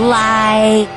like...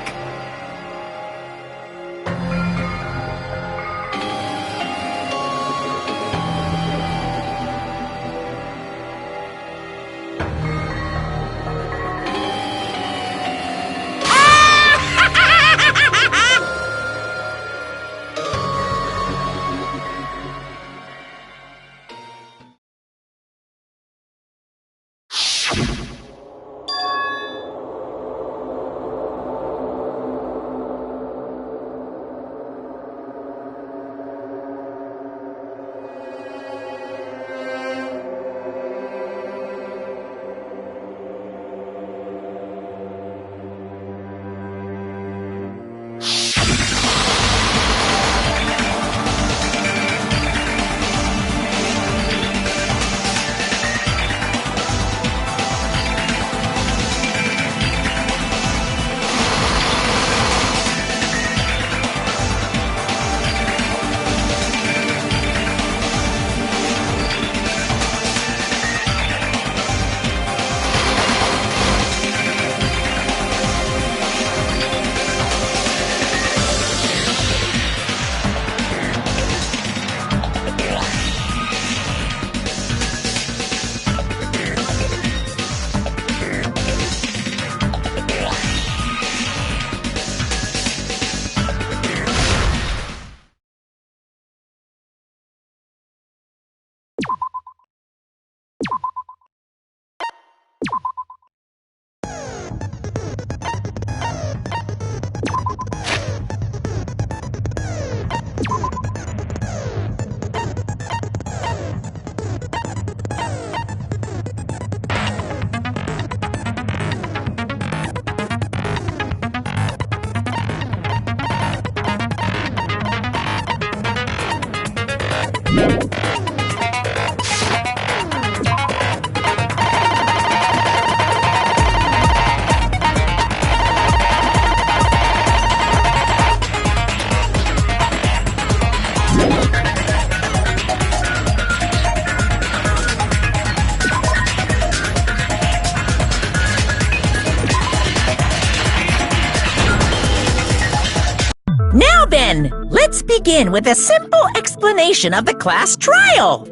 Now then, let's begin with a simple explanation of the class trial.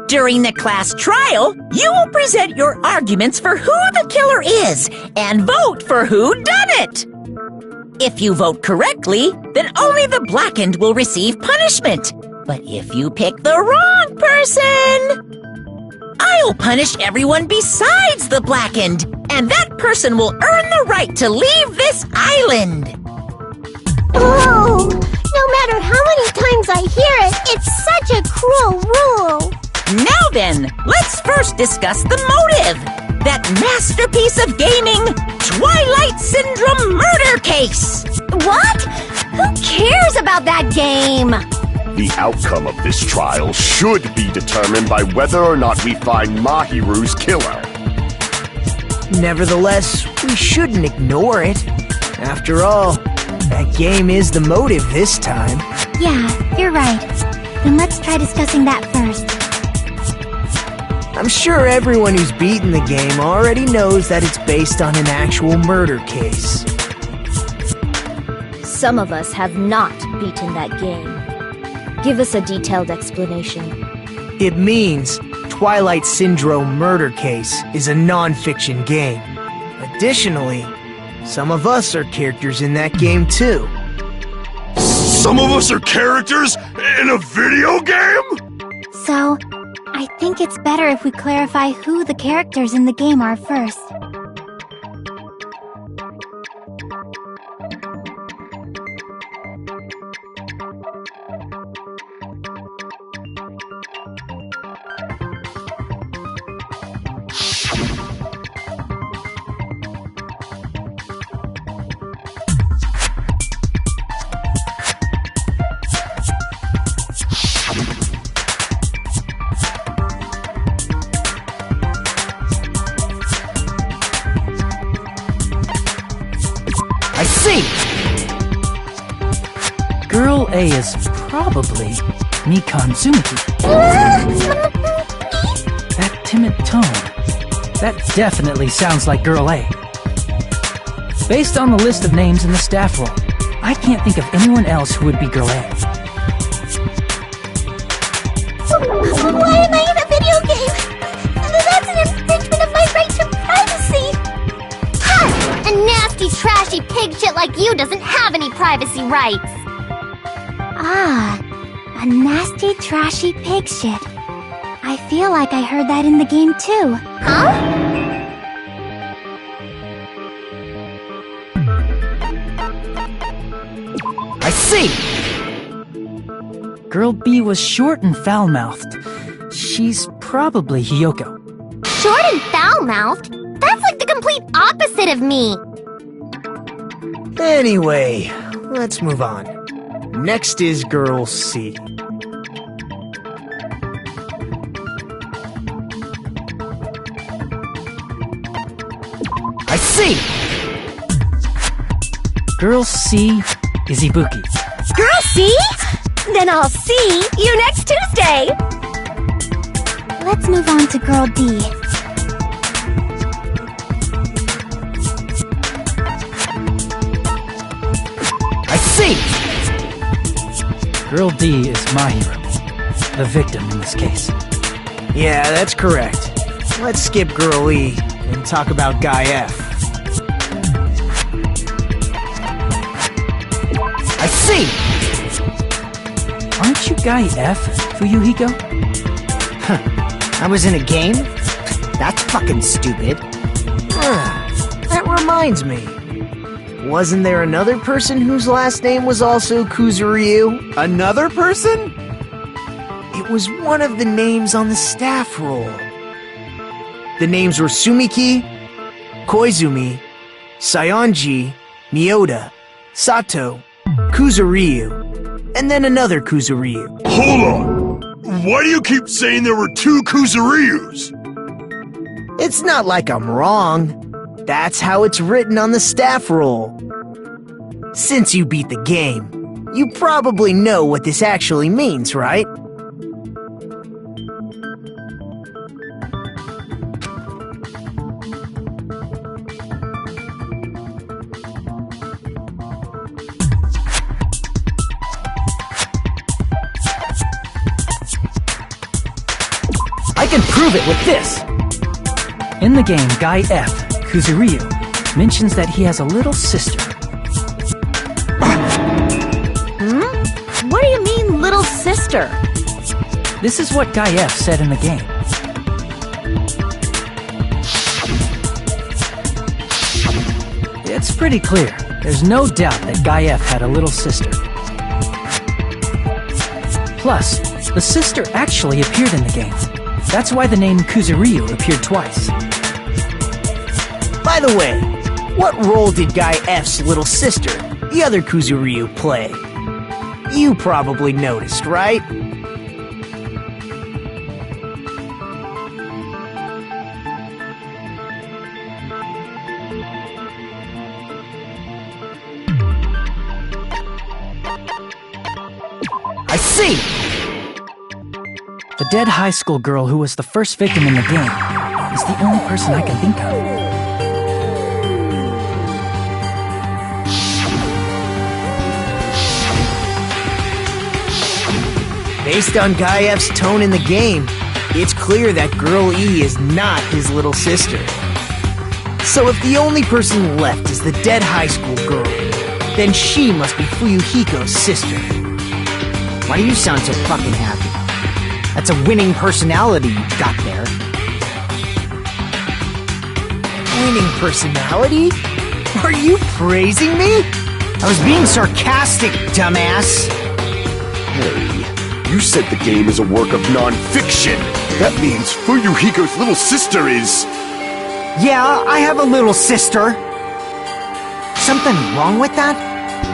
During the class trial, you will present your arguments for who the killer is and vote for who done it. If you vote correctly, then only the blackened will receive punishment. But if you pick the wrong person, I'll punish everyone besides the blackened, and that person will earn the right to leave this island. Oh, no matter how many times I hear it, it's such a cruel rule. Now then, let's first discuss the motive. That masterpiece of gaming, Twilight Syndrome murder case. What? Who cares about that game? The outcome of this trial should be determined by whether or not we find Mahiru's killer. Nevertheless, we shouldn't ignore it. After all, that game is the motive this time. Yeah, you're right. Then let's try discussing that first. I'm sure everyone who's beaten the game already knows that it's based on an actual murder case. Some of us have not beaten that game. Give us a detailed explanation. It means Twilight Syndrome Murder Case is a non-fiction game. Additionally, some of us are characters in that game too. Some of us are characters in a video game? So, I think it's better if we clarify who the characters in the game are first. I see! Girl A is probably Mikan Tsumiki. That timid tone. That definitely sounds like Girl A. Based on the list of names in the staff roll, I can't think of anyone else who would be Girl A. Why am I in a video game? That's an infringement of my right to privacy! Ha! A nasty, trashy pig shit like you doesn't have any privacy rights! Ah, a nasty, trashy pig shit. I feel like I heard that in the game too. Huh? I see! Girl B was short and foul-mouthed. She's probably Hiyoko. Short and foul-mouthed? That's like the complete opposite of me! Anyway, let's move on. Next is Girl C. I see! Girl C is Ibuki. Girl C? Then I'll see you next Tuesday! Let's move on to Girl D. I see! Girl D is my hero. The victim in this case. Yeah, that's correct. Let's skip Girl E and talk about Guy F. I see! Aren't you Guy F, Fuyuhiko? I was in a game? That's fucking stupid. That reminds me. Wasn't there another person whose last name was also Kuzuryu? Another person? It was one of the names on the staff roll. The names were Sumiki, Koizumi, Sayonji, Miyota, Sato, Kuzuryu, and then another Kuzuryu. Hold on! Why do you keep saying there were two Kuzuryus? It's not like I'm wrong. That's how it's written on the staff roll. Since you beat the game, you probably know what this actually means, right? I can prove it with this! In the game, Guy F, Kuzuryu, mentions that he has a little sister. What do you mean, little sister? This is what Guy F said in the game. It's pretty clear. There's no doubt that Guy F had a little sister. Plus, the sister actually appeared in the game. That's why the name Kuzuryu appeared twice. By the way, what role did Guy F's little sister, the other Kuzuryu, play? You probably noticed, right? I see! The dead high school girl who was the first victim in the game is the only person I can think of. Based on Guy F's tone in the game, it's clear that Girl E is not his little sister. So if the only person left is the dead high school girl, then she must be Fuyuhiko's sister. Why do you sound so fucking happy? That's a winning personality you've got there. Winning personality? Are you praising me? I was being sarcastic, dumbass. Hey, you said the game is a work of non-fiction. That means Fuyuhiko's little sister is... Yeah, I have a little sister. Something wrong with that?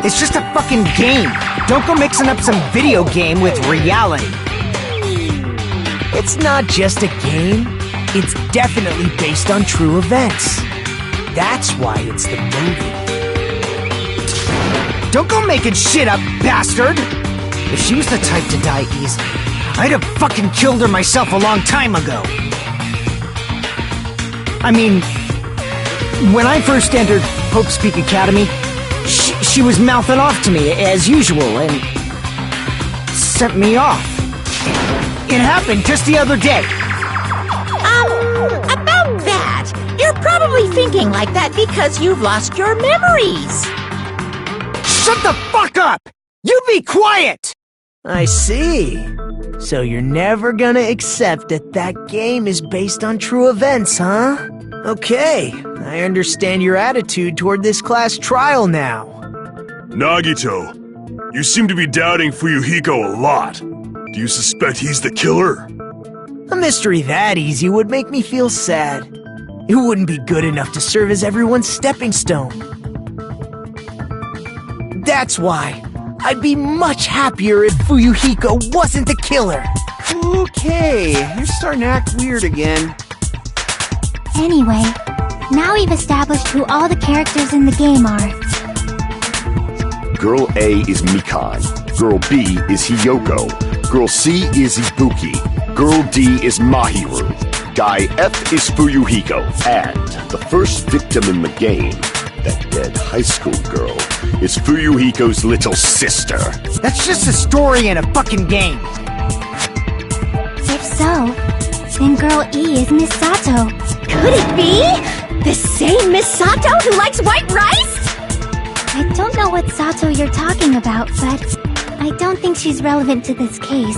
It's just a fucking game. Don't go mixing up some video game with reality. It's not just a game. It's definitely based on true events. That's why it's the movie. Don't go making shit up, bastard! If she was the type to die easily, I'd have fucking killed her myself a long time ago. I mean, when I first entered Pope's Peak Academy, she was mouthing off to me, as usual, and sent me off. It happened just the other day. About that, you're probably thinking like that because you've lost your memories. Shut the fuck up! You be quiet! I see. So you're never gonna accept that that game is based on true events, huh? Okay, I understand your attitude toward this class trial now. Nagito, you seem to be doubting Fuyuhiko a lot. Do you suspect he's the killer? A mystery that easy would make me feel sad. It wouldn't be good enough to serve as everyone's stepping stone. That's why I'd be much happier if Fuyuhiko wasn't the killer. Okay, you're starting to act weird again. Anyway, now we've established who all the characters in the game are. Girl A is Mikan. Girl B is Hiyoko. Girl C is Ibuki. Girl D is Mahiru. Guy F is Fuyuhiko. And the first victim in the game, that dead high school girl, is Fuyuhiko's little sister. That's just a story in a fucking game. If so, then Girl E is Miss Sato. Could it be? The same Miss Sato who likes white rice? I don't know what Sato you're talking about, but I don't think she's relevant to this case.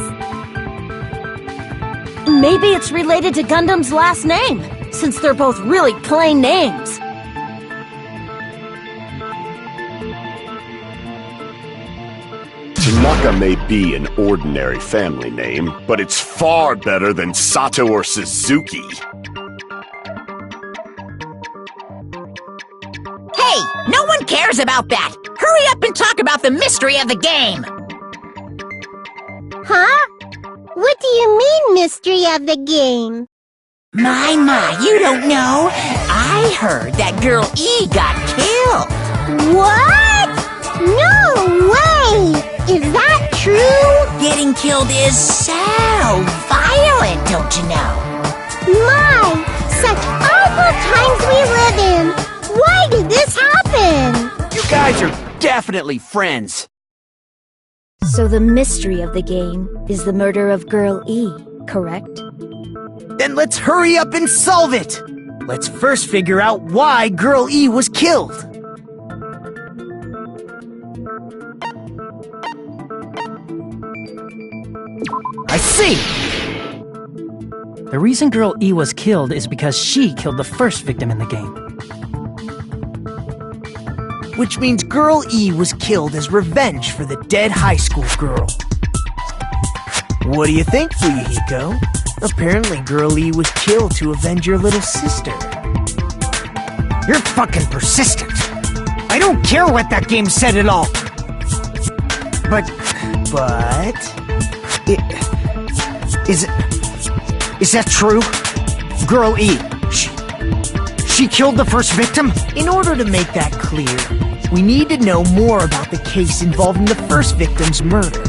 Maybe it's related to Gundam's last name, since they're both really plain names. Tanaka may be an ordinary family name, but it's far better than Sato or Suzuki. Hey, no one cares about that. Hurry up and talk about the mystery of the game. Huh? What do you mean, mystery of the game? My, you don't know. I heard that Girl E got killed. What? No way! Is that true? Getting killed is so violent, don't you know? My, such awful times we live in! Why did this happen? You guys are definitely friends. So the mystery of the game is the murder of Girl E, correct? Then let's hurry up and solve it! Let's first figure out why Girl E was killed. I see! The reason Girl E was killed is because she killed the first victim in the game. Which means Girl E was killed as revenge for the dead high school girl. What do you think, Fuyuhiko? Apparently Girl E was killed to avenge your little sister. You're fucking persistent. I don't care what that game said at all. But... Is that true? Girl E, she killed the first victim? In order to make that clear, we need to know more about the case involving the first victim's murder.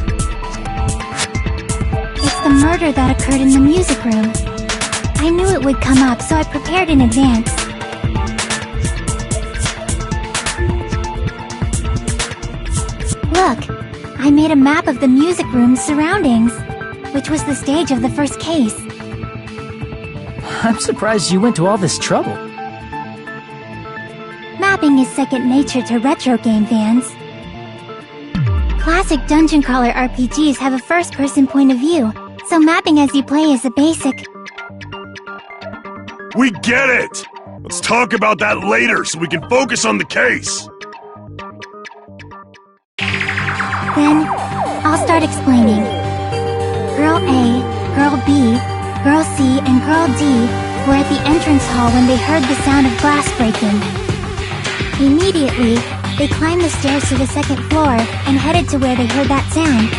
It's the murder that occurred in the music room. I knew it would come up, so I prepared in advance. Look, I made a map of the music room's surroundings, which was the stage of the first case. I'm surprised you went to all this trouble. Mapping is second nature to retro game fans. Classic dungeon crawler RPGs have a first-person point of view, so mapping as you play is a basic. We get it! Let's talk about that later so we can focus on the case. Then, I'll start explaining. Girl A, Girl B, Girl C, and Girl D were at the entrance hall when they heard the sound of glass breaking. Immediately, they climbed the stairs to the second floor and headed to where they heard that sound.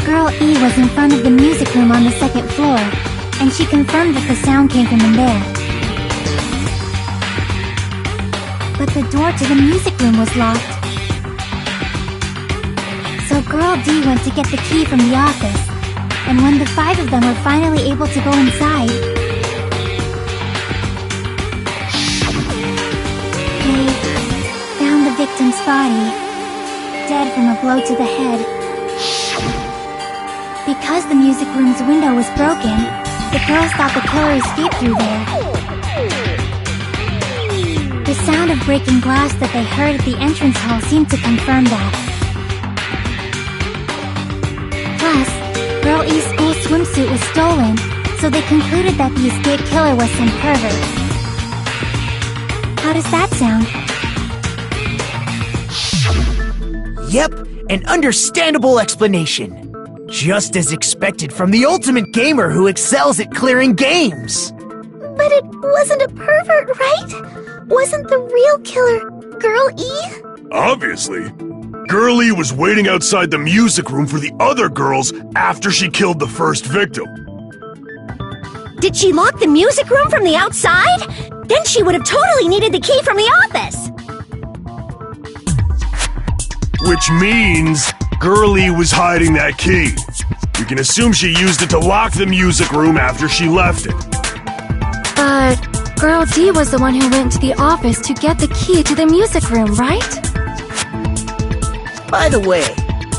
Girl E was in front of the music room on the second floor, and she confirmed that the sound came from in there. But the door to the music room was locked. So Girl D went to get the key from the office, and when the 5 of them were finally able to go inside... victim's body, dead from a blow to the head. Because the music room's window was broken, the girls thought the killer escaped through there. The sound of breaking glass that they heard at the entrance hall seemed to confirm that. Plus, Girl E's school swimsuit was stolen, so they concluded that the escaped killer was some pervert. How does that sound? Yep, an understandable explanation. Just as expected from the ultimate gamer who excels at clearing games. But it wasn't a pervert, right? Wasn't the real killer Girl E? Obviously. Girl E was waiting outside the music room for the other girls after she killed the first victim. Did she lock the music room from the outside? Then she would have totally needed the key from the office. Which means Girl E was hiding that key. We can assume she used it to lock the music room after she left it. But Girl D was the one who went to the office to get the key to the music room, right? By the way,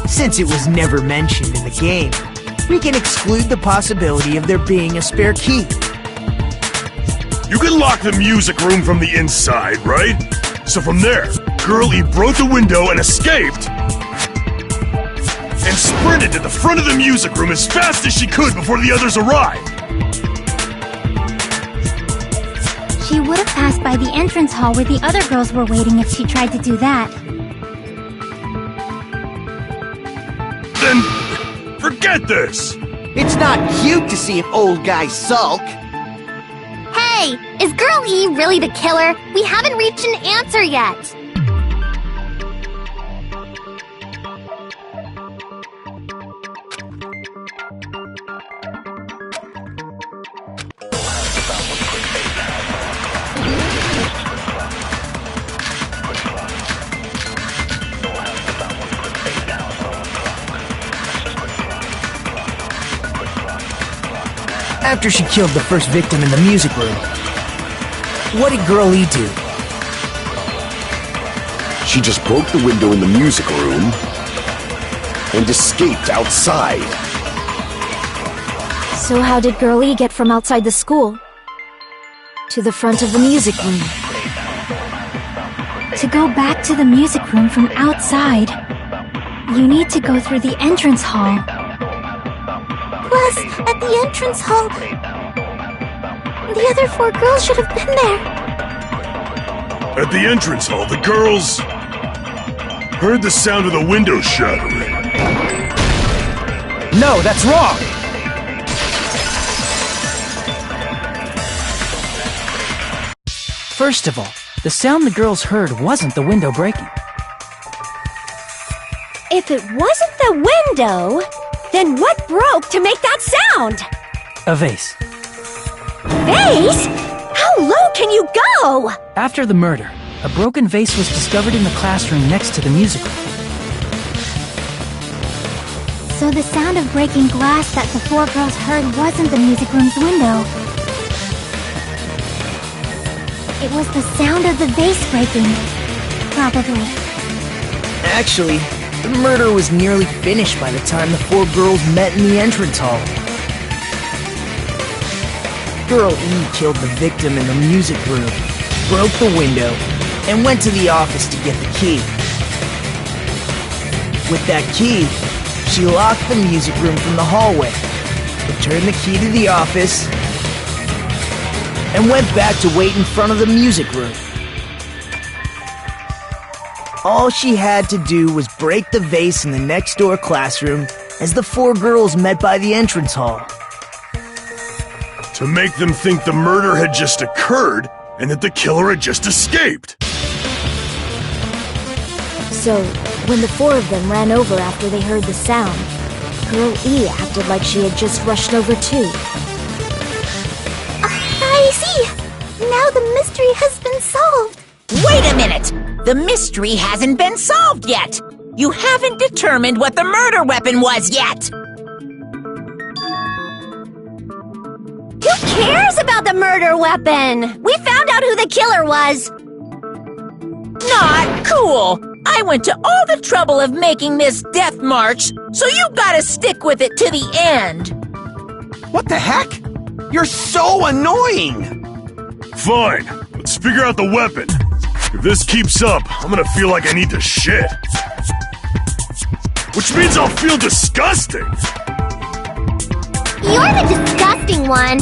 since it was never mentioned in the game, we can exclude the possibility of there being a spare key. You can lock the music room from the inside, right? So from there, Girl E broke the window and escaped, and sprinted to the front of the music room as fast as she could before the others arrived. She would have passed by the entrance hall where the other girls were waiting if she tried to do that. Then, forget this! It's not cute to see an old guy sulk. Hey, is Girl E really the killer? We haven't reached an answer yet. After she killed the first victim in the music room, what did Girl E do? She just broke the window in the music room and escaped outside. So how did Girl E get from outside the school to the front of the music room? To go back to the music room from outside, you need to go through the entrance hall. Plus, at the entrance hall, the other 4 girls should have been there. At the entrance hall, the girls heard the sound of the window shattering. No, that's wrong! First of all, the sound the girls heard wasn't the window breaking. If it wasn't the window, then what broke to make that sound? A vase. Vase? How low can you go? After the murder, a broken vase was discovered in the classroom next to the music room. So the sound of breaking glass that the 4 girls heard wasn't the music room's window. It was the sound of the vase breaking. Probably. Actually, the murder was nearly finished by the time the 4 girls met in the entrance hall. Girl E killed the victim in the music room, broke the window, and went to the office to get the key. With that key, she locked the music room from the hallway, returned the key to the office, and went back to wait in front of the music room. All she had to do was break the vase in the next door classroom as the 4 girls met by the entrance hall. To make them think the murder had just occurred and that the killer had just escaped. So, when the 4 of them ran over after they heard the sound, Girl E acted like she had just rushed over too. I see! Now the mystery has been solved! Wait a minute! The mystery hasn't been solved yet! You haven't determined what the murder weapon was yet! Who cares about the murder weapon? We found out who the killer was! Not cool! I went to all the trouble of making this death march, so you gotta stick with it to the end! What the heck? You're so annoying! Fine, let's figure out the weapon. If this keeps up, I'm gonna feel like I need to shit. Which means I'll feel disgusting! You're the disgusting one.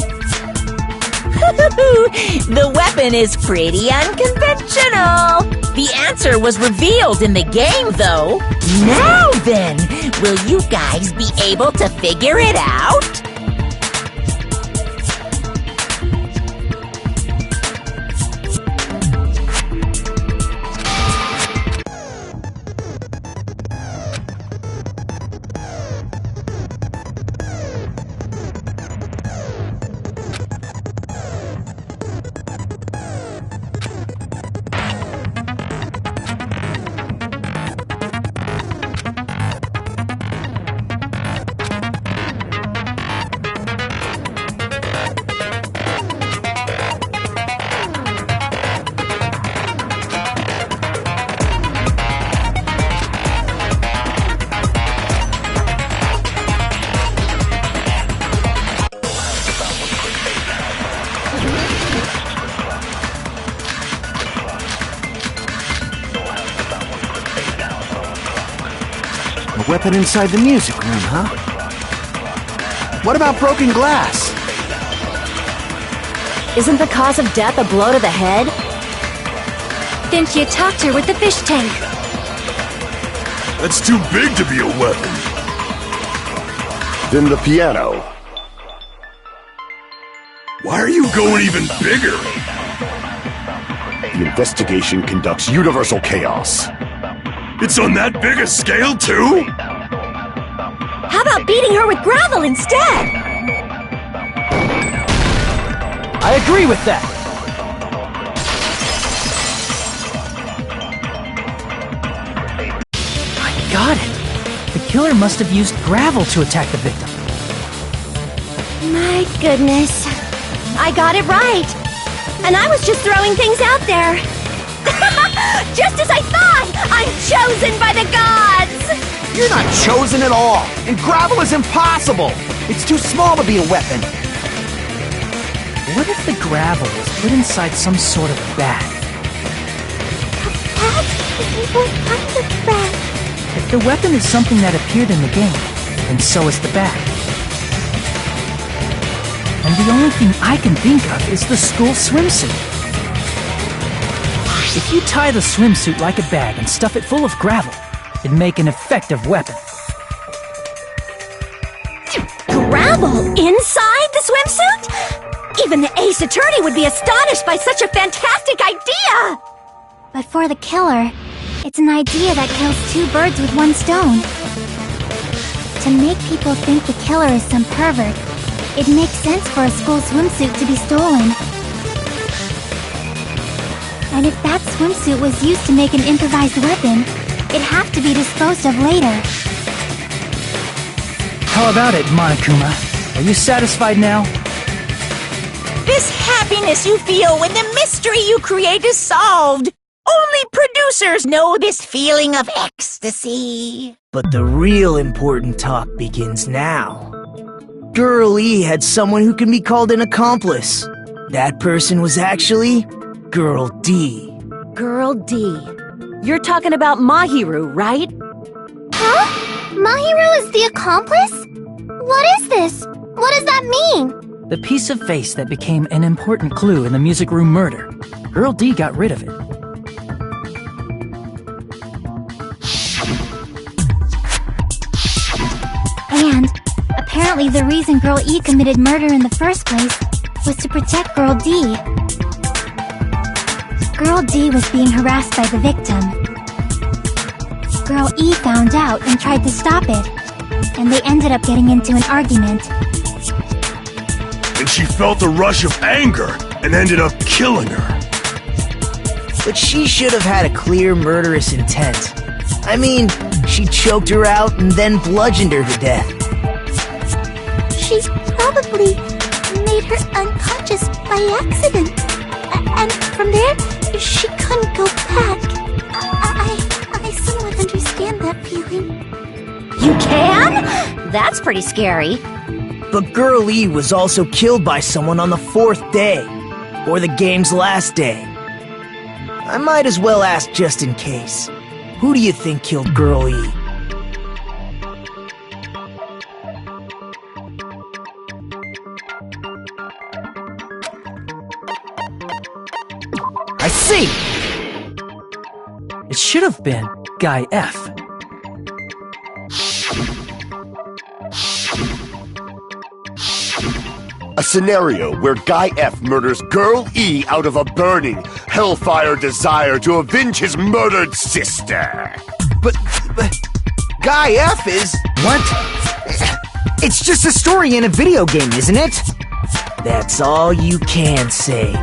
The weapon is pretty unconventional. The answer was revealed in the game, though. Now then, will you guys be able to figure it out? A weapon inside the music room, huh? What about broken glass? Isn't the cause of death a blow to the head? Then she attacked her with the fish tank. That's too big to be a weapon. Then the piano. Why are you going even bigger? The investigation conducts universal chaos. It's on that big a scale, too? How about beating her with gravel instead? I agree with that. I got it. The killer must have used gravel to attack the victim. My goodness. I got it right. And I was just throwing things out there. Just as I thought! I'm chosen by the gods! You're not chosen at all, and gravel is impossible! It's too small to be a weapon. What if the gravel was put inside some sort of bag? What kind of bag? If the weapon is something that appeared in the game, then so is the bag. And the only thing I can think of is the school swimsuit. If you tie the swimsuit like a bag and stuff it full of gravel, it'd make an effective weapon. Gravel inside the swimsuit? Even the ace attorney would be astonished by such a fantastic idea! But for the killer, it's an idea that kills two birds with one stone. To make people think the killer is some pervert, it makes sense for a school swimsuit to be stolen. And if that swimsuit was used to make an improvised weapon, it'd have to be disposed of later. How about it, Monokuma? Are you satisfied now? This happiness you feel when the mystery you create is solved. Only producers know this feeling of ecstasy. But the real important talk begins now. Girl E had someone who can be called an accomplice. That person was actually Girl D. Girl D. You're talking about Mahiru, right? Huh? Mahiru is the accomplice? What is this? What does that mean? The piece of face that became an important clue in the music room murder. Girl D got rid of it. And apparently the reason Girl E committed murder in the first place was to protect Girl D. Girl D was being harassed by the victim. Girl E found out and tried to stop it, and they ended up getting into an argument. And she felt a rush of anger and ended up killing her. But she should have had a clear murderous intent. I mean, she choked her out and then bludgeoned her to death. She probably made her unconscious by accident. And from there, she couldn't go back. You can? That's pretty scary. But Girl E was also killed by someone on the 4th day, or the game's last day. I might as well ask just in case. Who do you think killed Girl E? I see! It should have been Guy F. A scenario where Guy F murders Girl E out of a burning, hellfire desire to avenge his murdered sister. But Guy F is... What? It's just a story in a video game, isn't it? That's all you can say.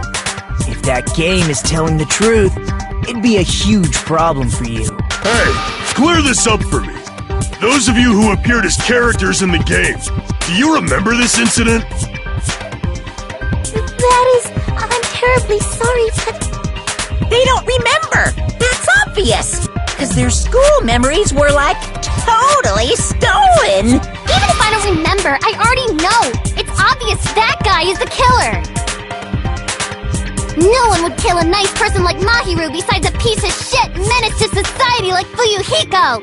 If that game is telling the truth, it'd be a huge problem for you. Hey, clear this up for me. Those of you who appeared as characters in the game, do you remember this incident? I'm terribly sorry, but... They don't remember. That's obvious. Because their school memories were, like, totally stolen. Even if I don't remember, I already know. It's obvious that guy is the killer. No one would kill a nice person like Mahiru besides a piece of shit menace to society like Fuyuhiko.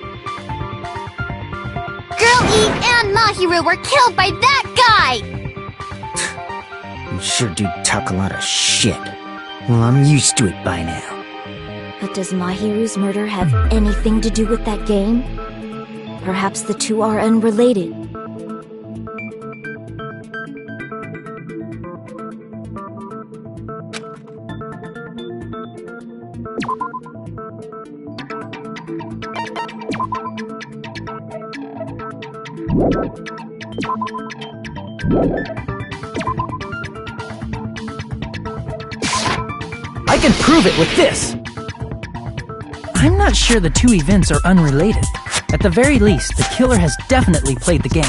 Girl E and Mahiru were killed by that guy. You sure do talk a lot of shit. Well, I'm used to it by now. But does Mahiru's murder have anything to do with that game? Perhaps the two are unrelated. I can prove it with this! I'm not sure the two events are unrelated. At the very least, the killer has definitely played the game.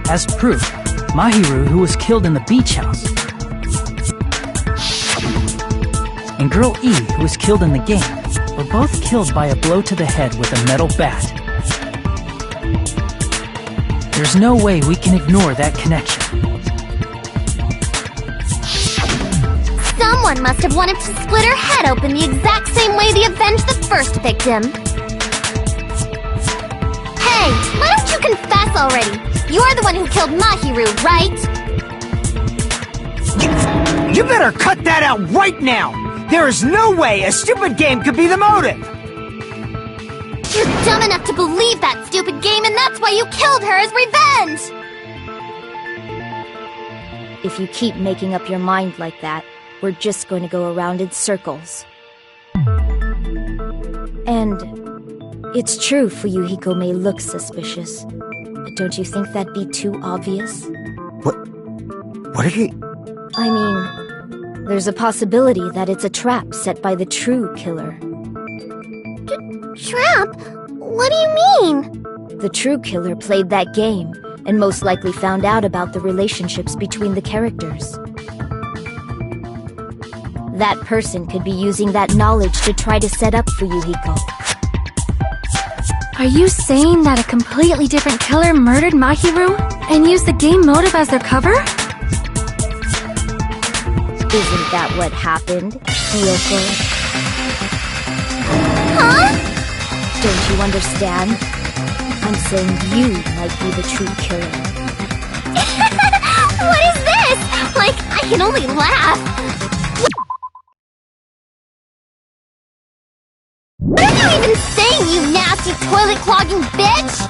As proof, Mahiru, who was killed in the beach house, and Girl E, who was killed in the game, were both killed by a blow to the head with a metal bat. There's no way we can ignore that connection. Someone must have wanted to split her head open the exact same way they avenged the first victim. Hey, why don't you confess already? You're the one who killed Mahiru, right? You better cut that out right now! There is no way a stupid game could be the motive! You're dumb enough to believe that stupid game, and that's why you killed her as revenge! If you keep making up your mind like that, we're just going to go around in circles. And it's true Fuyuhiko may look suspicious, but don't you think that'd be too obvious? What are you... I mean, there's a possibility that it's a trap set by the true killer. Trap? What do you mean? The true killer played that game, and most likely found out about the relationships between the characters. That person could be using that knowledge to try to set up Fuyuhiko. Are you saying that a completely different killer murdered Mahiru and used the game motive as their cover? Isn't that what happened, Ryoko? Huh? Don't you understand? I'm saying you might be the true killer. What is this? Like, I can only laugh. What are you even saying, you nasty toilet-clogging bitch?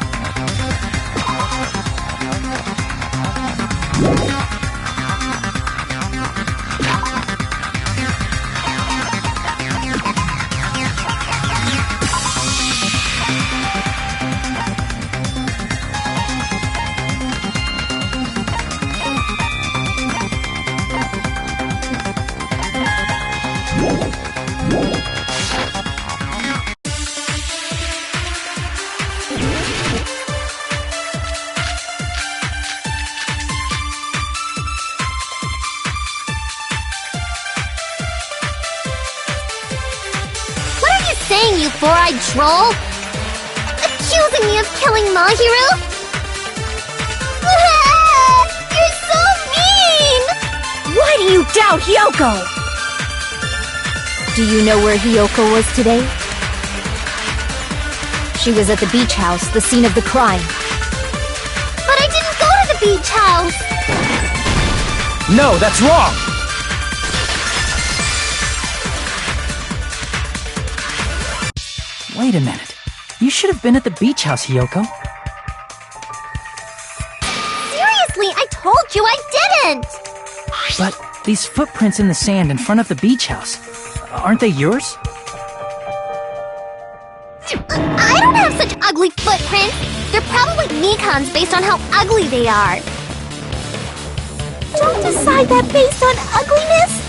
you four-eyed troll? Accusing me of killing Mahiru? You're so mean! Why do you doubt Hyoko? Do you know where Hyoko was today? She was at the beach house, the scene of the crime. But I didn't go to the beach house! No, that's wrong! Wait a minute. You should have been at the beach house, Hyoko. Seriously, I told you I didn't! But these footprints in the sand in front of the beach house, aren't they yours? I don't have such ugly footprints! They're probably Mikan's based on how ugly they are. Don't decide that based on ugliness!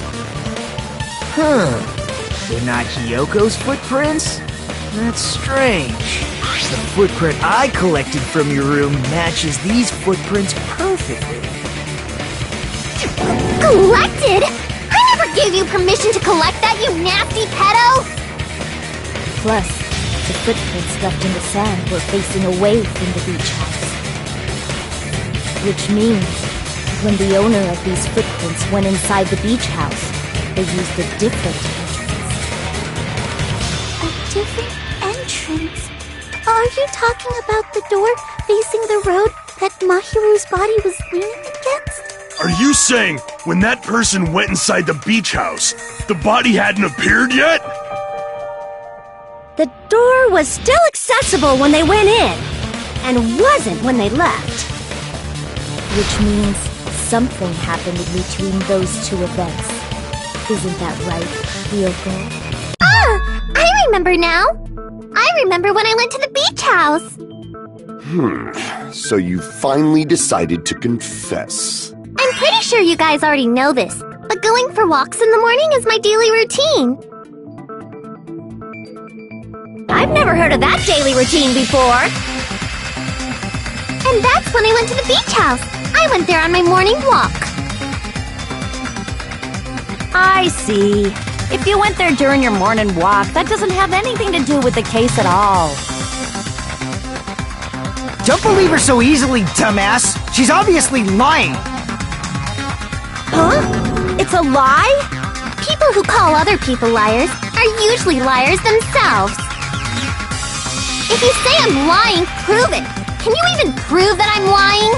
They're not Hyoko's footprints? That's strange. The footprint I collected from your room matches these footprints perfectly. Collected? I never gave you permission to collect that, you nasty pedo! Plus, the footprints left in the sand were facing away from the beach house. Which means, when the owner of these footprints went inside the beach house, they used a different entrance. A different entrance? Are you talking about the door facing the road that Mahiru's body was leaning against? Are you saying when that person went inside the beach house, the body hadn't appeared yet? The door was still accessible when they went in, and wasn't when they left. Which means something happened in between those two events. Isn't that right, Hyoko? Ah! I remember now! I remember when I went to the beach house! So you finally decided to confess. I'm pretty sure you guys already know this, but going for walks in the morning is my daily routine. I've never heard of that daily routine before. And that's when I went to the beach house. I went there on my morning walk. I see. If you went there during your morning walk, that doesn't have anything to do with the case at all. Don't believe her so easily, dumbass! She's obviously lying! Huh? It's a lie? People who call other people liars are usually liars themselves. If you say I'm lying, prove it. Can you even prove that I'm lying?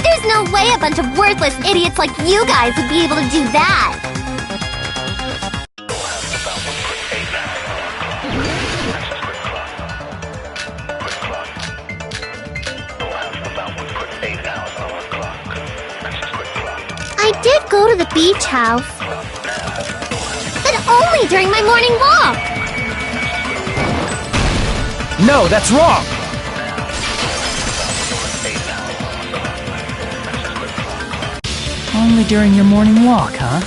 There's no way a bunch of worthless idiots like you guys would be able to do that. I did go to the beach house, but only during my morning walk. No, that's wrong! Only during your morning walk, huh?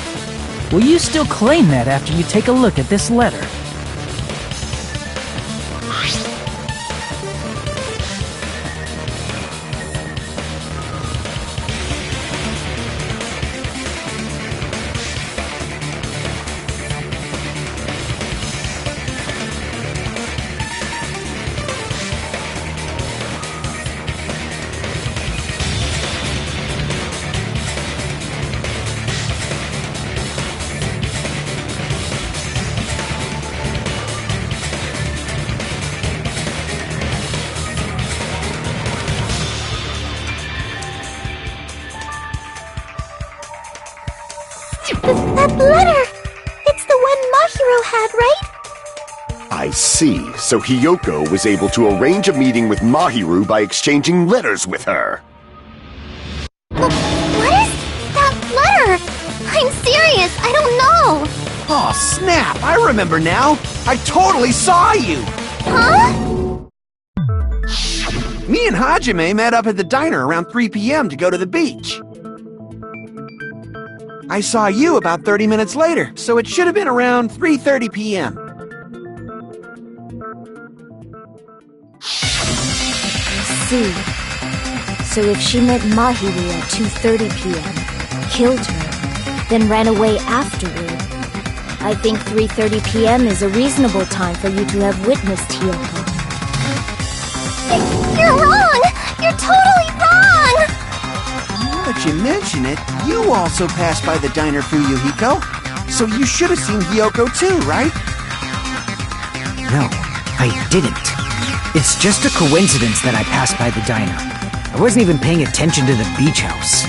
Will you still claim that after you take a look at this letter? That letter! It's the one Mahiru had, right? I see. So Hyoko was able to arrange a meeting with Mahiru by exchanging letters with her. What is that letter? I'm serious, I don't know. Oh, snap! I remember now! I totally saw you! Huh? Me and Hajime met up at the diner around 3 p.m. to go to the beach. I saw you about 30 minutes later, so it should have been around 3:30 p.m. See. So if she met Mahiru at 2:30 p.m., killed her, then ran away afterward, I think 3:30 p.m. is a reasonable time for you to have witnessed Hiyoko. You're wrong! You're totally wrong! Now that you mention it, you also passed by the diner, Fuyuhiko. So you should have seen Hiyoko too, right? No, I didn't. It's just a coincidence that I passed by the diner. I wasn't even paying attention to the beach house.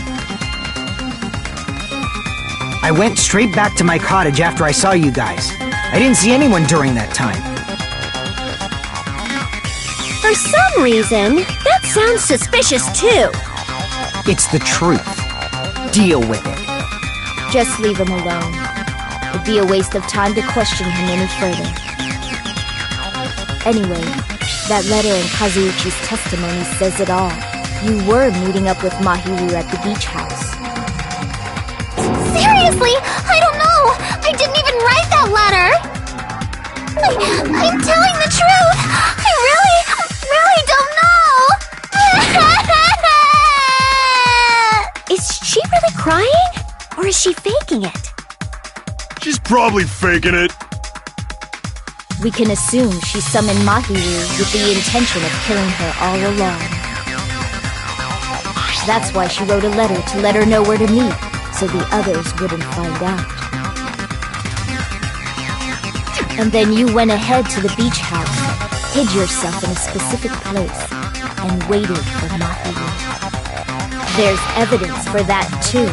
I went straight back to my cottage after I saw you guys. I didn't see anyone during that time. For some reason, that sounds suspicious too. It's the truth. Deal with it. Just leave him alone. It'd be a waste of time to question him any further. Anyway, that letter in Kazuichi's testimony says it all. You were meeting up with Mahiru at the beach house. Seriously, I don't know. I didn't even write that letter. I'm telling the truth. I really don't know. Is she really crying? Or is she faking it? She's probably faking it. We can assume she summoned Mahiru with the intention of killing her all along. That's why she wrote a letter to let her know where to meet, so the others wouldn't find out. And then you went ahead to the beach house, hid yourself in a specific place, and waited for Mahiru. There's evidence for that too.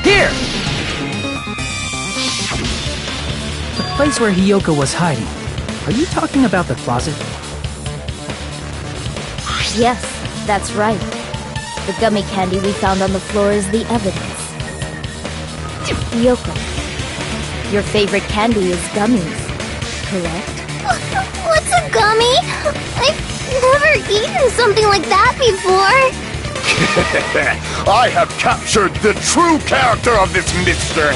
Here! The place where Hiyoko was hiding. Are you talking about the closet? Yes, that's right. The gummy candy we found on the floor is the evidence. Hiyoko, your favorite candy is gummies, correct? What's a gummy? I've never eaten something like that before. I have captured the true character of this mystery.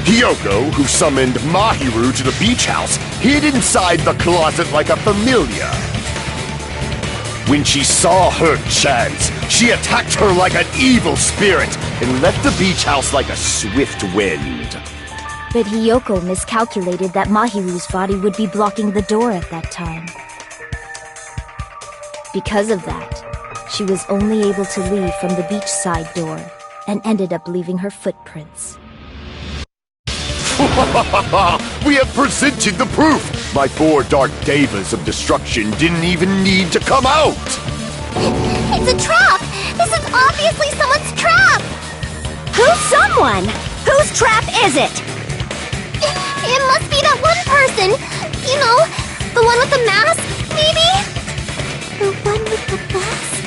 Hiyoko, who summoned Mahiru to the beach house, hid inside the closet like a familiar. When she saw her chance, she attacked her like an evil spirit and left the beach house like a swift wind. But Hiyoko miscalculated that Mahiru's body would be blocking the door at that time. Because of that, she was only able to leave from the beachside door and ended up leaving her footprints. We have presented the proof! My 4 dark devas of destruction didn't even need to come out! It's a trap! This is obviously someone's trap! Who's someone? Whose trap is it? It must be that one person! You know, the one with the mask, maybe? The one with the mask?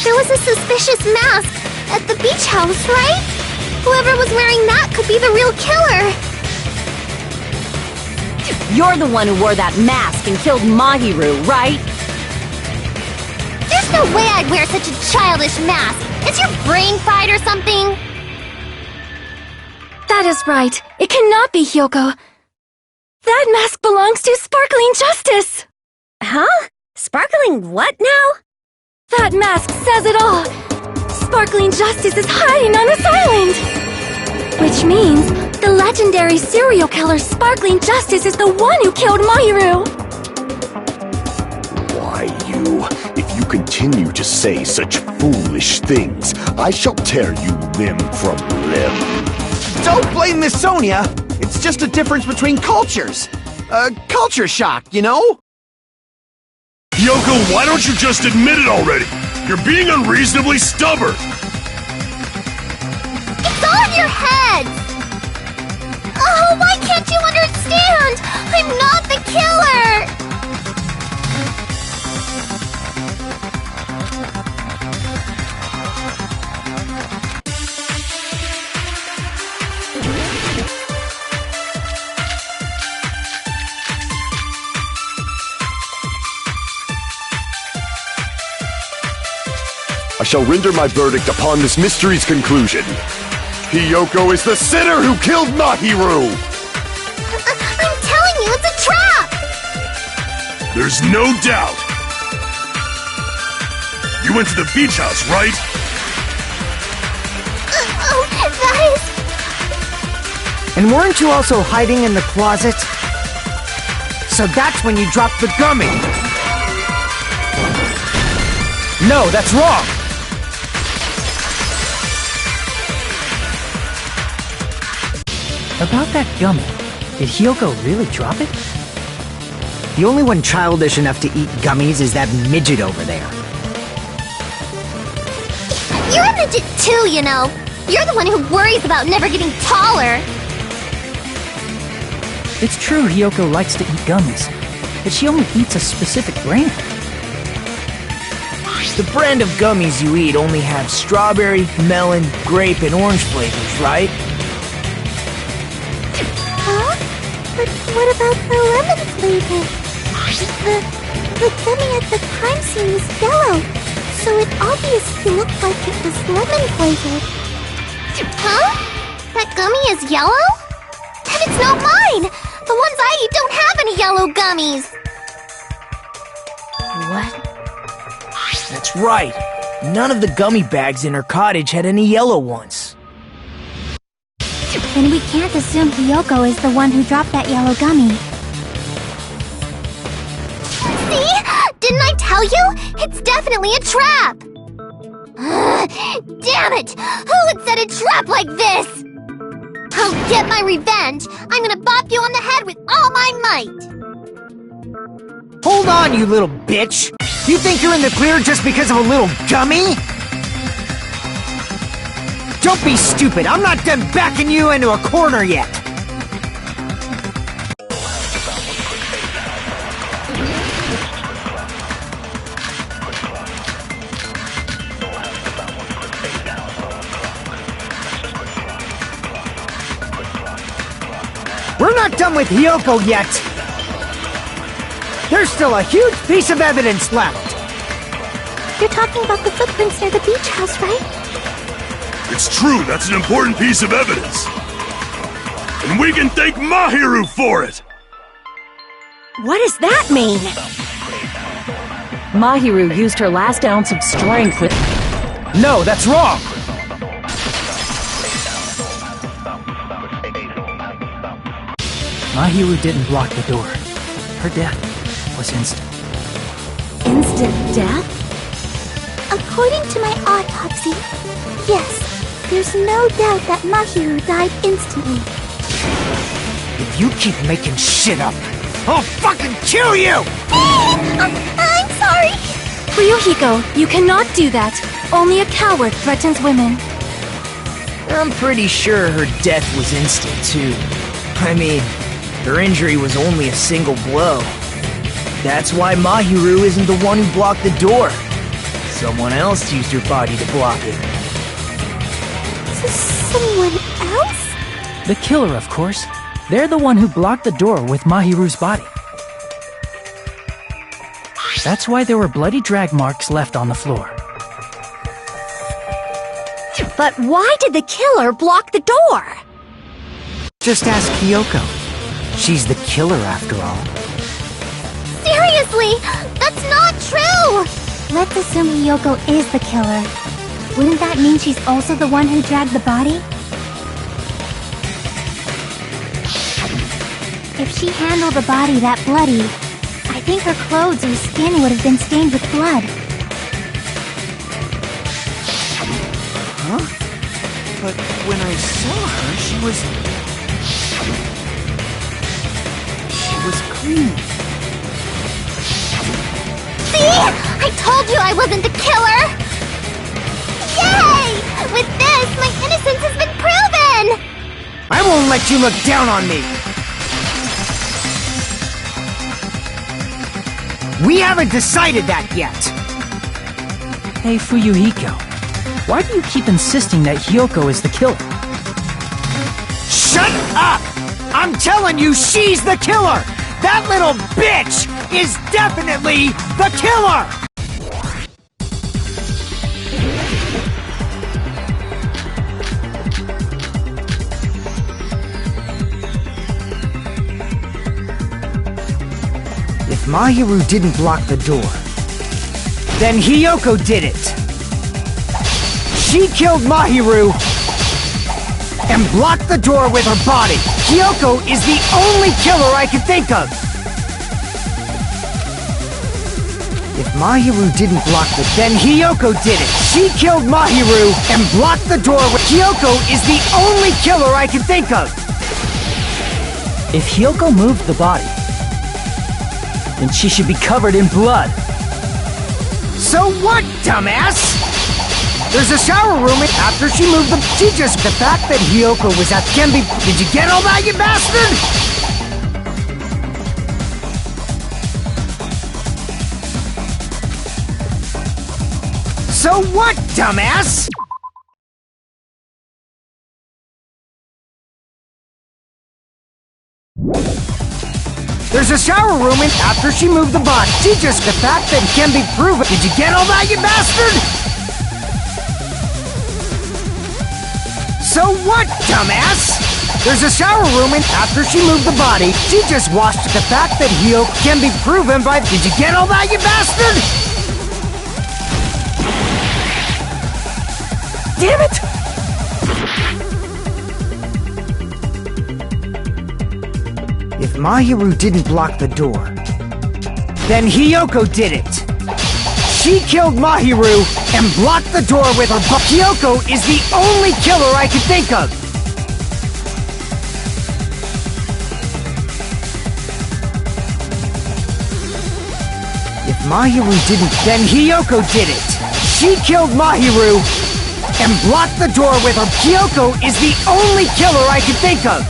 There was a suspicious mask at the beach house, right? Whoever was wearing that could be the real killer! You're the one who wore that mask and killed Mahiru, right? There's no way I'd wear such a childish mask! Is your brain fried or something? That is right. It cannot be Hiyoko. That mask belongs to Sparkling Justice! Huh? Sparkling what now? That mask says it all! Sparkling Justice is hiding on this island! Which means the legendary serial killer Sparkling Justice is the one who killed Mahiru! Why, you? If you continue to say such foolish things, I shall tear you limb from limb. Don't blame Miss Sonia! It's just a difference between cultures! Culture shock, you know? Hiyoko, why don't you just admit it already? You're being unreasonably stubborn! It's all in your head! Oh, why can't you understand? I'm not the killer! I shall render my verdict upon this mystery's conclusion. Hiyoko is the sinner who killed Mahiru! I'm telling you, it's a trap! There's no doubt. You went to the beach house, right? Oh, that is... And weren't you also hiding in the closet? So that's when you dropped the gummy! No, that's wrong! About that gummy, did Hyoko really drop it? The only one childish enough to eat gummies is that midget over there. You're a midget too, you know. You're the one who worries about never getting taller. It's true Hyoko likes to eat gummies, but she only eats a specific brand. The brand of gummies you eat only have strawberry, melon, grape, and orange flavors, right? Huh? But what about the lemon flavor? The gummy at the crime scene was yellow, so it obviously looked like it was lemon flavored. Huh? That gummy is yellow? And it's not mine! The ones I eat don't have any yellow gummies! What? That's right. None of the gummy bags in her cottage had any yellow ones. Then we can't assume Hyoko is the one who dropped that yellow gummy. See? Didn't I tell you? It's definitely a trap! Damn it! Who would set a trap like this? I'll get my revenge! I'm gonna bop you on the head with all my might! Hold on, you little bitch! You think you're in the clear just because of a little gummy? Don't be stupid! I'm not done backing you into a corner yet! We're not done with Hyoko yet! There's still a huge piece of evidence left! You're talking about the footprints near the beach house, right? It's true, that's an important piece of evidence. And we can thank Mahiru for it! What does that mean? Mahiru used her last ounce of strength with... No, that's wrong! Mahiru didn't block the door. Her death was instant. Instant death? According to my autopsy, yes, there's no doubt that Mahiru died instantly. If you keep making shit up, I'll fucking kill you! I'm sorry! Ryuhiko, you cannot do that. Only a coward threatens women. I'm pretty sure her death was instant, too. I mean, her injury was only a single blow. That's why Mahiru isn't the one who blocked the door. Someone else used her body to block it. Someone else? The killer, of course. They're the one who blocked the door with Mahiru's body. That's why there were bloody drag marks left on the floor. But why did the killer block the door? Just ask Hyoko. She's the killer after all. Seriously! That's not true! Let's assume Hyoko is the killer. Wouldn't that mean she's also the one who dragged the body? If she handled the body that bloody, I think her clothes or skin would have been stained with blood. Huh? But when I saw her, she was clean. See? I told you I wasn't the killer! Yay! With this, my innocence has been proven! I won't let you look down on me! We haven't decided that yet! Hey, Fuyuhiko. Why do you keep insisting that Hyoko is the killer? Shut up! I'm telling you, she's the killer! That little bitch is definitely the killer! If If Mahiru didn't block the door, then Hiyoko did it. She killed Mahiru and blocked the door with her body. Hiyoko is the only killer I can think of. If Mahiru didn't block the then Hiyoko did it. She killed Mahiru and blocked the door with Hiyoko is the only killer I can think of. If Hiyoko moved the body, then she should be covered in blood. So what, dumbass? There's a shower room after she moved the... the fact that Hiyoko was at... Did you get all that, you bastard? So what, dumbass? There's a shower room after she moved the body. The fact that it can be proven. Did you get all that, you bastard? So what, dumbass? There's a shower room after she moved the body. She just washed the fact that Hiyoko can be proven by... Did you get all that, you bastard? Damn it! If Mahiru didn't block the door, then Hiyoko did it. She killed Mahiru and blocked the door with her butt. Hiyoko is the only killer I can think of. If Mahiru didn't, then Hiyoko did it. She killed Mahiru and blocked the door with her. Hiyoko is the only killer I can think of.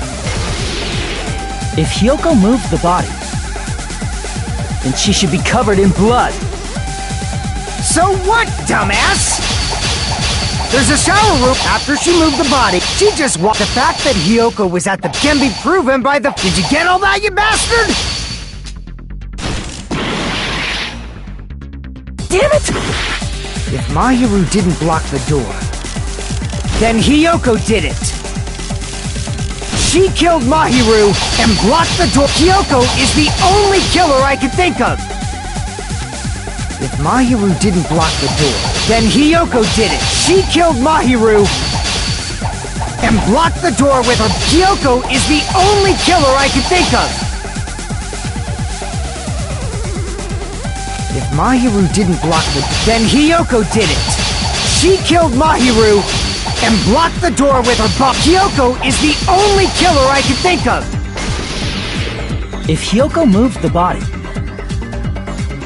If Hiyoko moved the body, then she should be covered in blood. So what, dumbass? There's a shower room after she moved the body. She just walked. The fact that Hiyoko was at the can be proven by the... Did you get all that, you bastard? Damn it! If Mahiru didn't block the door, then Hiyoko did it. She killed Mahiru and blocked the door. Hiyoko is the only killer I can think of. If Mahiru didn't block the door, then Hiyoko did it. She killed Mahiru and blocked the door with her. Hiyoko is the only killer I can think of. If Mahiru didn't block the... Then Hiyoko did it. She killed Mahiru and blocked the door with her butt. Hiyoko is the only killer I can think of. If Hiyoko moved the body,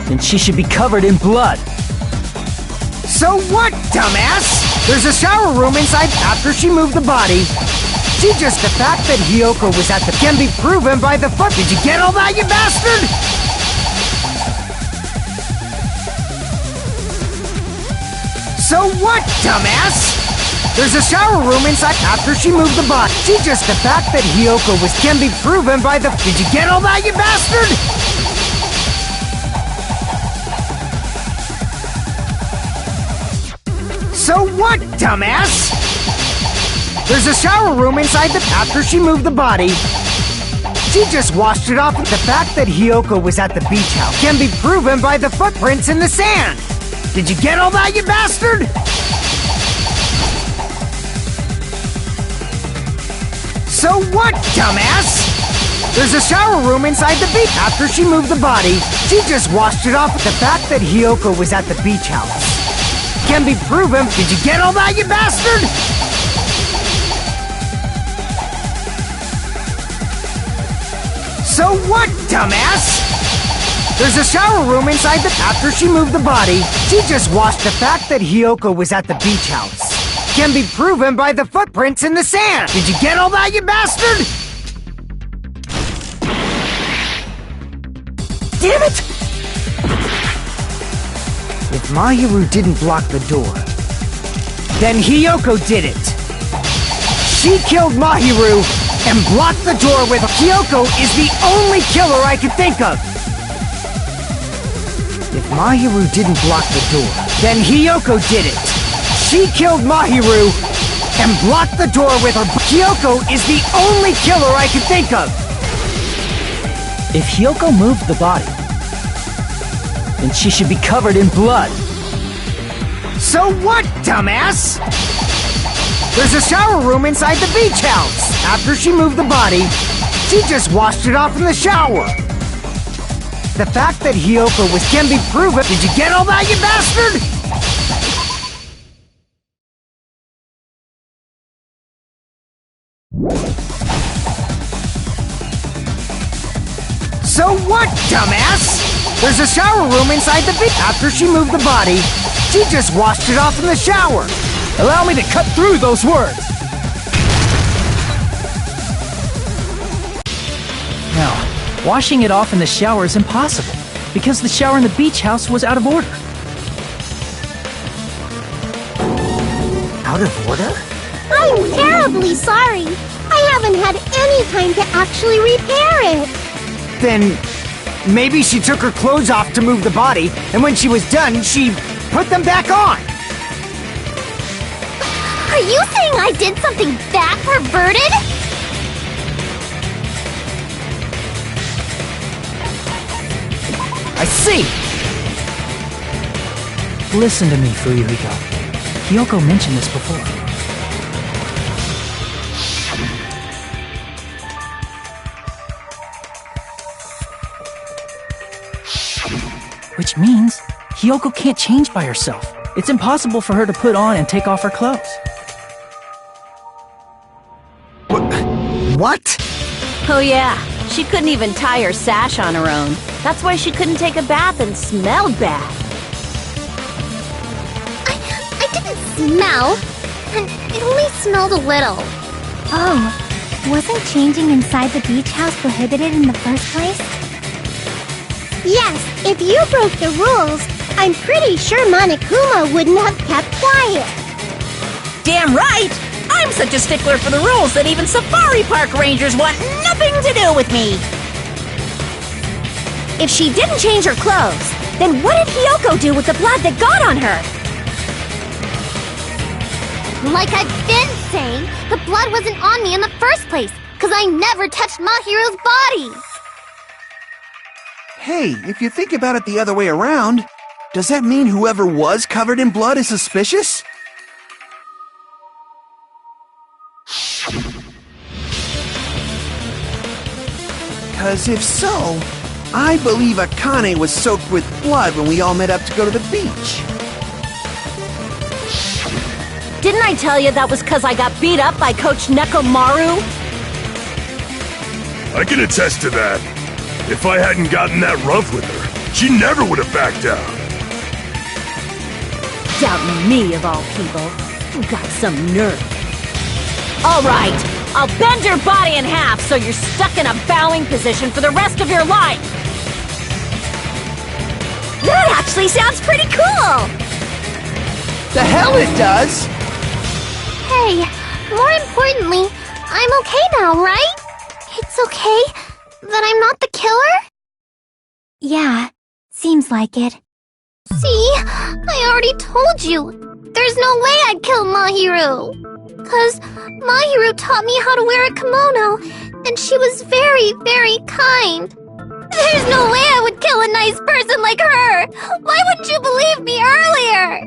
then she should be covered in blood. So what, dumbass? There's a shower room inside after she moved the body. The fact that Hiyoko was at the... Can be proven by the foot. Did you get all that, you bastard? So what, dumbass? There's a shower room inside after she moved the body. The fact that Hiyoko was... Can be proven by the... Did you get all that, you bastard? So what, dumbass? There's a shower room inside the... After she moved the body, she just washed it off. The fact that Hiyoko was at the beach house can be proven by the footprints in the sand. Did you get all that, you bastard? So what, dumbass? There's a shower room inside the beach. After she moved the body, she just washed it off. The fact that Hiyoko was at the beach house can be proven. Did you get all that, you bastard? So what, dumbass? There's a shower room inside the... After she moved the body, she just washed. The fact that Hiyoko was at the beach house can be proven by the footprints in the sand. Did you get all that, you bastard? Damn it! If Mahiru didn't block the door, then Hiyoko did it. She killed Mahiru and blocked the door with her. Hiyoko is the only killer I can think of. If Mahiru didn't block the door, then Hiyoko did it. She killed Mahiru and blocked the door with her. Hiyoko is the only killer I can think of. If Hiyoko moved the body, then she should be covered in blood. So what, dumbass? There's a shower room inside the beach house. After she moved the body, she just washed it off in the shower. The fact that Hiyoko can be proven. Did you get all that, you bastard? So what, dumbass? There's a shower room inside the beach. After she moved the body, she just washed it off in the shower. Allow me to cut through those words. Now, washing it off in the shower is impossible, because the shower in the beach house was out of order. Out of order? I'm terribly sorry. I haven't had any time to actually repair it. Then maybe she took her clothes off to move the body, and when she was done, she put them back on. Are you saying I did something that perverted? I see. Listen to me, Fuyuhiko. Hiyoko mentioned this before. Which means Hiyoko can't change by herself. It's impossible for her to put on and take off her clothes. What? Oh yeah, she couldn't even tie her sash on her own. That's why she couldn't take a bath and smelled bad. I didn't smell, and it only smelled a little. Oh, wasn't changing inside the beach house prohibited in the first place? Yes, if you broke the rules, I'm pretty sure Monokuma wouldn't have kept quiet. Damn right! I'm such a stickler for the rules that even safari park rangers want nothing to do with me! If she didn't change her clothes, then what did Hiyoko do with the blood that got on her? Like I've been saying, the blood wasn't on me in the first place, because I never touched Mahiru's body! Hey, if you think about it the other way around, does that mean whoever was covered in blood is suspicious? Because if so, I believe Akane was soaked with blood when we all met up to go to the beach. Didn't I tell you that was because I got beat up by Coach Nekomaru? I can attest to that. If I hadn't gotten that rough with her, she never would have backed out. Doubting me of all people. You got some nerve. All right, I'll bend your body in half so you're stuck in a bowing position for the rest of your life. That actually sounds pretty cool. The hell it does! Hey, more importantly, I'm okay now, right? It's okay that I'm not the killer? Yeah, seems like it. See, I already told you. There's no way I'd kill Mahiru. 'Cause Mahiru taught me how to wear a kimono, and she was very, very kind. There's no way I would kill a nice person like her! Why wouldn't you believe me earlier?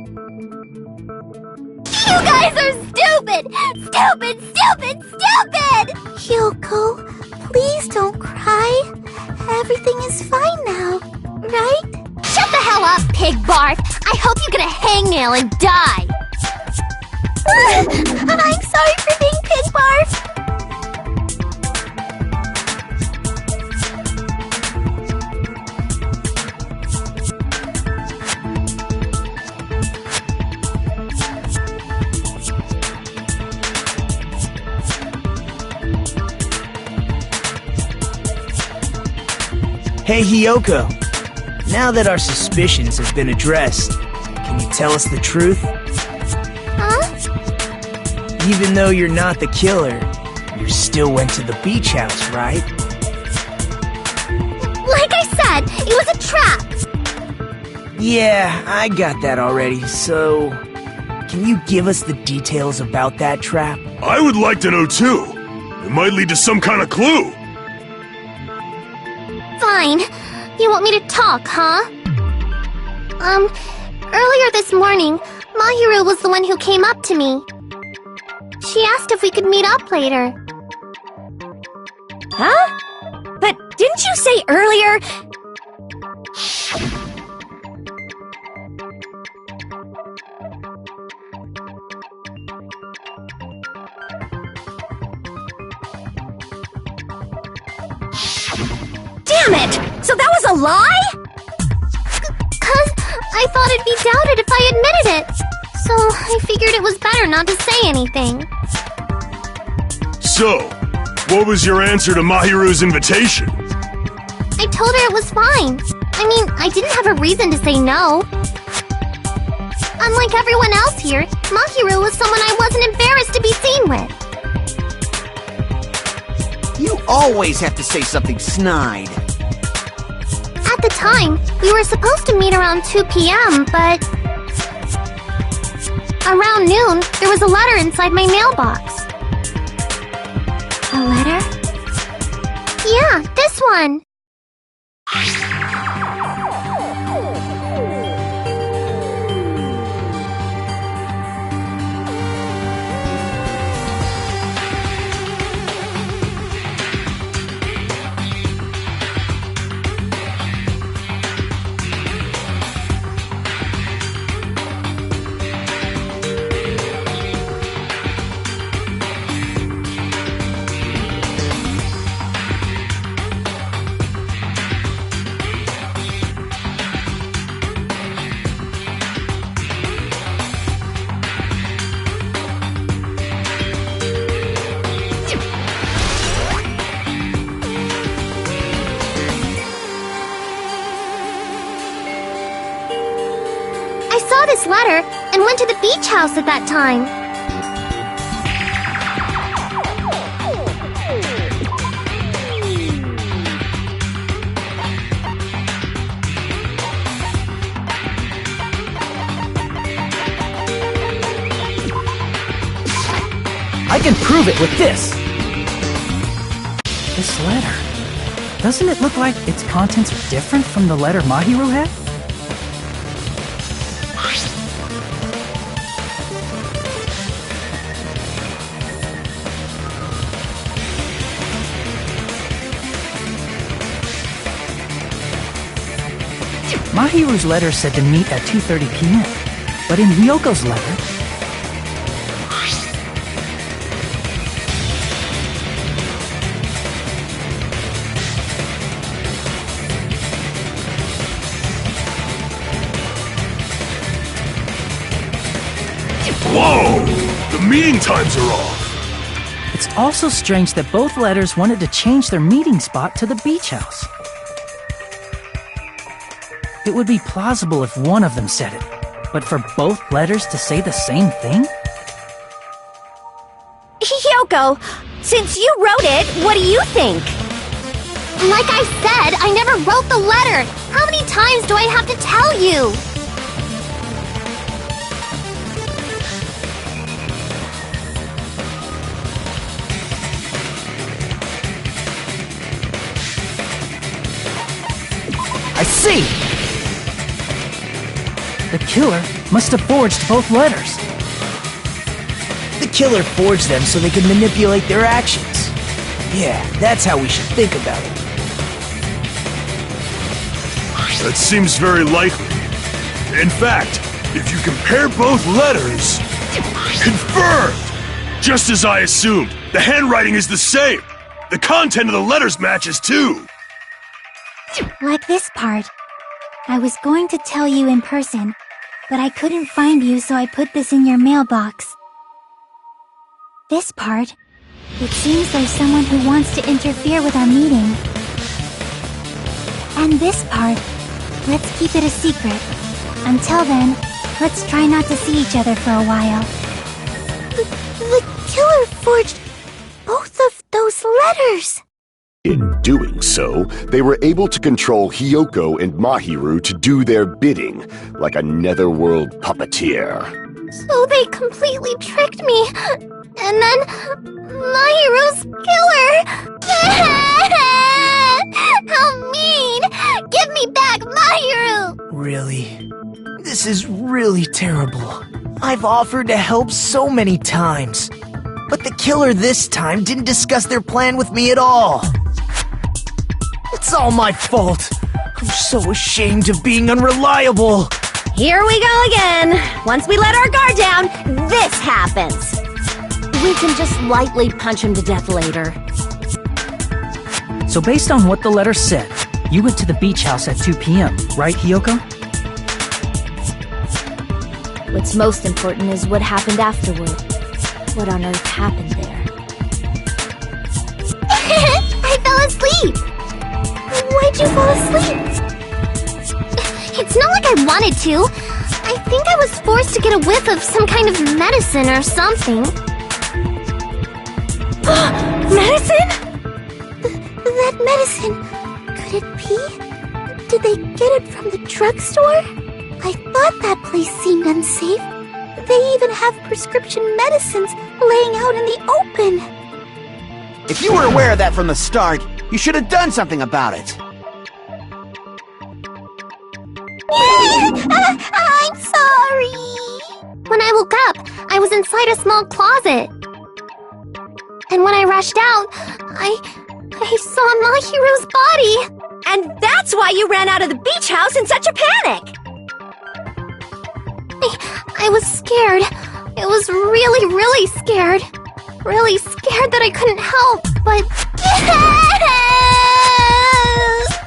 You guys are stupid! Stupid, stupid, stupid! Hiyoko, please don't cry. Everything is fine now, right? Shut the hell up, pig barf! I hope you get a hangnail and die! I'm sorry for being pig barf! Hey, Hiyoko. Now that our suspicions have been addressed, can you tell us the truth? Huh? Even though you're not the killer, you still went to the beach house, right? Like I said, it was a trap! Yeah, I got that already, so... Can you give us the details about that trap? I would like to know too. It might lead to some kind of clue. Fine. You want me to talk, huh? Earlier this morning, Mahiru was the one who came up to me. She asked if we could meet up later. Huh? But didn't you say earlier? Damn it! So that was a lie? 'Cause I thought it'd be doubted if I admitted it. So I figured it was better not to say anything. So, what was your answer to Mahiru's invitation? I told her it was fine. I mean, I didn't have a reason to say no. Unlike everyone else here, Mahiru was someone I wasn't embarrassed to be seen with. You always have to say something snide. At the time, we were supposed to meet around 2 p.m., but... around noon, there was a letter inside my mailbox. A letter? Yeah, this one. I saw this letter and went to the beach house at that time. I can prove it with this! This letter. Doesn't it look like its contents are different from the letter Mahiru had? Mahiru's letter said to meet at 2:30 p.m., but in Hyoko's letter... Whoa! The meeting times are off! It's also strange that both letters wanted to change their meeting spot to the beach house. It would be plausible if one of them said it, but for both letters to say the same thing? Hyoko, since you wrote it, what do you think? Like I said, I never wrote the letter. How many times do I have to tell you? I see! The killer must have forged both letters. The killer forged them so they could manipulate their actions. Yeah, that's how we should think about it. That seems very likely. In fact, if you compare both letters... Confirmed! Just as I assumed, the handwriting is the same. The content of the letters matches too. Like this part. I was going to tell you in person, but I couldn't find you, so I put this in your mailbox. This part. It seems there's someone who wants to interfere with our meeting. And this part. Let's keep it a secret. Until then, let's try not to see each other for a while. The killer forged both of those letters. In doing so, they were able to control Hyoko and Mahiru to do their bidding, like a netherworld puppeteer. So they completely tricked me. And then Mahiru's killer. How mean! Give me back Mahiru! Really? This is really terrible. I've offered to help so many times, but the killer this time didn't discuss their plan with me at all. It's all my fault. I'm so ashamed of being unreliable. Here we go again. Once we let our guard down, this happens. We can just lightly punch him to death later. So based on what the letter said, you went to the beach house at 2 p.m., right, Hiyoko? What's most important is what happened afterward. What on earth happened there? I fell asleep! Why'd you fall asleep? It's not like I wanted to. I think I was forced to get a whiff of some kind of medicine or something. Medicine? That medicine... Could it be? Did they get it from the drugstore? I thought that place seemed unsafe. They even have prescription medicines laying out in the open. If you were aware of that from the start, you should have done something about it. I'm sorry. When I woke up, I was inside a small closet. And when I rushed out, I saw Mahiru's body. And that's why you ran out of the beach house in such a panic! I was scared. I was really, really scared. Really scared that I couldn't help, but...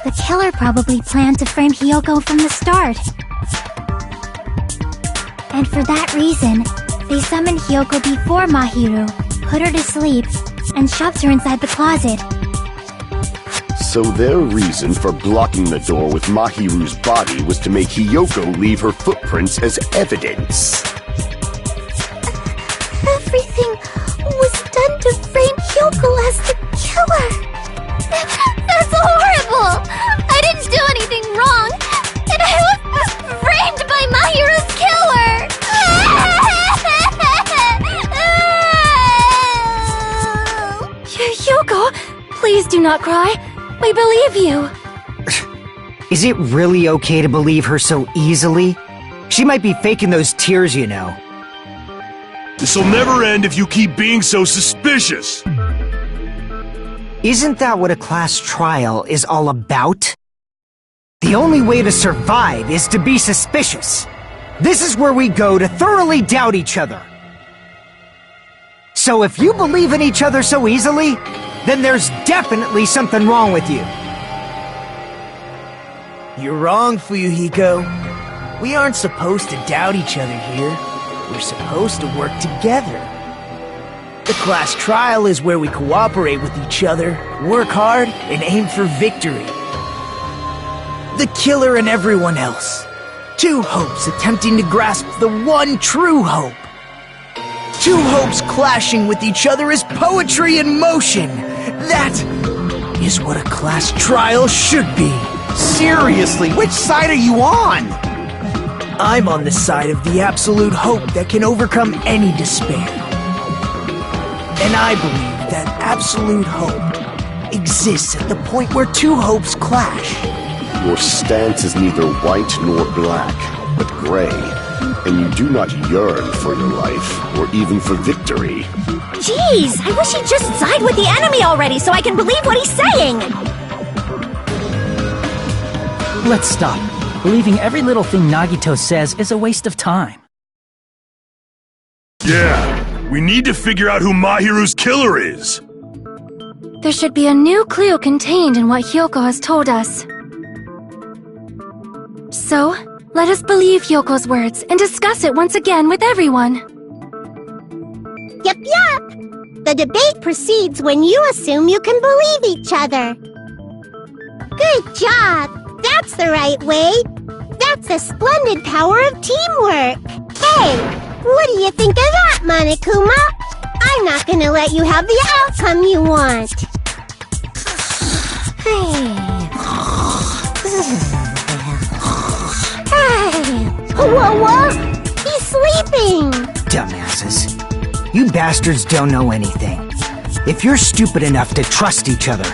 The killer probably planned to frame Hiyoko from the start. And for that reason, they summoned Hiyoko before Mahiru, put her to sleep, and shoved her inside the closet. So their reason for blocking the door with Mahiru's body was to make Hiyoko leave her footprints as evidence. Everything was done to frame Hiyoko as the killer. That's horrible! I didn't do anything wrong, and I was framed by Mahiru's killer! Hiyoko, please do not cry. We believe you. Is it really okay to believe her so easily? She might be faking those tears, you know. This'll never end if you keep being so suspicious! Isn't that what a class trial is all about? The only way to survive is to be suspicious. This is where we go to thoroughly doubt each other. So if you believe in each other so easily, then there's definitely something wrong with you. You're wrong, Fuyuhiko. We aren't supposed to doubt each other here. We're supposed to work together. The class trial is where we cooperate with each other, work hard, and aim for victory. The killer and everyone else. Two hopes attempting to grasp the one true hope. Two hopes clashing with each other is poetry in motion. That is what a class trial should be. Seriously, which side are you on? I'm on the side of the absolute hope that can overcome any despair. And I believe that absolute hope exists at the point where two hopes clash. Your stance is neither white nor black, but gray, and you do not yearn for your life, or even for victory. Jeez, I wish he'd just side with the enemy already so I can believe what he's saying! Let's stop. Believing every little thing Nagito says is a waste of time. Yeah, we need to figure out who Mahiru's killer is! There should be a new clue contained in what Hiyoko has told us. So, let us believe Hyoko's words and discuss it once again with everyone. Yup, yup! The debate proceeds when you assume you can believe each other. Good job! That's the right way! That's the splendid power of teamwork! Hey, what do you think of that, Monokuma? I'm not gonna let you have the outcome you want! Hey, whoa! He's sleeping! Dumbasses. You bastards don't know anything. If you're stupid enough to trust each other,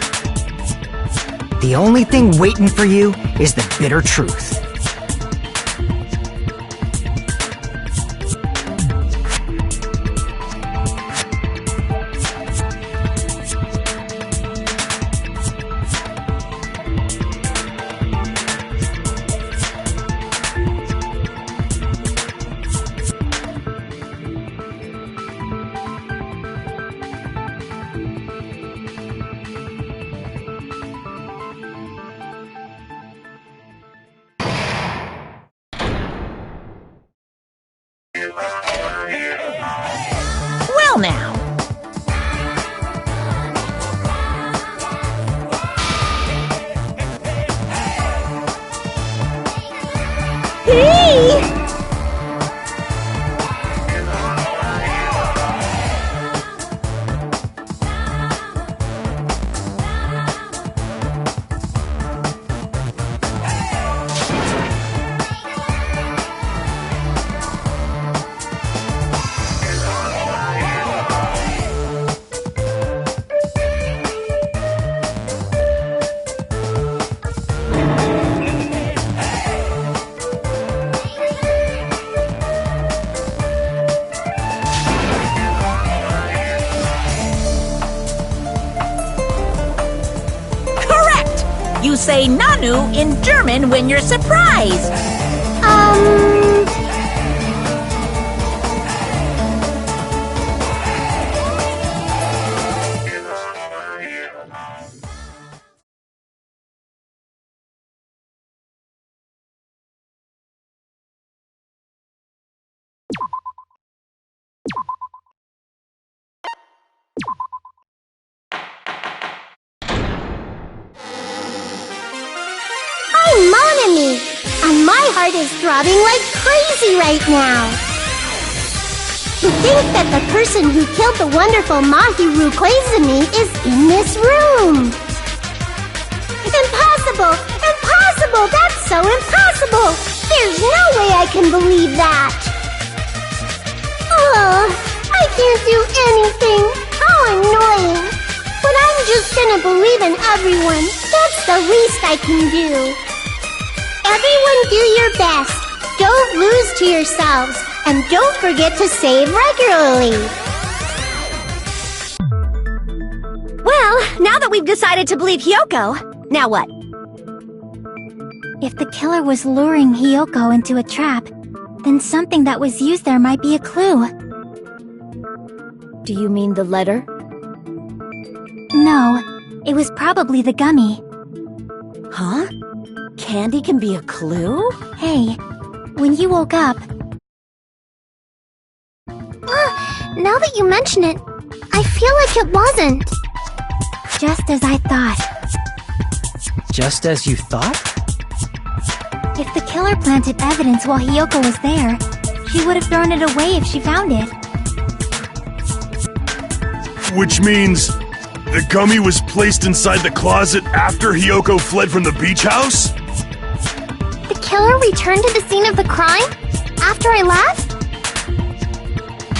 the only thing waiting for you is the bitter truth. Hey! You say Nanu in German when you're surprised. Mon ami, and my heart is throbbing like crazy right now. To think that the person who killed the wonderful Mahiru Koizumi is in this room. Impossible! Impossible! That's so impossible! There's no way I can believe that! Oh, I can't do anything. How annoying. But I'm just gonna believe in everyone. That's the least I can do. Everyone do your best. Don't lose to yourselves. And don't forget to save regularly. Well, now that we've decided to believe Hiyoko, now what? If the killer was luring Hiyoko into a trap, then something that was used there might be a clue. Do you mean the letter? No, it was probably the gummy. Huh? Candy can be a clue? Hey, when you woke up... Now that you mention it, I feel like it wasn't. Just as I thought. Just as you thought? If the killer planted evidence while Hiyoko was there, she would have thrown it away if she found it. Which means the gummy was placed inside the closet after Hiyoko fled from the beach house? The killer returned to the scene of the crime? After I left?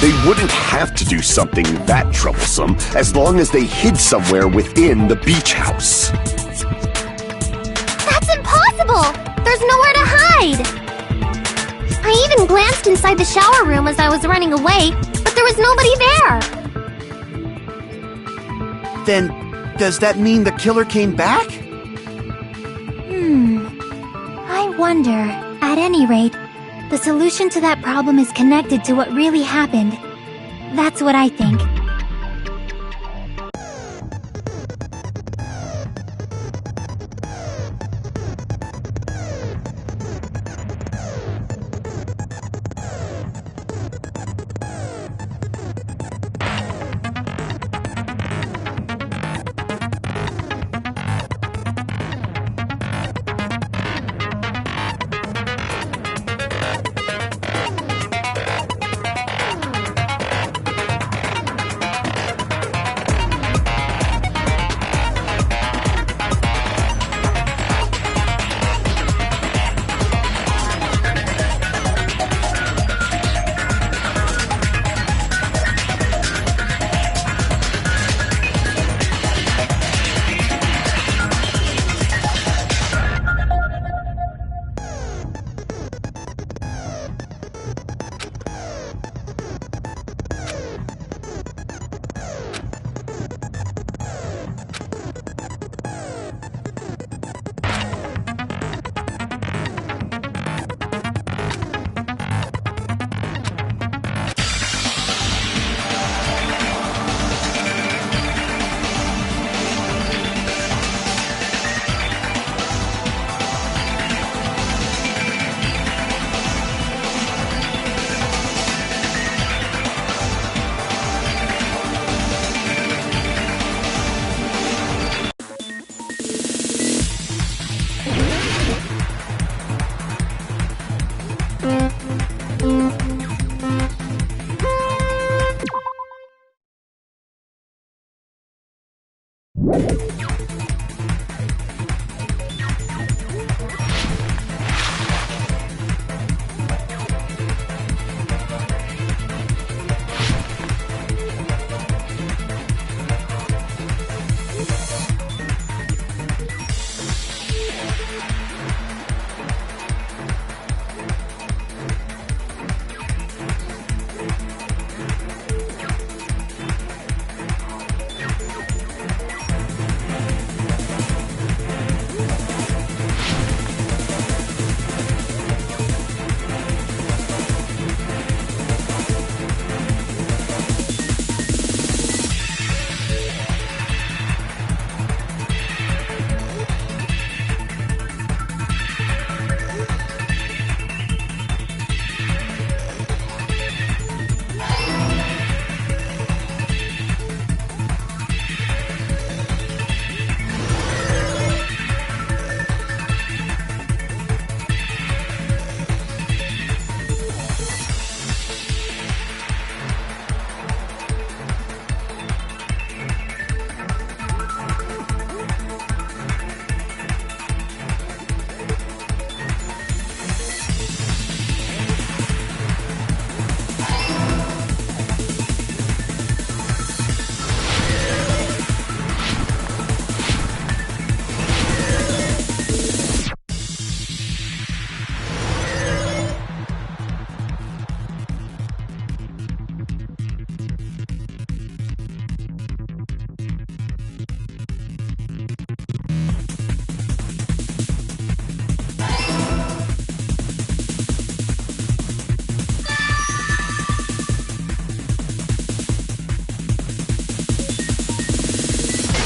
They wouldn't have to do something that troublesome as long as they hid somewhere within the beach house. That's impossible! There's nowhere to hide! I even glanced inside the shower room as I was running away, but there was nobody there! Then, does that mean the killer came back? I wonder. At any rate, the solution to that problem is connected to what really happened. That's what I think.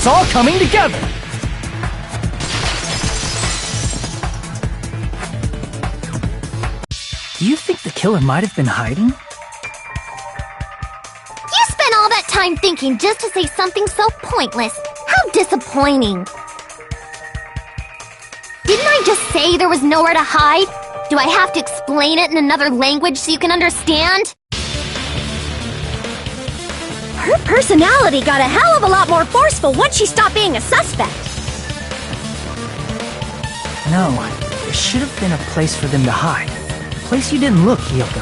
it's all coming together! Do you think the killer might have been hiding? You spent all that time thinking just to say something so pointless. How disappointing. Didn't I just say there was nowhere to hide? Do I have to explain it in another language so you can understand? Her personality got a hell of a lot more forceful once she stopped being a suspect. No, there should have been a place for them to hide. A place you didn't look, Hiyoko.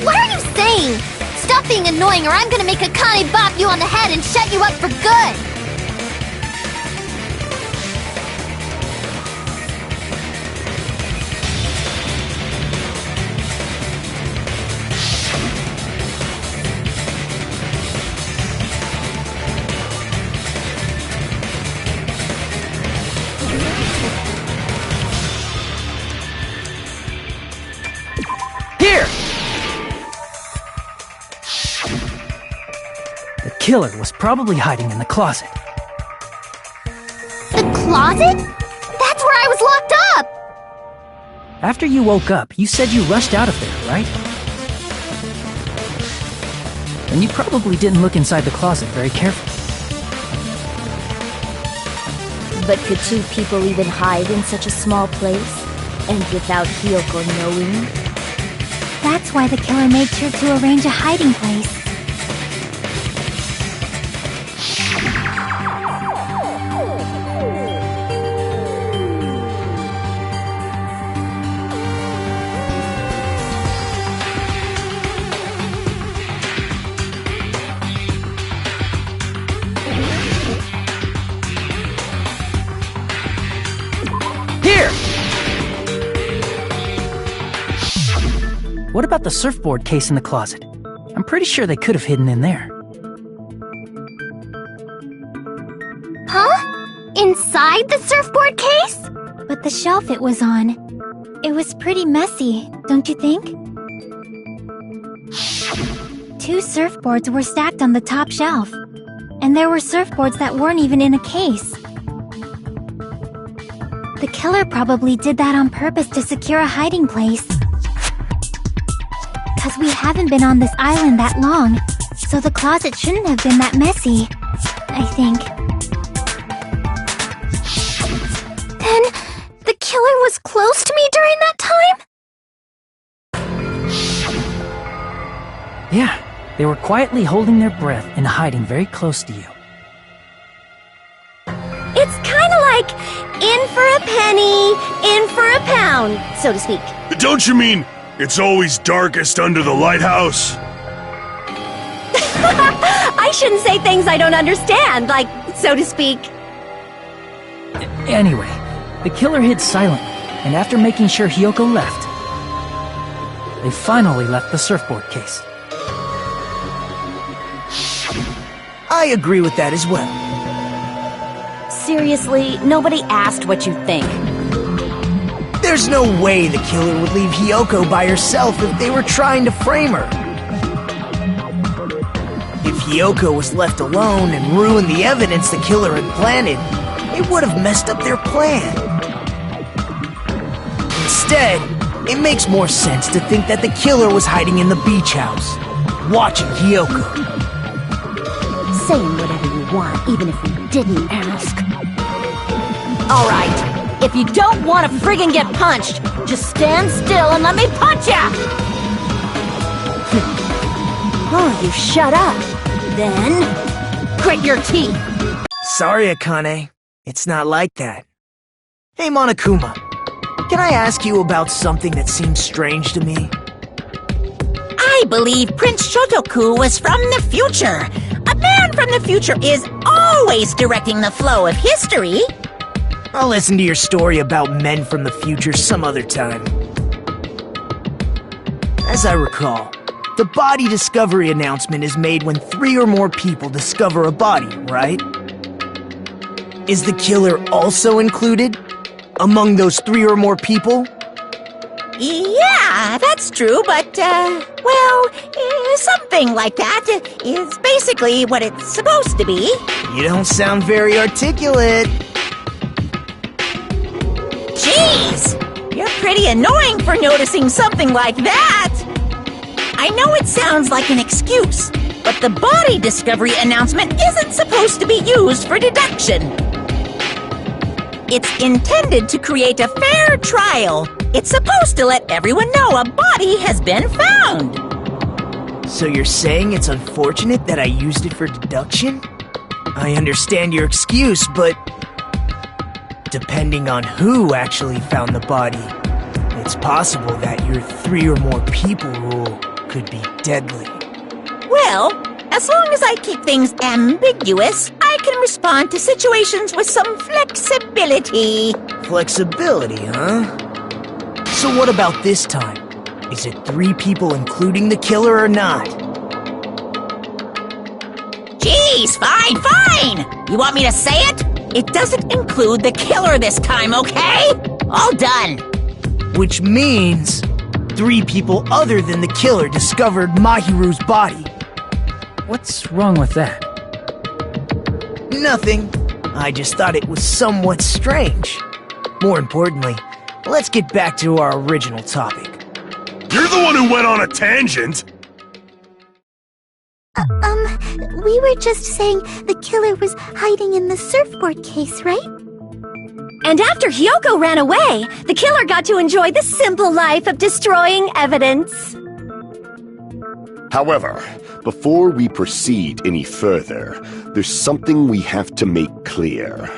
What are you saying? Stop being annoying or I'm gonna make Akane bop you on the head and shut you up for good! The killer was probably hiding in the closet. The closet? That's where I was locked up! After you woke up, you said you rushed out of there, right? And you probably didn't look inside the closet very carefully. But could two people even hide in such a small place? And without Hiyoko knowing? That's why the killer made sure to arrange a hiding place. What about the surfboard case in the closet? I'm pretty sure they could have hidden in there. Huh? Inside the surfboard case? But the shelf it was on, it was pretty messy, don't you think? 2 surfboards were stacked on the top shelf, and there were surfboards that weren't even in a case. The killer probably did that on purpose to secure a hiding place. 'Cause we haven't been on this island that long, so the closet shouldn't have been that messy, I think. Then, the killer was close to me during that time? Yeah, they were quietly holding their breath and hiding very close to you. It's kind of like in for a penny, in for a pound, so to speak. Don't you mean it's always darkest under the lighthouse? I shouldn't say things I don't understand, like, so to speak. Anyway, the killer hid silently, and after making sure Hiyoko left, they finally left the surfboard case. I agree with that as well. Seriously, nobody asked what you think. There's no way the killer would leave Hiyoko by herself if they were trying to frame her. If Hiyoko was left alone and ruined the evidence the killer had planted, it would have messed up their plan. Instead, it makes more sense to think that the killer was hiding in the beach house, watching Hiyoko. Saying whatever you want, even if we didn't ask. Alright, if you don't want to friggin' get punched, just stand still and let me punch ya! Oh, you shut up. Then, grit your teeth. Sorry, Akane. It's not like that. Hey, Monokuma. Can I ask you about something that seems strange to me? I believe Prince Shotoku was from the future. A man from the future is always directing the flow of history. I'll listen to your story about men from the future some other time. As I recall, the body discovery announcement is made when 3 or more people discover a body, right? Is the killer also included? Among those 3 or more people? Yeah, that's true, but, well, something like that is basically what it's supposed to be. You don't sound very articulate. Jeez! You're pretty annoying for noticing something like that! I know it sounds like an excuse, but the body discovery announcement isn't supposed to be used for deduction. It's intended to create a fair trial. It's supposed to let everyone know a body has been found. So you're saying it's unfortunate that I used it for deduction? I understand your excuse, but depending on who actually found the body, it's possible that your 3 or more people rule could be deadly. Well, as long as I keep things ambiguous, I can respond to situations with some flexibility. Flexibility, huh? So what about this time? Is it 3 people including the killer or not? Jeez, fine! You want me to say it? It doesn't include the killer this time, okay? All done. Which means 3 people other than the killer discovered Mahiru's body. What's wrong with that? Nothing. I just thought it was somewhat strange. More importantly, let's get back to our original topic. You're the one who went on a tangent! We were just saying the killer was hiding in the surfboard case, right? And after Hyoko ran away, the killer got to enjoy the simple life of destroying evidence. However, before we proceed any further, there's something we have to make clear.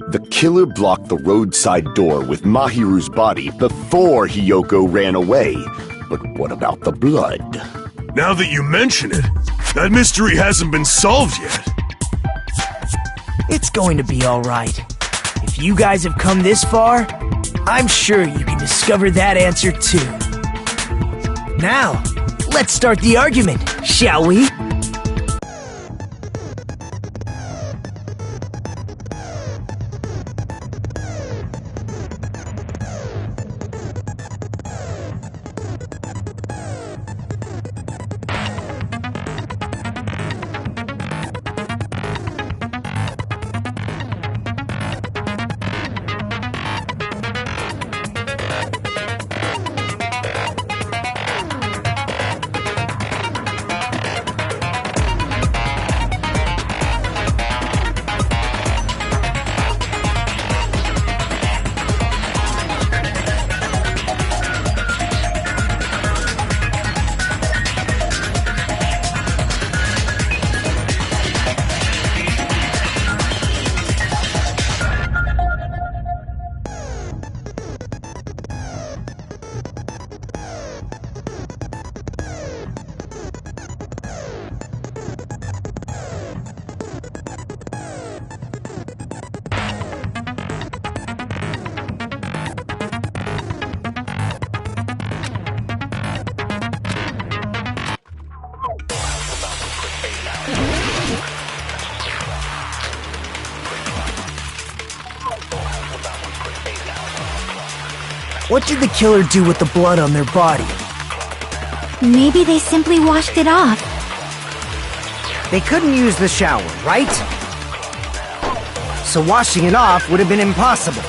The killer blocked the roadside door with Mahiru's body before Hyoko ran away. But what about the blood? Now that you mention it, that mystery hasn't been solved yet. It's going to be alright. If you guys have come this far, I'm sure you can discover that answer too. Now, let's start the argument, shall we? What did the killer do with the blood on their body? Maybe they simply washed it off. They couldn't use the shower, right? So washing it off would have been impossible.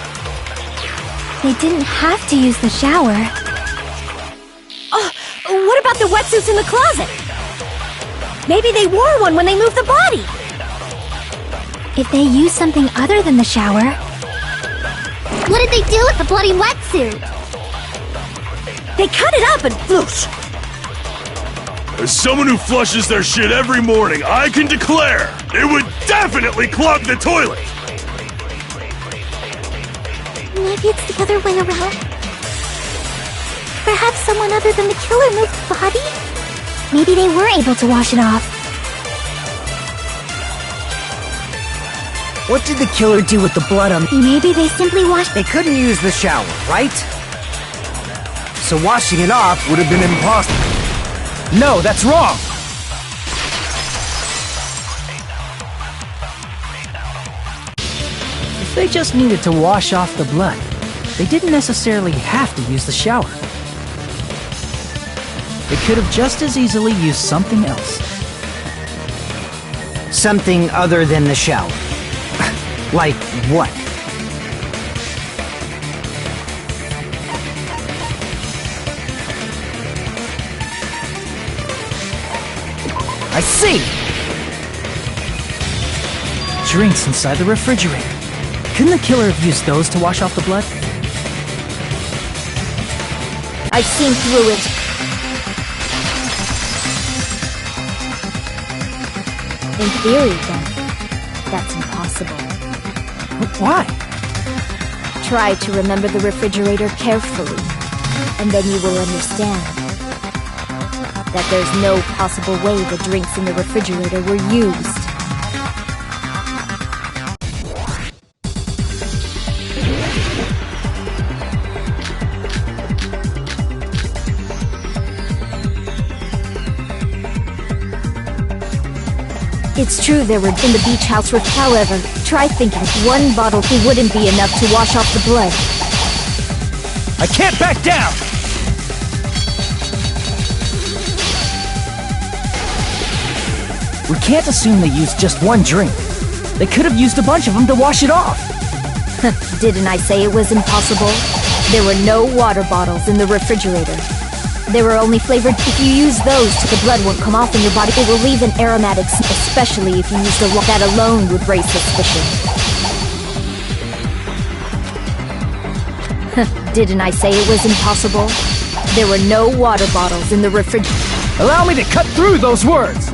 They didn't have to use the shower. Oh, what about the wetsuits in the closet? Maybe they wore one when they moved the body. If they used something other than the shower... What did they do with the bloody wetsuit? They cut it up and floosh. As someone who flushes their shit every morning, I can declare it would definitely clog the toilet! Maybe it's the other way around. Perhaps someone other than the killer moved the body? Maybe they were able to wash it off. What did the killer do with the blood on... Maybe they simply washed... They couldn't use the shower, right? So washing it off would have been impossible. No, that's wrong! If they just needed to wash off the blood, they didn't necessarily have to use the shower. They could have just as easily used something else. Something other than the shower. Like what? I see! Drinks inside the refrigerator. Couldn't the killer have used those to wash off the blood? I've seen through it. In theory, then, that's impossible. Why? Try to remember the refrigerator carefully, and then you will understand that there's no possible way the drinks in the refrigerator were used. It's true there were in the beach house room. However, try thinking one bottle wouldn't be enough to wash off the blood. I can't back down! We can't assume they used just one drink. They could have used a bunch of them to wash it off. Didn't I say it was impossible? There were no water bottles in the refrigerator. They were only flavored. If you use those, the blood won't come off in your body. It will leave an aromatic smell, especially if you used a lot. That alone would raise suspicion. Didn't I say it was impossible? There were no water bottles in the refrigerator. Allow me to cut through those words!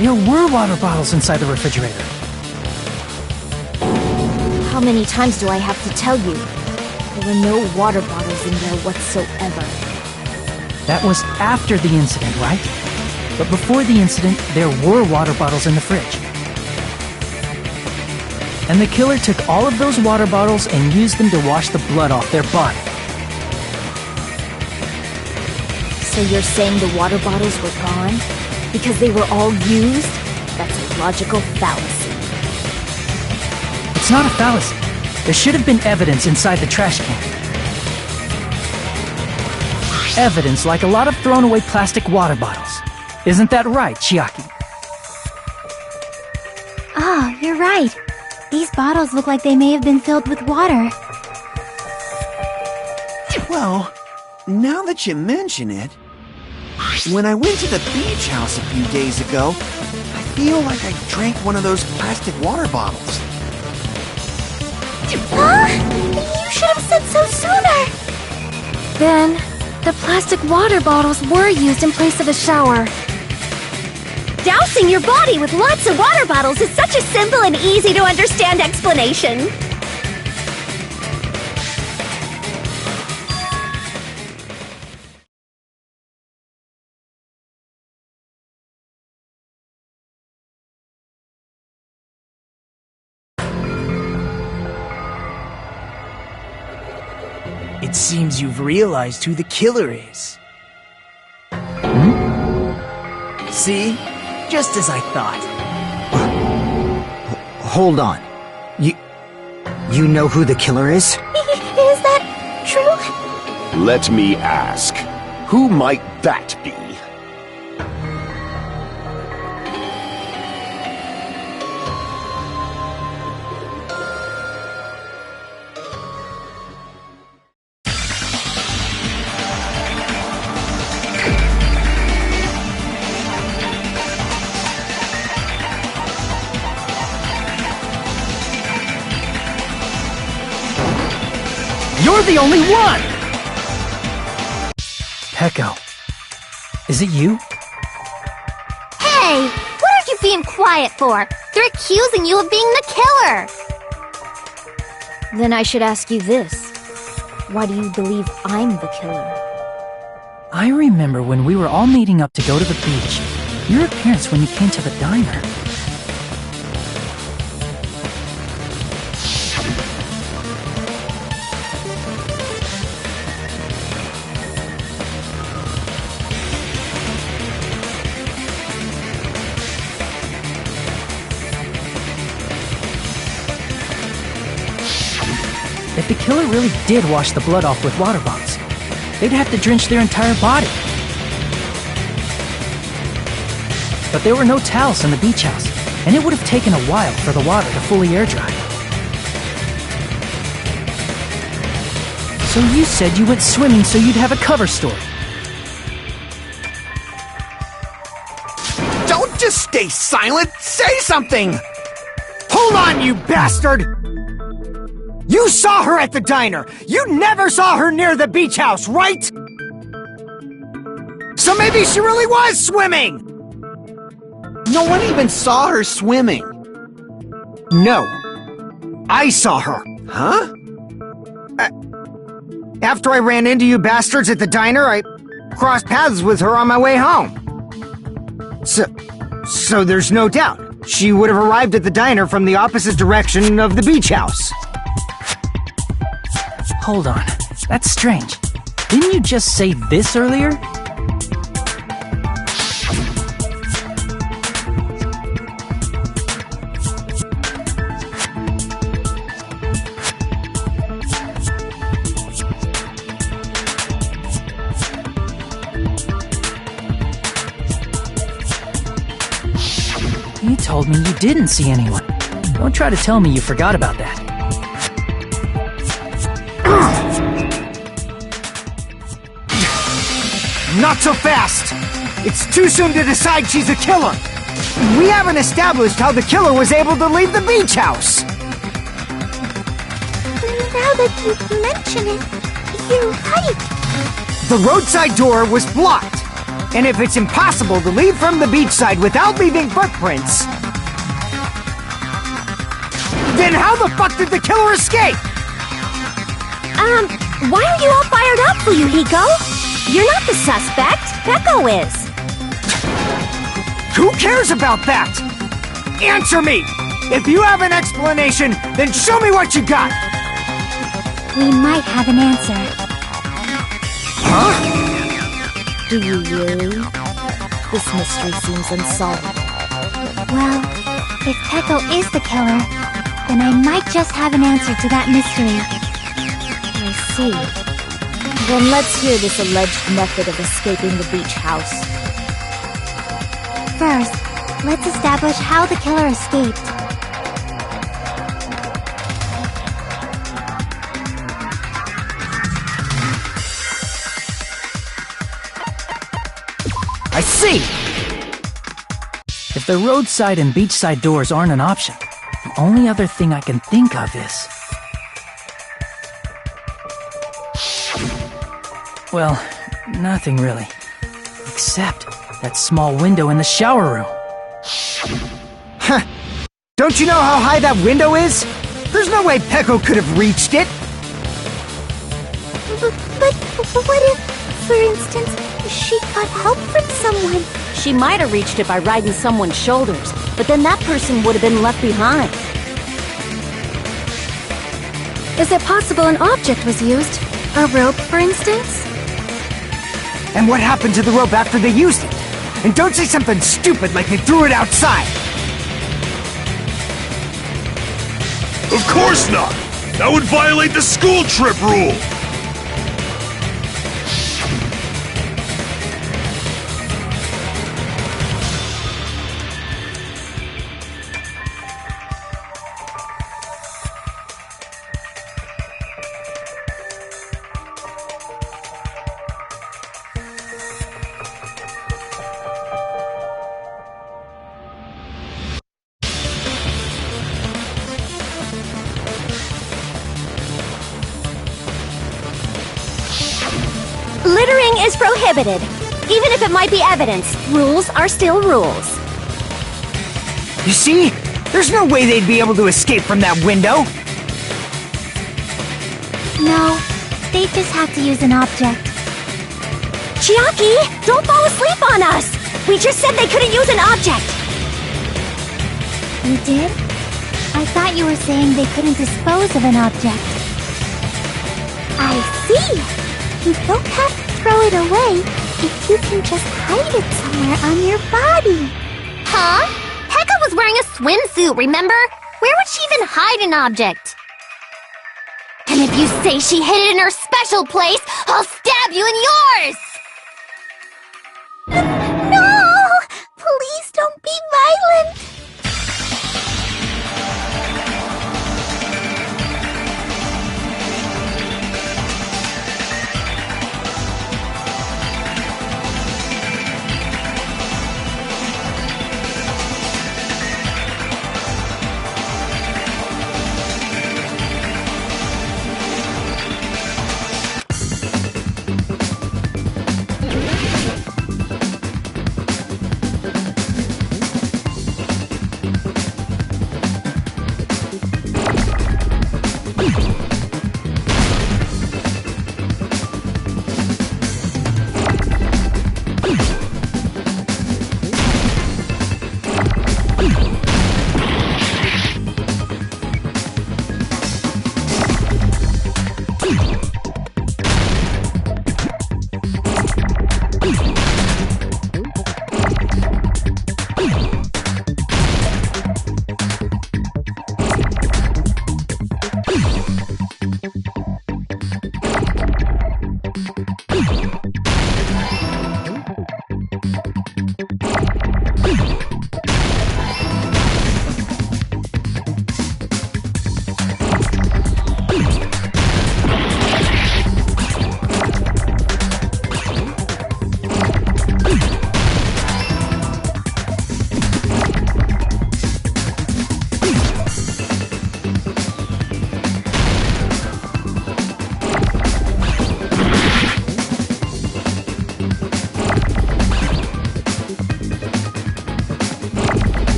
No, there were water bottles inside the refrigerator. How many times do I have to tell you? There were no water bottles in there whatsoever. That was after the incident, right? But before the incident, there were water bottles in the fridge. And the killer took all of those water bottles and used them to wash the blood off their body. So you're saying the water bottles were gone? Because they were all used? That's a logical fallacy. It's not a fallacy. There should have been evidence inside the trash can. Evidence like a lot of thrown away plastic water bottles. Isn't that right, Chiaki? Oh, you're right. These bottles look like they may have been filled with water. Well, now that you mention it, when I went to the beach house a few days ago, I feel like I drank one of those plastic water bottles. Huh? You should have said so sooner! Then, the plastic water bottles were used in place of a shower. Dousing your body with lots of water bottles is such a simple and easy to understand explanation. It seems you've realized who the killer is. See? Just as I thought. Hold on. You know who the killer is? Is that true? Let me ask, who might that be? You're the only one! Peko, is it you? Hey! What are you being quiet for? They're accusing you of being the killer! Then I should ask you this. Why do you believe I'm the killer? I remember when we were all meeting up to go to the beach. Your appearance when you came to the diner. If the killer really did wash the blood off with water bombs, they'd have to drench their entire body. But there were no towels in the beach house, and it would have taken a while for the water to fully air dry. So you said you went swimming so you'd have a cover story. Don't just stay silent! Say something! Hold on, you bastard! You saw her at the diner! You never saw her near the beach house, right? So maybe she really was swimming! No one even saw her swimming. No. I saw her. Huh? After I ran into you bastards at the diner, I crossed paths with her on my way home. So there's no doubt. She would have arrived at the diner from the opposite direction of the beach house. Hold on, that's strange. Didn't you just say this earlier? You told me you didn't see anyone. Don't try to tell me you forgot about that. Not so fast! It's too soon to decide she's a killer! We haven't established how the killer was able to leave the beach house! Now that you mention it, you're right. The roadside door was blocked! And if it's impossible to leave from the beachside without leaving footprints, then how the fuck did the killer escape? Why are you all fired up, Fuyuhiko? You're not the suspect. Peko is. Who cares about that? Answer me! If you have an explanation, then show me what you got! We might have an answer. Huh? Do you really? This mystery seems unsolvable. Well, if Peko is the killer, then I might just have an answer to that mystery. I see. Then let's hear this alleged method of escaping the beach house. First, let's establish how the killer escaped. I see! If the roadside and beachside doors aren't an option, the only other thing I can think of is... Well, nothing really. Except that small window in the shower room. Huh. Don't you know how high that window is? There's no way Peko could have reached it! But what if, for instance, she got help from someone? She might have reached it by riding someone's shoulders, but then that person would have been left behind. Is it possible an object was used? A rope, for instance? And what happened to the rope after they used it? And don't say something stupid like they threw it outside! Of course not! That would violate the school trip rule! Littering is prohibited. Even if it might be evidence, rules are still rules. You see? There's no way they'd be able to escape from that window! No, they just have to use an object. Chiaki, don't fall asleep on us! We just said they couldn't use an object! You did? I thought you were saying they couldn't dispose of an object. I see! You don't have to throw it away if you can just hide it somewhere on your body. Huh? Pekka was wearing a swimsuit, remember? Where would she even hide an object? And if you say she hid it in her special place, I'll stab you in yours! No! Please don't be violent!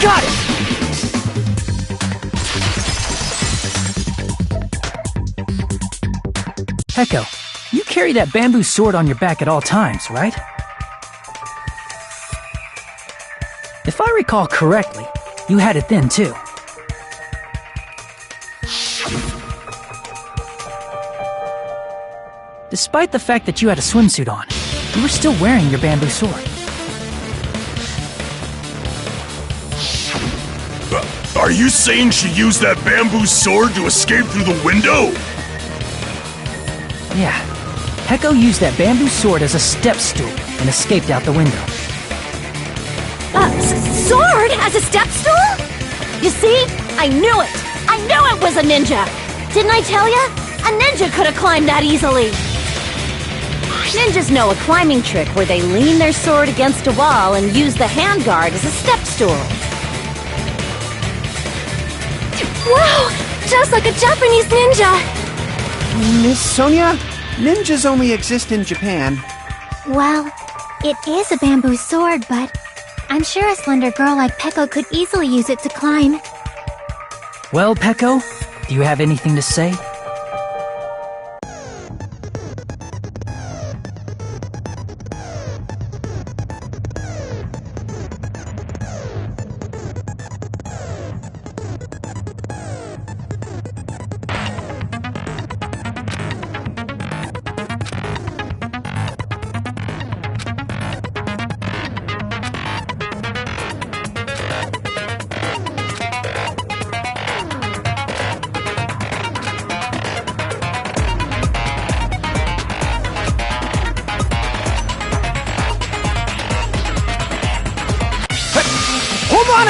Got it! Peko, you carry that bamboo sword on your back at all times, right? If I recall correctly, you had it then too. Despite the fact that you had a swimsuit on, you were still wearing your bamboo sword. Are you saying she used that bamboo sword to escape through the window? Yeah. Peko used that bamboo sword as a step stool and escaped out the window. Sword as a step stool? You see? I knew it! I knew it was a ninja! Didn't I tell ya? A ninja could have climbed that easily! Ninjas know a climbing trick where they lean their sword against a wall and use the handguard as a step stool. Wow! Just like a Japanese ninja! Miss Sonia, ninjas only exist in Japan. Well, it is a bamboo sword, but I'm sure a slender girl like Peko could easily use it to climb. Well, Peko, do you have anything to say?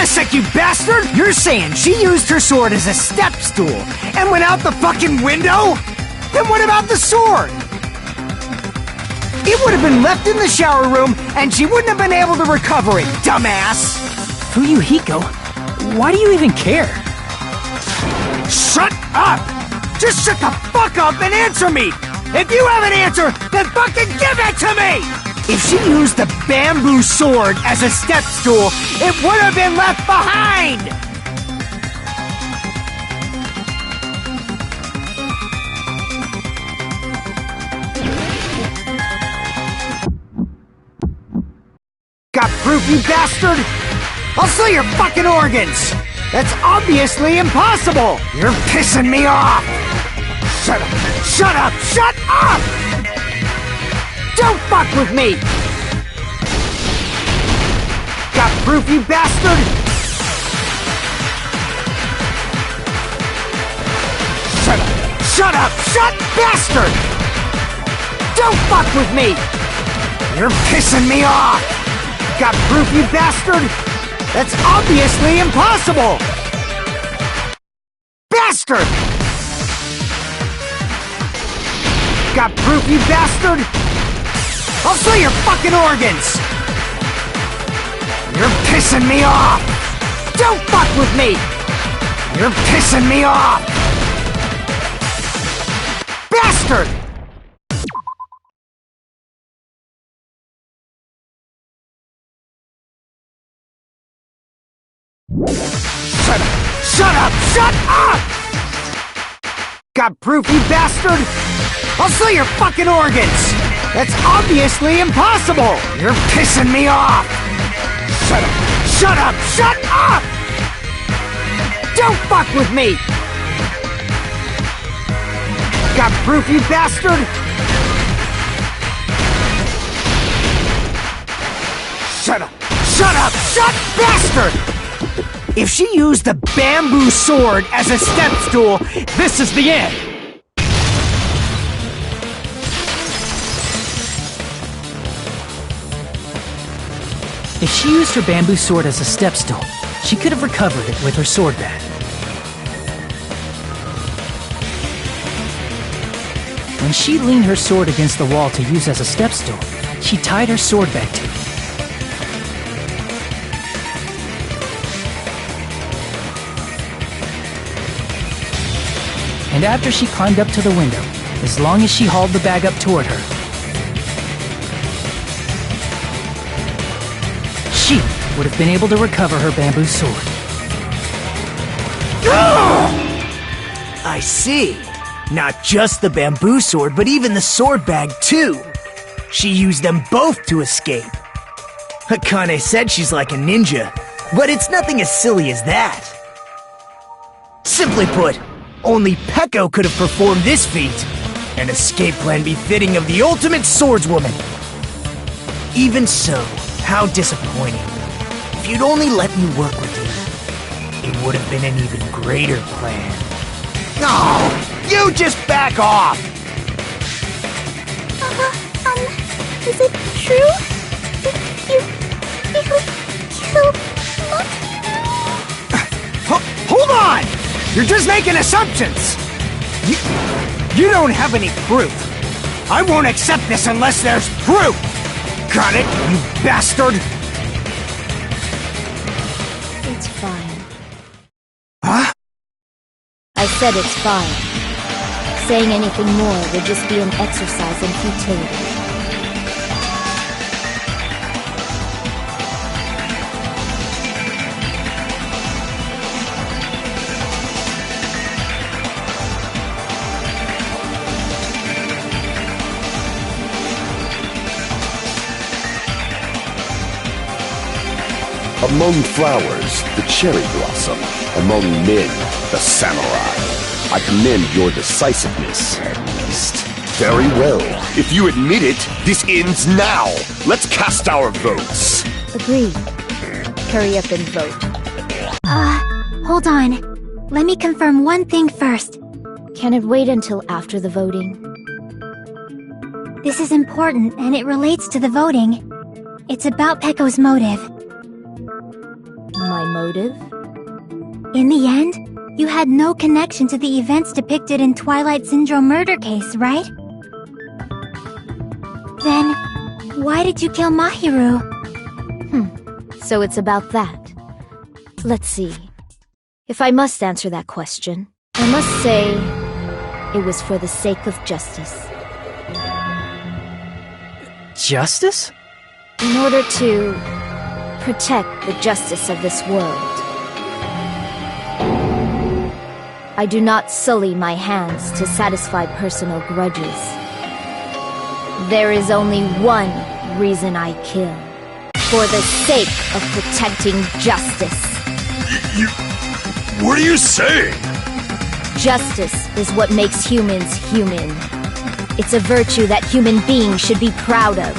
a sec, you bastard! You're saying she used her sword as a step stool and went out the fucking window? Then what about the sword? It would have been left in the shower room and she wouldn't have been able to recover it, dumbass! Fuyuhiko, why do you even care? Shut up! Just shut the fuck up and answer me! If you have an answer, then fucking give it to me! If she used the bamboo sword as a step stool, it would have been left behind! Got proof, you bastard? I'll sell your fucking organs! That's obviously impossible! You're pissing me off! Shut up! Shut up! Shut up! Don't fuck with me! Got proof, you bastard? Shut up! Shut up! Shut bastard! Don't fuck with me! You're pissing me off! Got proof, you bastard? That's obviously impossible! Bastard! Got proof, you bastard? I'll sell your fucking organs! You're pissing me off! Don't fuck with me! You're pissing me off! Bastard! Shut up! Shut up! Shut up! Got proof, you bastard? I'll sell your fucking organs! That's obviously impossible! You're pissing me off! Shut up! Shut up! Shut up! Don't fuck with me! Got proof, you bastard? Shut up! Shut up! Shut bastard! If she used the bamboo sword as a step stool, this is the end! If she used her bamboo sword as a step stool, she could have recovered it with her sword bag. When she leaned her sword against the wall to use as a step stool, she tied her sword bag to it. And after she climbed up to the window, as long as she hauled the bag up toward her, she would have been able to recover her bamboo sword. I see. Not just the bamboo sword, but even the sword bag, too. She used them both to escape. Akane said she's like a ninja, but it's nothing as silly as that. Simply put, only Peko could have performed this feat, an escape plan befitting of the ultimate swordswoman. Even so, how disappointing. If you'd only let me work with you, it would have been an even greater plan. Oh, you just back off! Is it true? You killed Hold on! You're just making assumptions! You don't have any proof. I won't accept this unless there's proof! Got it, you bastard? It's fine. Huh? I said it's fine. Saying anything more would just be an exercise in futility. Among flowers, the cherry blossom. Among men, the samurai. I commend your decisiveness, at least. Very well. If you admit it, this ends now. Let's cast our votes. Agreed. Hurry up and vote. Hold on. Let me confirm one thing first. Can it wait until after the voting? This is important, and it relates to the voting. It's about Peko's motive. My motive? In the end, you had no connection to the events depicted in Twilight Syndrome murder case, right? Then, why did you kill Mahiru? So it's about that. Let's see. If I must answer that question, I must say it was for the sake of justice. Justice? In order to protect the justice of this world. I do not sully my hands to satisfy personal grudges. There is only one reason I kill. For the sake of protecting justice. What are you saying? Justice is what makes humans human. It's a virtue that human beings should be proud of.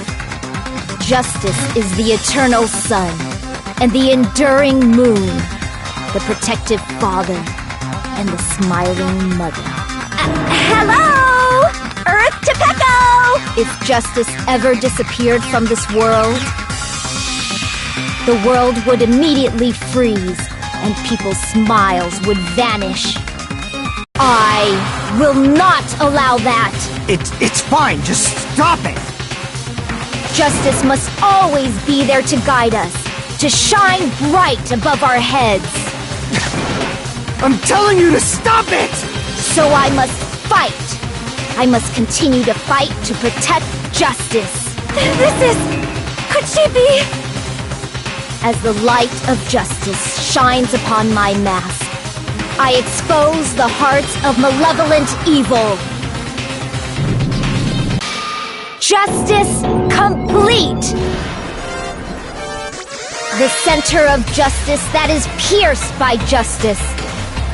Justice is the eternal sun, and the enduring moon, the protective father, and the smiling mother. Hello! Earth to Pecco! If justice ever disappeared from this world, the world would immediately freeze, and people's smiles would vanish. I will not allow that! It's fine, just stop it! Justice must always be there to guide us, to shine bright above our heads. I'm telling you to stop it! So I must fight. I must continue to fight to protect justice. Could she be? As the light of justice shines upon my mask, I expose the hearts of malevolent evil. Justice complete! The center of justice that is pierced by justice.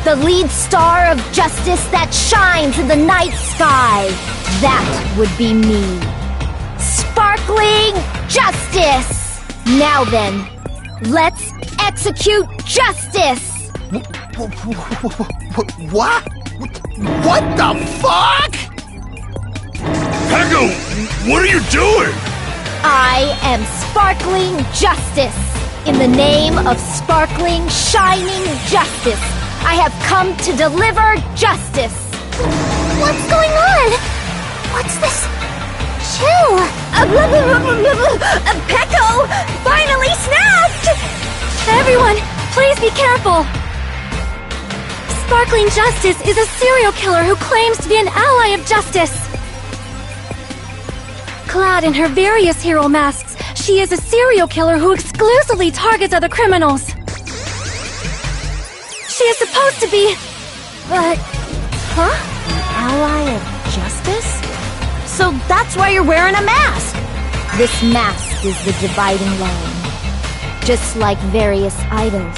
The lead star of justice that shines in the night sky. That would be me. Sparkling justice! Now then, let's execute justice! What? What the fuck? Pecco, what are you doing? I am sparkling justice. In the name of sparkling, shining justice, I have come to deliver justice. What's going on? What's this? Chill! Pecco finally snapped! Everyone, please be careful! Sparkling Justice is a serial killer who claims to be an ally of justice. Clad in her various hero masks, she is a serial killer who exclusively targets other criminals. She is supposed to be... But... Huh? An ally of justice? So that's why you're wearing a mask! This mask is the dividing line. Just like various idols,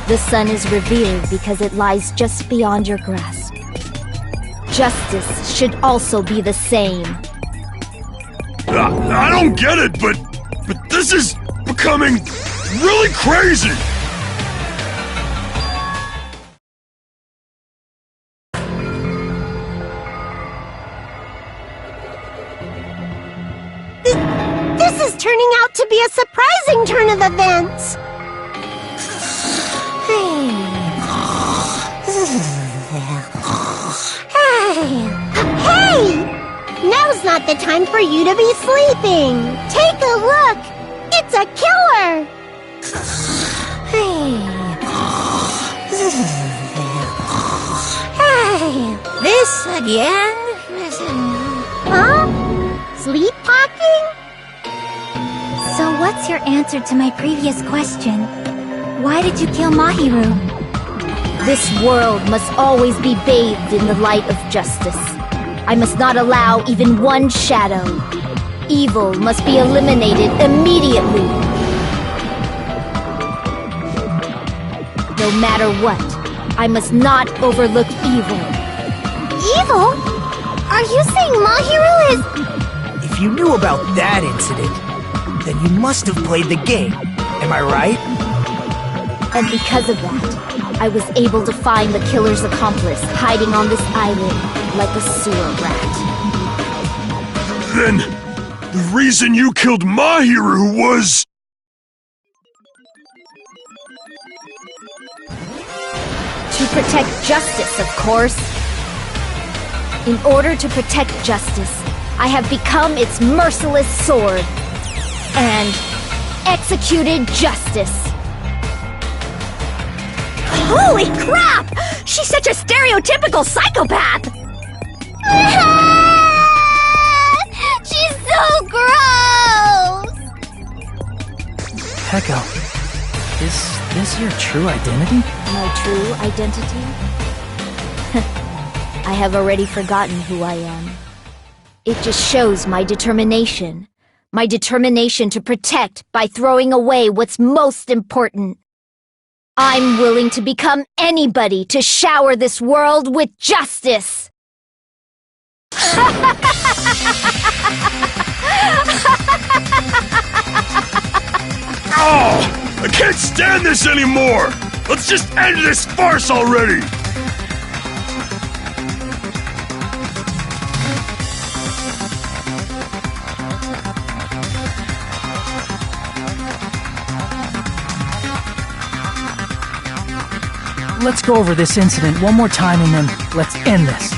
the sun is revered because it lies just beyond your grasp. Justice should also be the same. I don't get it, but this is becoming really crazy! This is turning out to be a surprising turn of events! Hey! Now's not the time for you to be sleeping! Take a look! It's a killer! This again? Huh? Sleepwalking? So what's your answer to my previous question? Why did you kill Mahiru? This world must always be bathed in the light of justice. I must not allow even one shadow. Evil must be eliminated immediately. No matter what, I must not overlook evil. Evil? Are you saying Mahiru is... If you knew about that incident, then you must have played the game. Am I right? And because of that, I was able to find the killer's accomplice hiding on this island like a sewer rat. Then, the reason you killed Mahiru was... protect justice, of course. In order to protect justice, I have become its merciless sword and executed justice. Holy crap! She's such a stereotypical psychopath! She's so gross! Peko, is this your true identity? My true identity? I have already forgotten who I am. It just shows my determination. My determination to protect by throwing away what's most important. I'm willing to become anybody to shower this world with justice! Oh! I can't stand this anymore! Let's just end this farce already! Let's go over this incident one more time and then let's end this.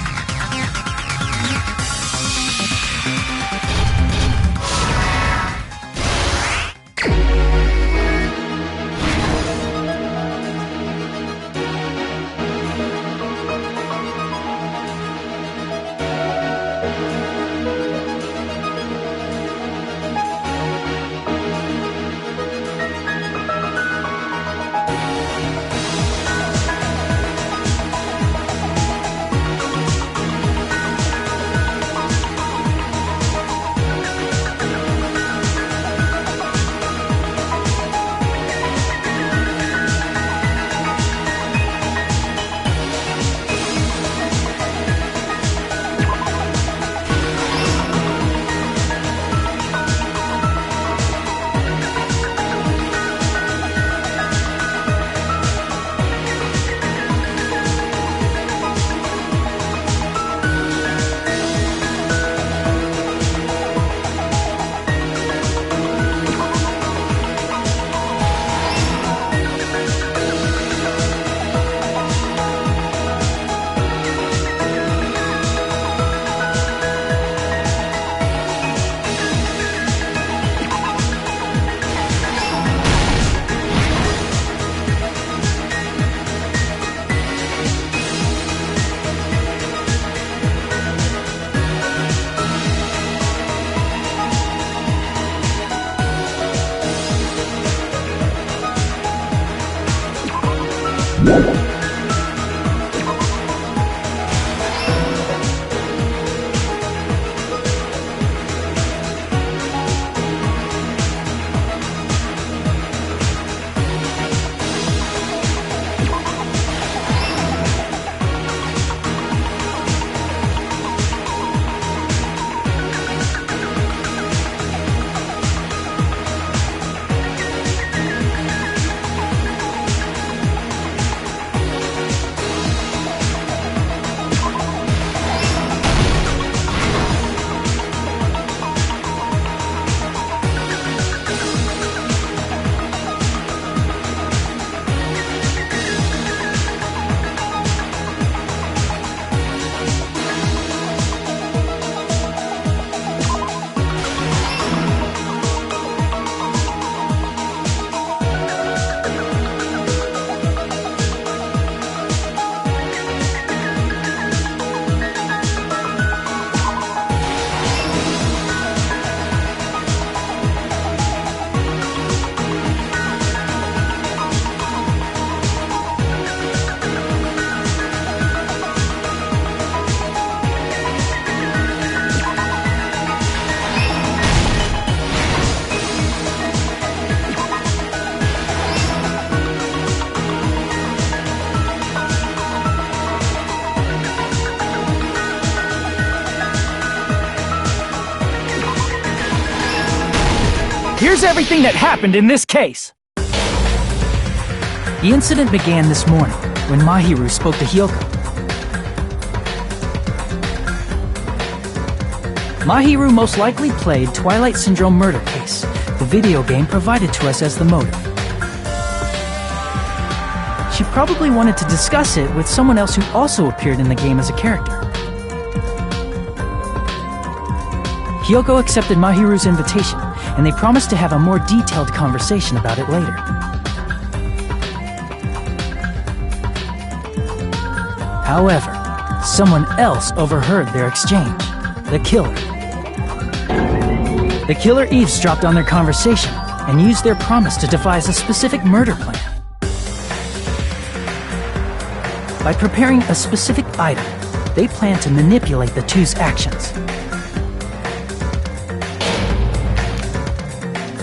Here's everything that happened in this case. The incident began this morning when Mahiru spoke to Hyoko. Mahiru most likely played Twilight Syndrome Murder Case, the video game provided to us as the motive. she probably wanted to discuss it with someone else who also appeared in the game as a character. Hiyoko accepted Mahiru's invitation, and they promised to have a more detailed conversation about it later. However, someone else overheard their exchange. The killer. The killer eavesdropped on their conversation and used their promise to devise a specific murder plan. By preparing a specific item, they planned to manipulate the two's actions.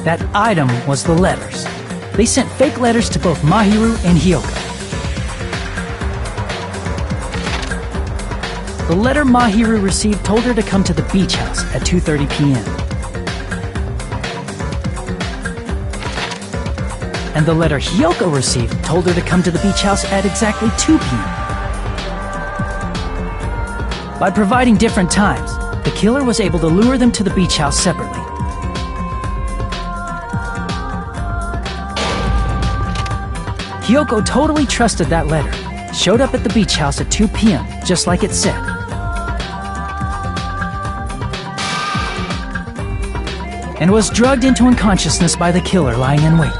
That item was the letters. They sent fake letters to both Mahiru and Hiyoko. The letter Mahiru received told her to come to the beach house at 2:30 p.m. And the letter Hiyoko received told her to come to the beach house at exactly 2 p.m. By providing different times, the killer was able to lure them to the beach house separately. Hiyoko totally trusted that letter, showed up at the beach house at 2 p.m., just like it said. And was drugged into unconsciousness by the killer lying in wait.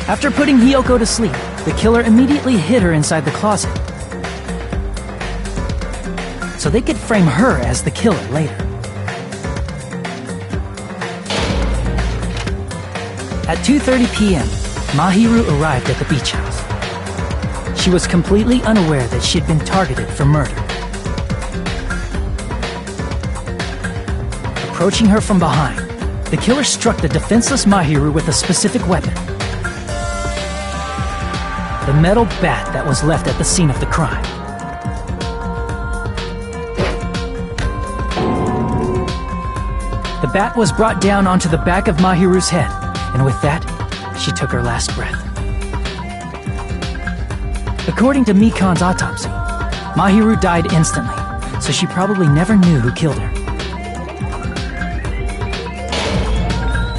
After putting Hiyoko to sleep, the killer immediately hid her inside the closet, so they could frame her as the killer later. At 2:30 p.m., Mahiru arrived at the beach house. She was completely unaware that she had been targeted for murder. Approaching her from behind, the killer struck the defenseless Mahiru with a specific weapon. The metal bat that was left at the scene of the crime. The bat was brought down onto the back of Mahiru's head, and with that, she took her last breath. According to Mikan's autopsy, Mahiru died instantly, so she probably never knew who killed her.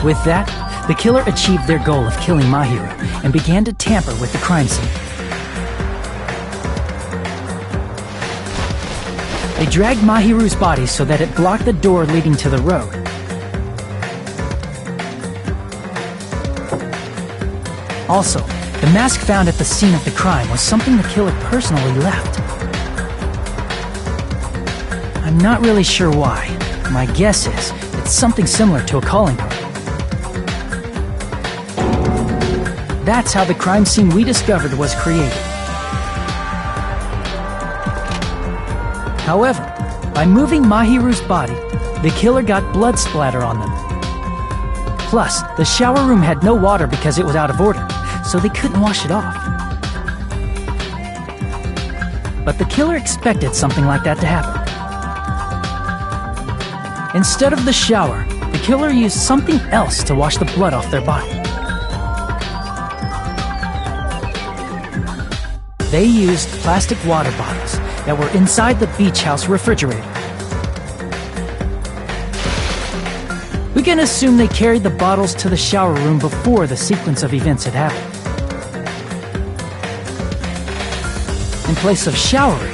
With that, the killer achieved their goal of killing Mahiru and began to tamper with the crime scene. They dragged Mahiru's body so that it blocked the door leading to the road. Also, the mask found at the scene of the crime was something the killer personally left. I'm not really sure why. My guess is it's something similar to a calling card. That's how the crime scene we discovered was created. However, by moving Mahiru's body, the killer got blood splatter on them. Plus, the shower room had no water because it was out of order, so they couldn't wash it off. But the killer expected something like that to happen. Instead of the shower, the killer used something else to wash the blood off their body. They used plastic water bottles that were inside the beach house refrigerator. We can assume they carried the bottles to the shower room before the sequence of events had happened. In place of showering,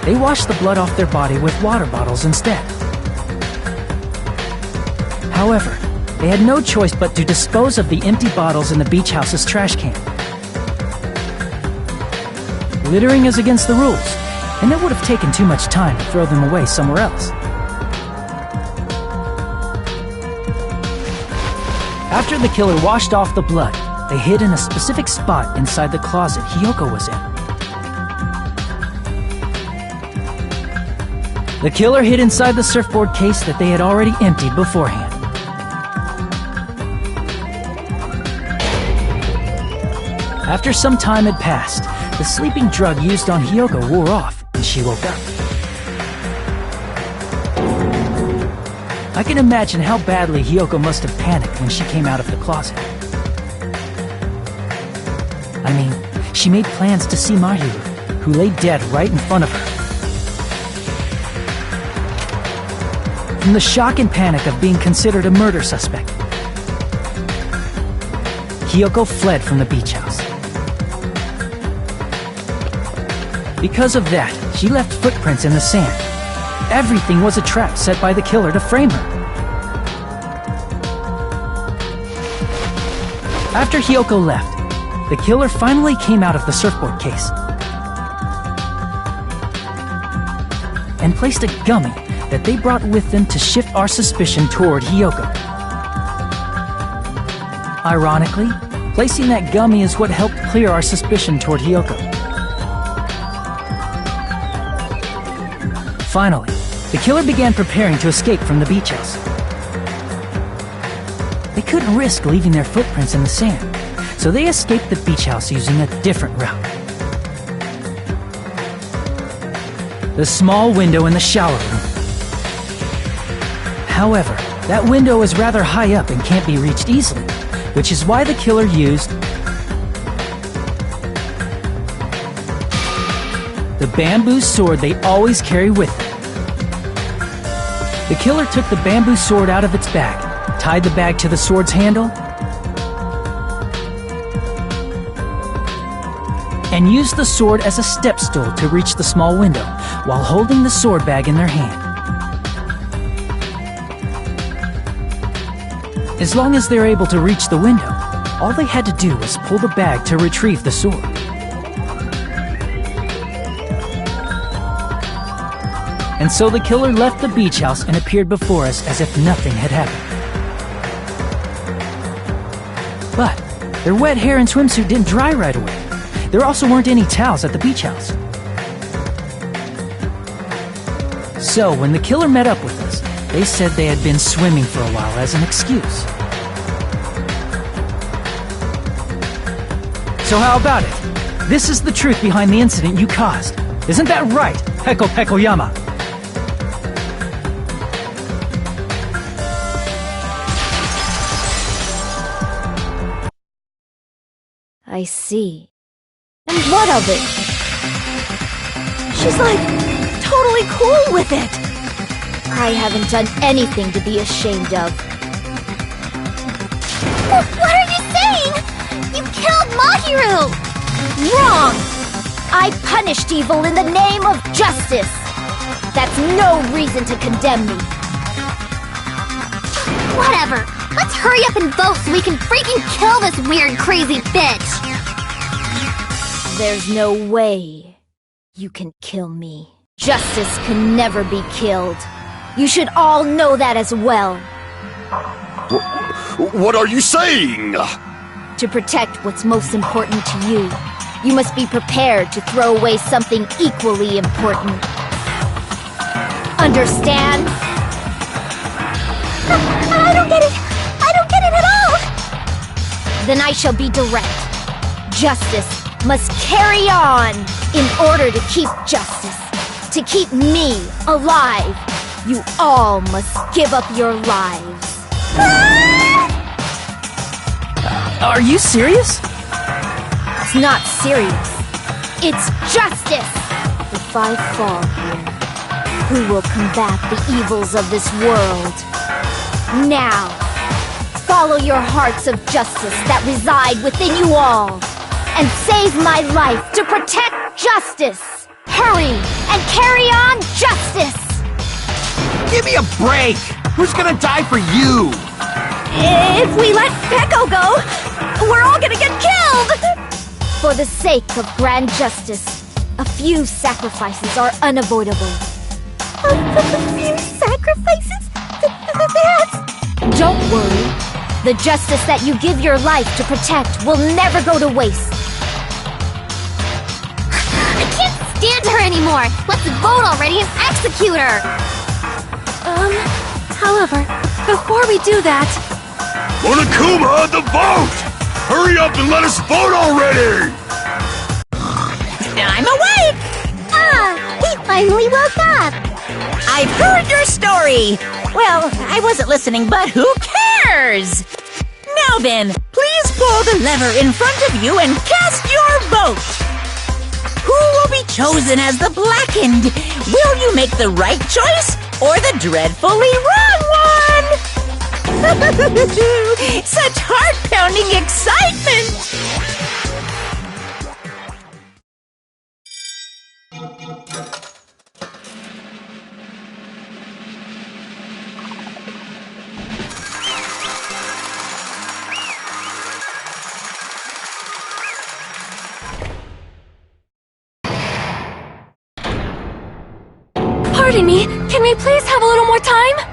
they washed the blood off their body with water bottles instead. However, they had no choice but to dispose of the empty bottles in the beach house's trash can. Littering is against the rules, and it would have taken too much time to throw them away somewhere else. After the killer washed off the blood, they hid in a specific spot inside the closet Hiyoko was in. The killer hid inside the surfboard case that they had already emptied beforehand. After some time had passed, the sleeping drug used on Hiyoko wore off, and she woke up. I can imagine how badly Hiyoko must have panicked when she came out of the closet. I mean, she made plans to see Mahiru, who lay dead right in front of her. From the shock and panic of being considered a murder suspect, Hiyoko fled from the beach house. Because of that, she left footprints in the sand. Everything was a trap set by the killer to frame her. After Hiyoko left, the killer finally came out of the surfboard case and placed a gummy that they brought with them to shift our suspicion toward Hiyoko. Ironically, placing that gummy is what helped clear our suspicion toward Hiyoko. Finally, the killer began preparing to escape from the beach house. They couldn't risk leaving their footprints in the sand, so they escaped the beach house using a different route. The small window in the shower room. However, that window is rather high up and can't be reached easily, which is why the killer used the bamboo sword they always carry with them. The killer took the bamboo sword out of its bag, tied the bag to the sword's handle, and used the sword as a step stool to reach the small window while holding the sword bag in their hand. As long as they're able to reach the window, all they had to do was pull the bag to retrieve the sword. And so the killer left the beach house and appeared before us as if nothing had happened. But their wet hair and swimsuit didn't dry right away. There also weren't any towels at the beach house. So when the killer met up with us, they said they had been swimming for a while as an excuse. So how about it? This is the truth behind the incident you caused. Isn't that right, Peko Pekoyama? I see. And what of it? She's like, totally cool with it. I haven't done anything to be ashamed of. What are you saying? You killed Mahiru! Wrong! I punished evil in the name of justice. That's no reason to condemn me. Whatever. Let's hurry up and vote so we can freaking kill this weird, crazy bitch! There's no way you can kill me. Justice can never be killed. You should all know that as well. What are you saying? To protect what's most important to you, you must be prepared to throw away something equally important. Understand? I don't get it! I don't get it at all! Then I shall be direct. Justice must carry on in order to keep justice. To keep me alive, you all must give up your lives. Are you serious? It's not serious. It's justice! If I fall here, who will combat the evils of this world? Now, follow your hearts of justice that reside within you all, and save my life to protect justice! Hurry, and carry on justice! Give me a break! Who's gonna die for you? If we let Peko go, we're all gonna get killed! For the sake of grand justice, a few sacrifices are unavoidable. A few sacrifices? Don't worry. The justice that you give your life to protect will never go to waste. I can't stand her anymore! Let's vote already and execute her! However, before we do that... Monokuma, the vote! Hurry up and let us vote already! I'm awake! He finally woke up! I've heard your story! Well, I wasn't listening, but who cares? Now then, please pull the lever in front of you and cast your vote! Who will be chosen as the blackened? Will you make the right choice or the dreadfully wrong one? Such heart-pounding excitement! Pardon me, can we please have a little more time?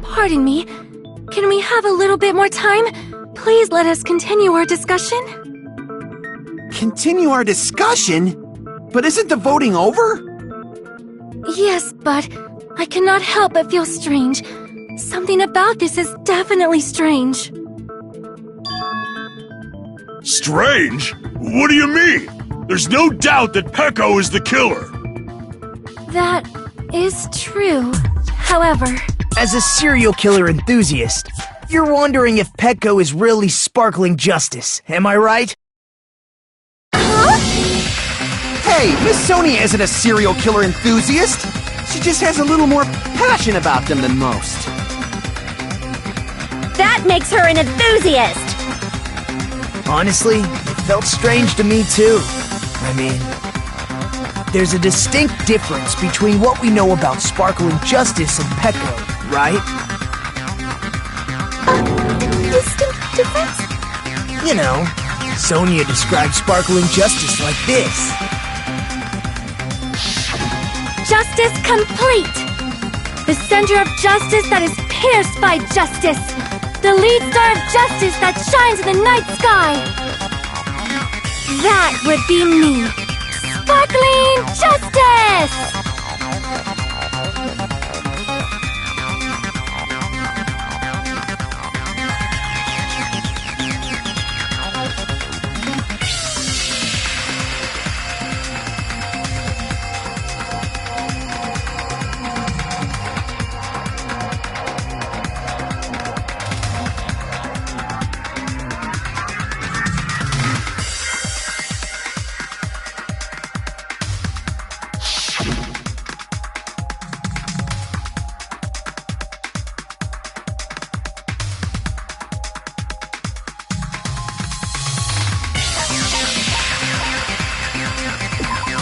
Pardon me, can we have a little bit more time? Please let us continue our discussion. Continue our discussion? But isn't the voting over? Yes, but I cannot help but feel strange. Something about this is definitely strange. Strange? What do you mean? There's no doubt that Pecco is the killer. That is true. However, As a serial killer enthusiast, you're wondering if Petco is really sparkling justice, am I right? Hey, Miss Sonia isn't a serial killer enthusiast. She just has a little more passion about them than most. That makes her an enthusiast! Honestly, it felt strange to me too. I mean, there's a distinct difference between what we know about sparkling justice and Petco, right? Distinct difference? You know, Sonia describes sparkling justice like this. justice complete! The center of justice that is pierced by justice! The lead star of justice that shines in the night sky! That would be me! Sparkling Justice!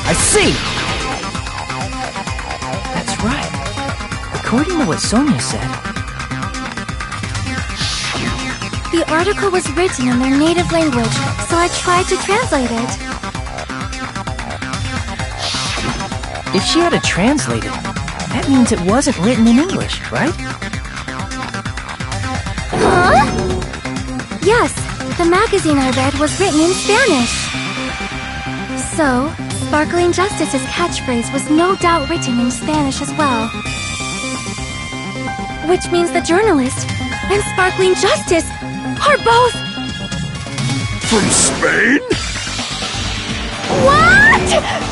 I see! That's right. According to what Sonia said, The article was written in their native language, so I tried to translate it. if she had it translated, that means it wasn't written in English, right? Huh? Yes, the magazine I read was written in Spanish. So, Sparkling Justice's catchphrase was no doubt written in Spanish as well. Which means the journalist and Sparkling Justice are both... From Spain? What?!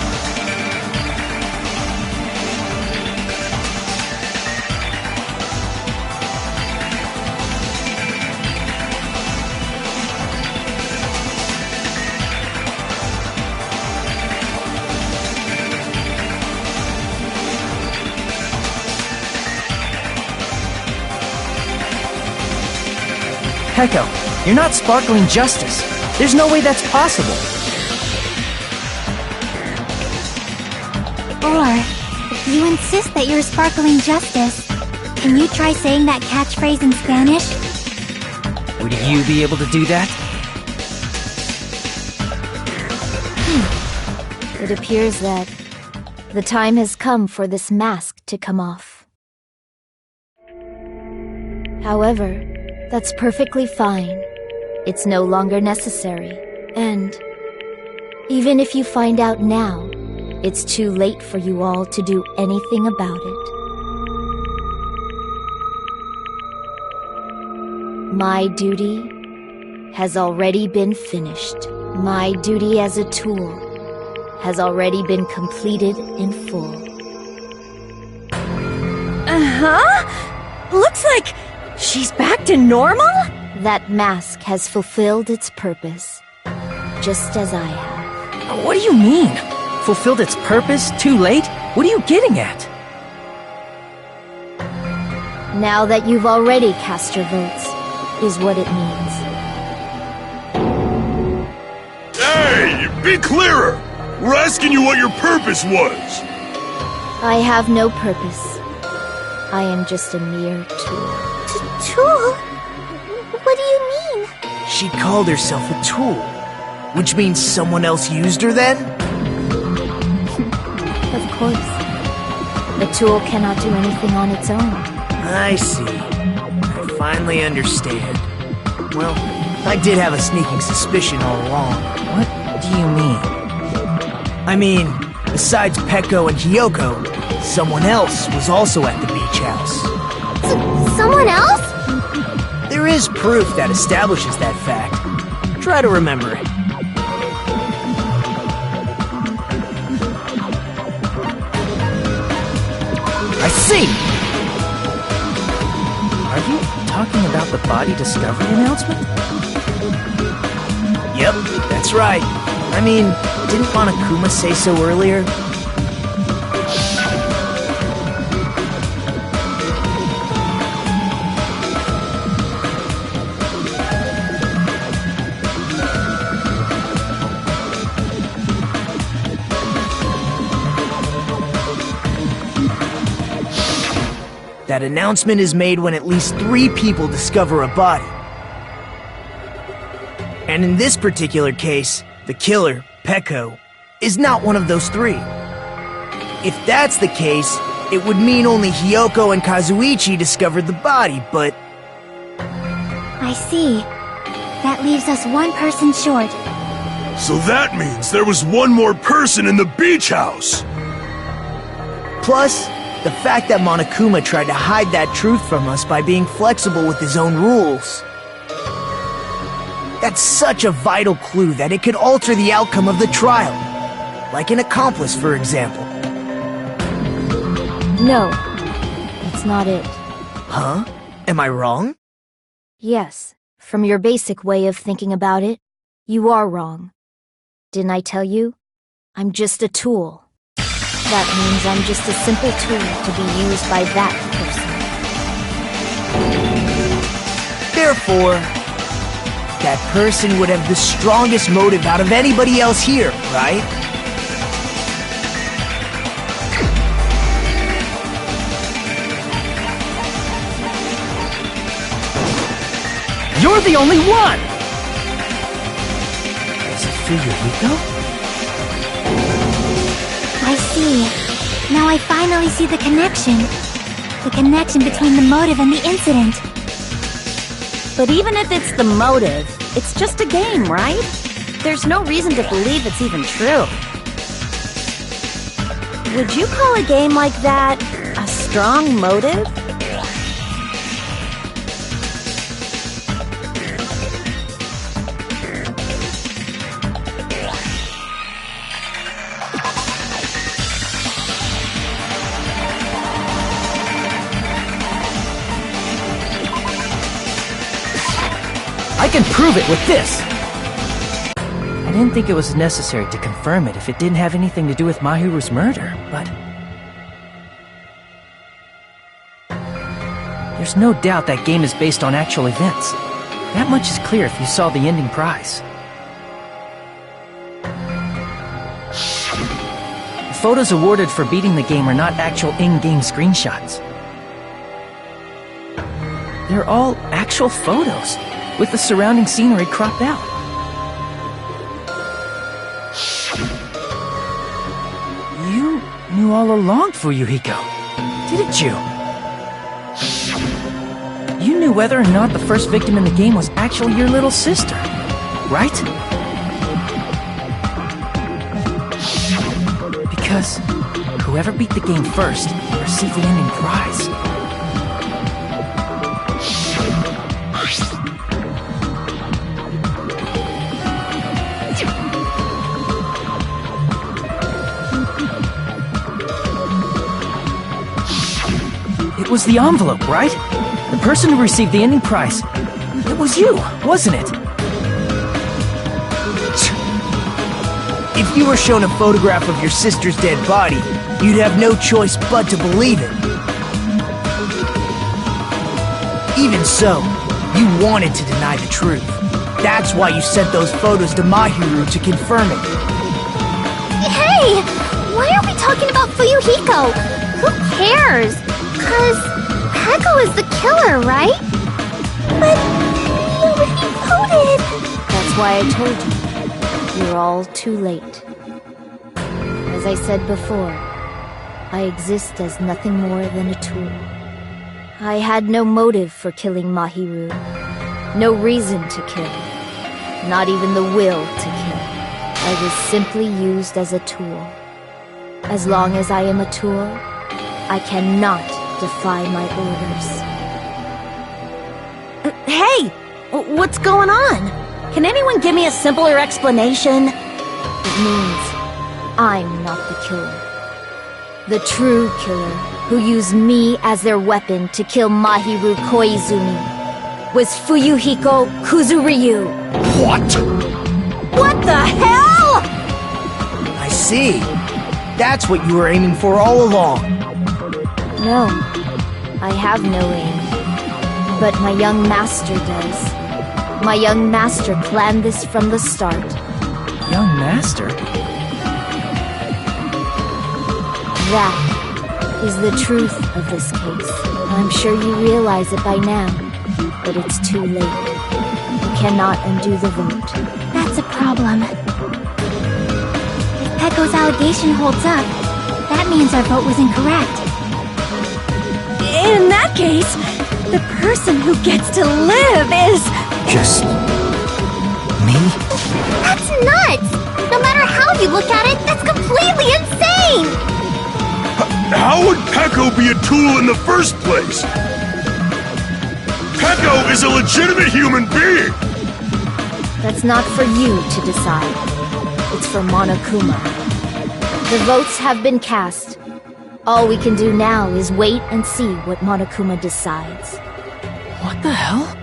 Pecco, you're not sparkling justice. There's no way that's possible. Or, if you insist that you're sparkling justice, can you try saying that catchphrase in Spanish? Would you be able to do that? It appears that the time has come for this mask to come off. However, that's perfectly fine. It's no longer necessary. And even if you find out now, it's too late for you all to do anything about it. My duty has already been finished. My duty as a tool has already been completed in full. Uh-huh? Looks like she's back to normal? That mask has fulfilled its purpose, just as I have. What do you mean? fulfilled its purpose too late? What are you getting at? Now that you've already cast your votes, is what it means. Hey, be clearer! We're asking you what your purpose was! I have no purpose. I am just a mere tool. Tool? What do you mean? She called herself a tool, which means someone else used her then? Of course. The tool cannot do anything on its own. I see. I finally understand. Well, I did have a sneaking suspicion all along. What do you mean? I mean, besides Peko and Hiyoko, someone else was also at the beach house. Someone else? There is proof that establishes that fact. Try to remember it. I see! Are you talking about the body discovery announcement? Yep, that's right. I mean, didn't Monokuma say so earlier? That announcement is made when at least 3 people discover a body. And in this particular case, the killer, Peko, is not one of those 3. If that's the case, it would mean only Hiyoko and Kazuichi discovered the body, but... I see. That leaves us one person short. So that means there was one more person in the beach house! Plus, the fact that Monokuma tried to hide that truth from us by being flexible with his own rules. That's such a vital clue that it could alter the outcome of the trial. Like an accomplice, for example. No, that's not it. Huh? Am I wrong? Yes, from your basic way of thinking about it, you are wrong. Didn't I tell you? I'm just a tool. That means I'm just a simple tool to be used by that person. Therefore, that person would have the strongest motive out of anybody else here, right? You're the only one! Is it Fuyuhiko? I see. Now I finally see the connection. The connection between the motive and the incident. But even if it's the motive, it's just a game, right? There's no reason to believe it's even true. Would you call a game like that a strong motive? I can prove it with this! I didn't think it was necessary to confirm it if it didn't have anything to do with Mahiru's murder, but... There's no doubt that game is based on actual events. That much is clear if you saw the ending prize. The photos awarded for beating the game are not actual in-game screenshots. They're all actual photos, with the surrounding scenery cropped out. You knew all along, Fuyuhiko, didn't you? You knew whether or not the first victim in the game was actually your little sister, right? Because whoever beat the game first received the ending prize. It was the envelope, right? The person who received the ending prize. It was you, wasn't it? If you were shown a photograph of your sister's dead body, you'd have no choice but to believe it. Even so, you wanted to deny the truth. That's why you sent those photos to Mahiru to confirm it. Hey! Why are we talking about Fuyuhiko? Who cares? 'Cause Peko is the killer, right? But he already voted! That's why I told you. You're all too late. As I said before, I exist as nothing more than a tool. I had no motive for killing Mahiru. No reason to kill. Not even the will to kill. I was simply used as a tool. As long as I am a tool, I cannot defy my orders. Hey! What's going on? Can anyone give me a simpler explanation? It means I'm not the killer. The true killer, who used me as their weapon to kill Mahiru Koizumi, was Fuyuhiko Kuzuryu. What? What the hell?! I see. That's what you were aiming for all along. No, I have no aim. But my young master does. My young master planned this from the start. Young master? That is the truth of this case. I'm sure you realize it by now, but it's too late. You cannot undo the vote. That's a problem. If Peko's allegation holds up, that means our vote was incorrect. In that case, the person who gets to live is... Just... me? That's nuts! No matter how you look at it, that's completely insane! How would Peko be a tool in the first place? Peko is a legitimate human being! That's not for you to decide. It's for Monokuma. The votes have been cast. All we can do now is wait and see what Monokuma decides. What the hell?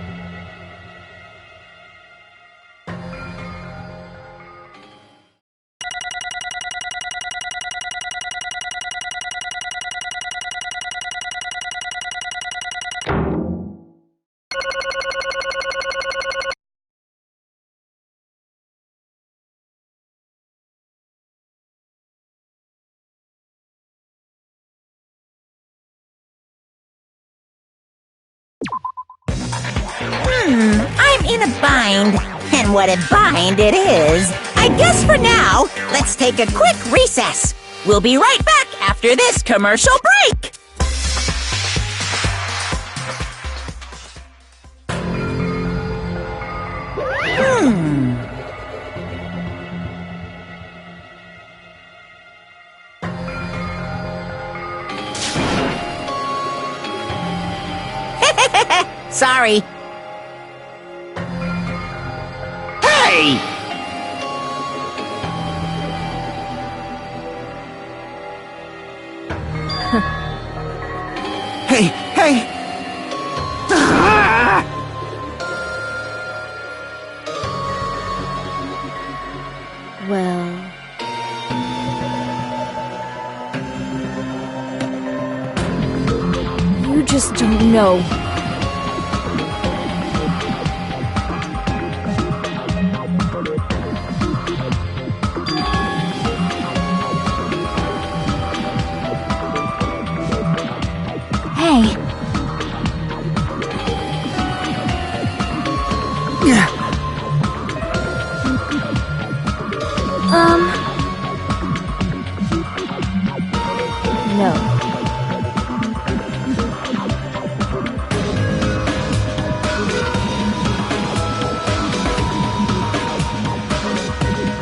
I'm in a bind. And what a bind it is. I guess for now, let's take a quick recess. We'll be right back after this commercial break. Sorry. Hey! Hey! Ah! Well... you just don't know. Hey, No.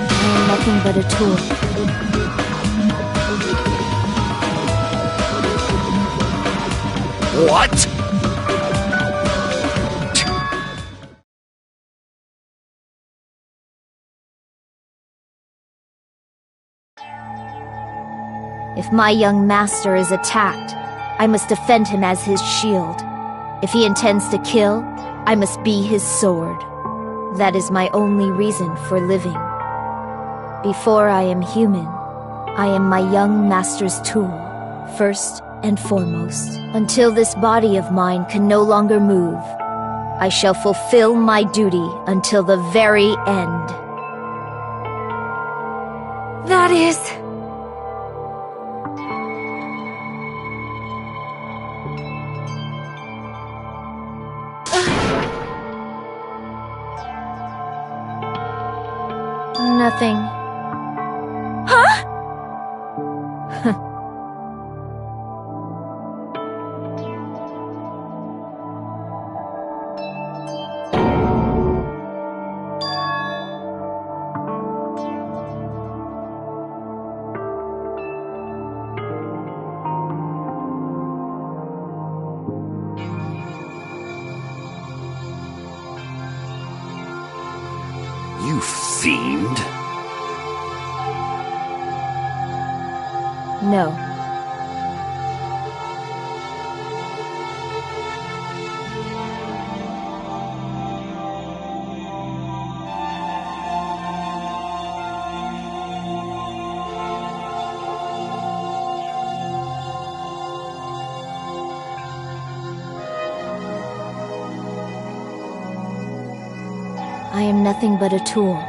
I am nothing but a tool. What? If my young master is attacked, I must defend him as his shield. If he intends to kill, I must be his sword. That is my only reason for living. Before I am human, I am my young master's tool, first and foremost. Until this body of mine can no longer move, I shall fulfill my duty until the very end. That is... Nothing. Huh? You fiend. No. I am nothing but a tool.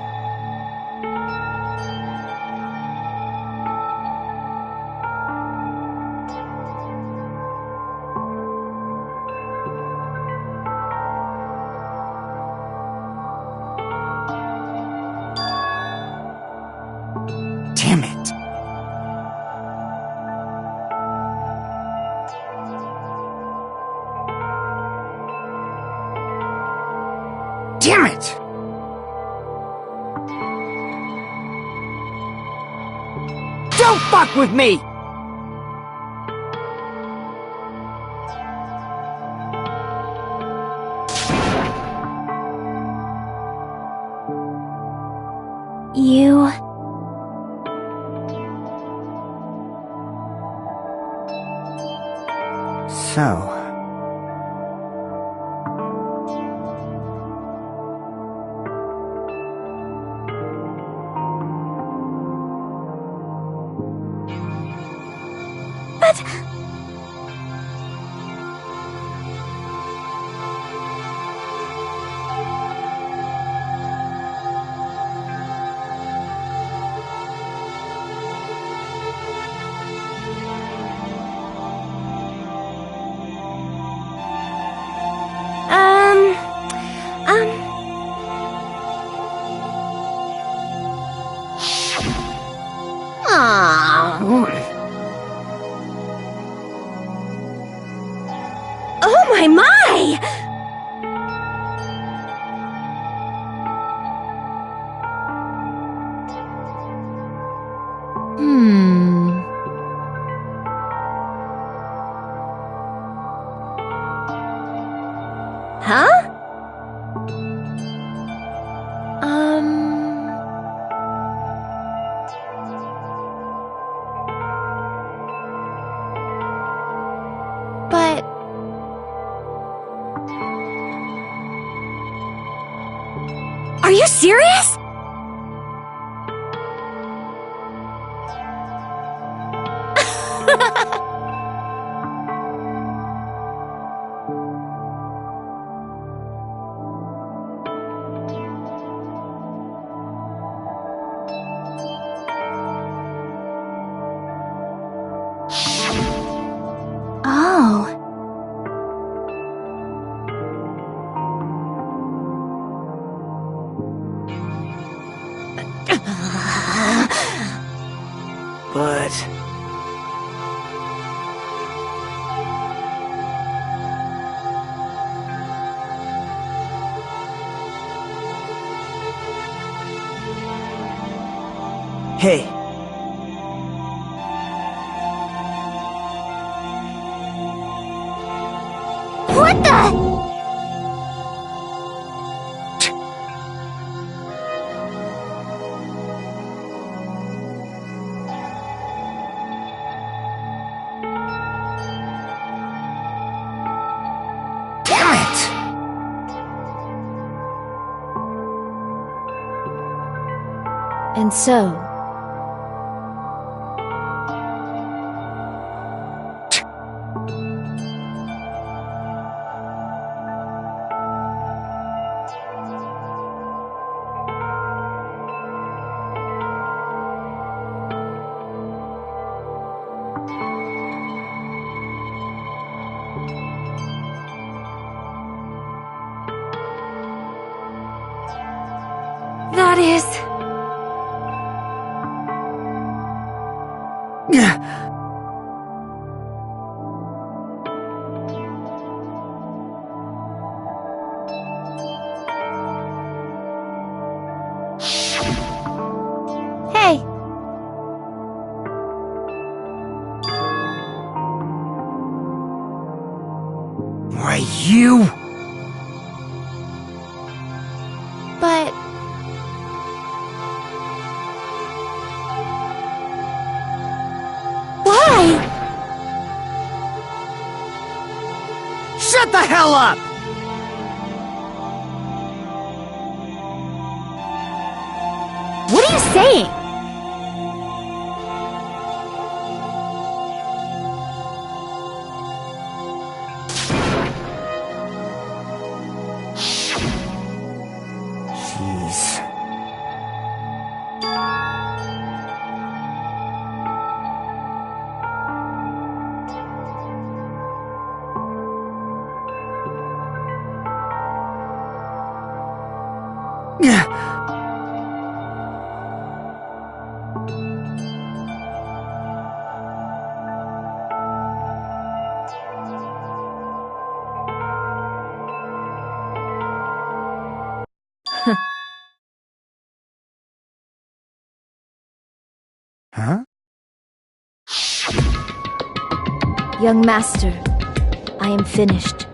Damn it. Damn it! Don't fuck with me! You... So... But... Oh my my! Huh? But... Are you serious? Oh. But... Hey. What the? And so, that is. Hey, Why, you? but why? Shut the hell up! What are you saying? Jeez. Huh? Young master, I am finished.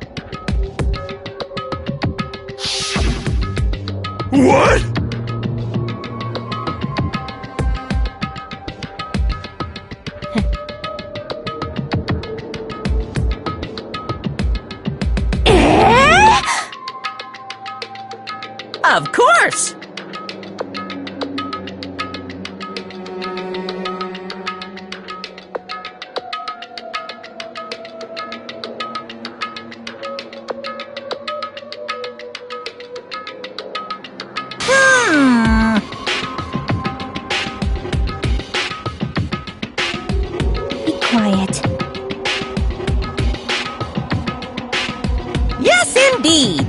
What? Of course! Be quiet. Yes, indeed!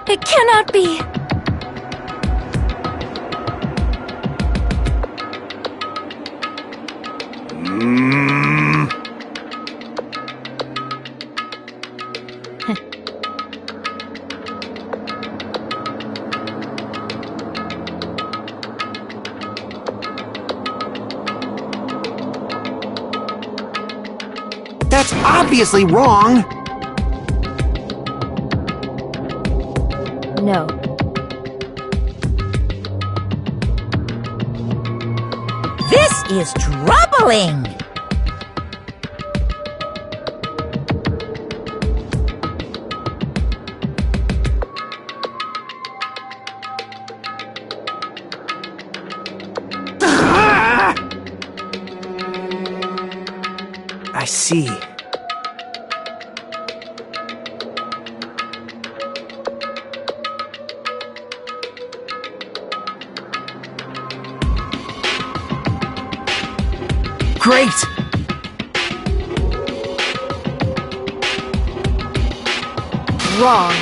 It cannot be. That's obviously wrong! No. This is troubling! I see. Great! Wrong.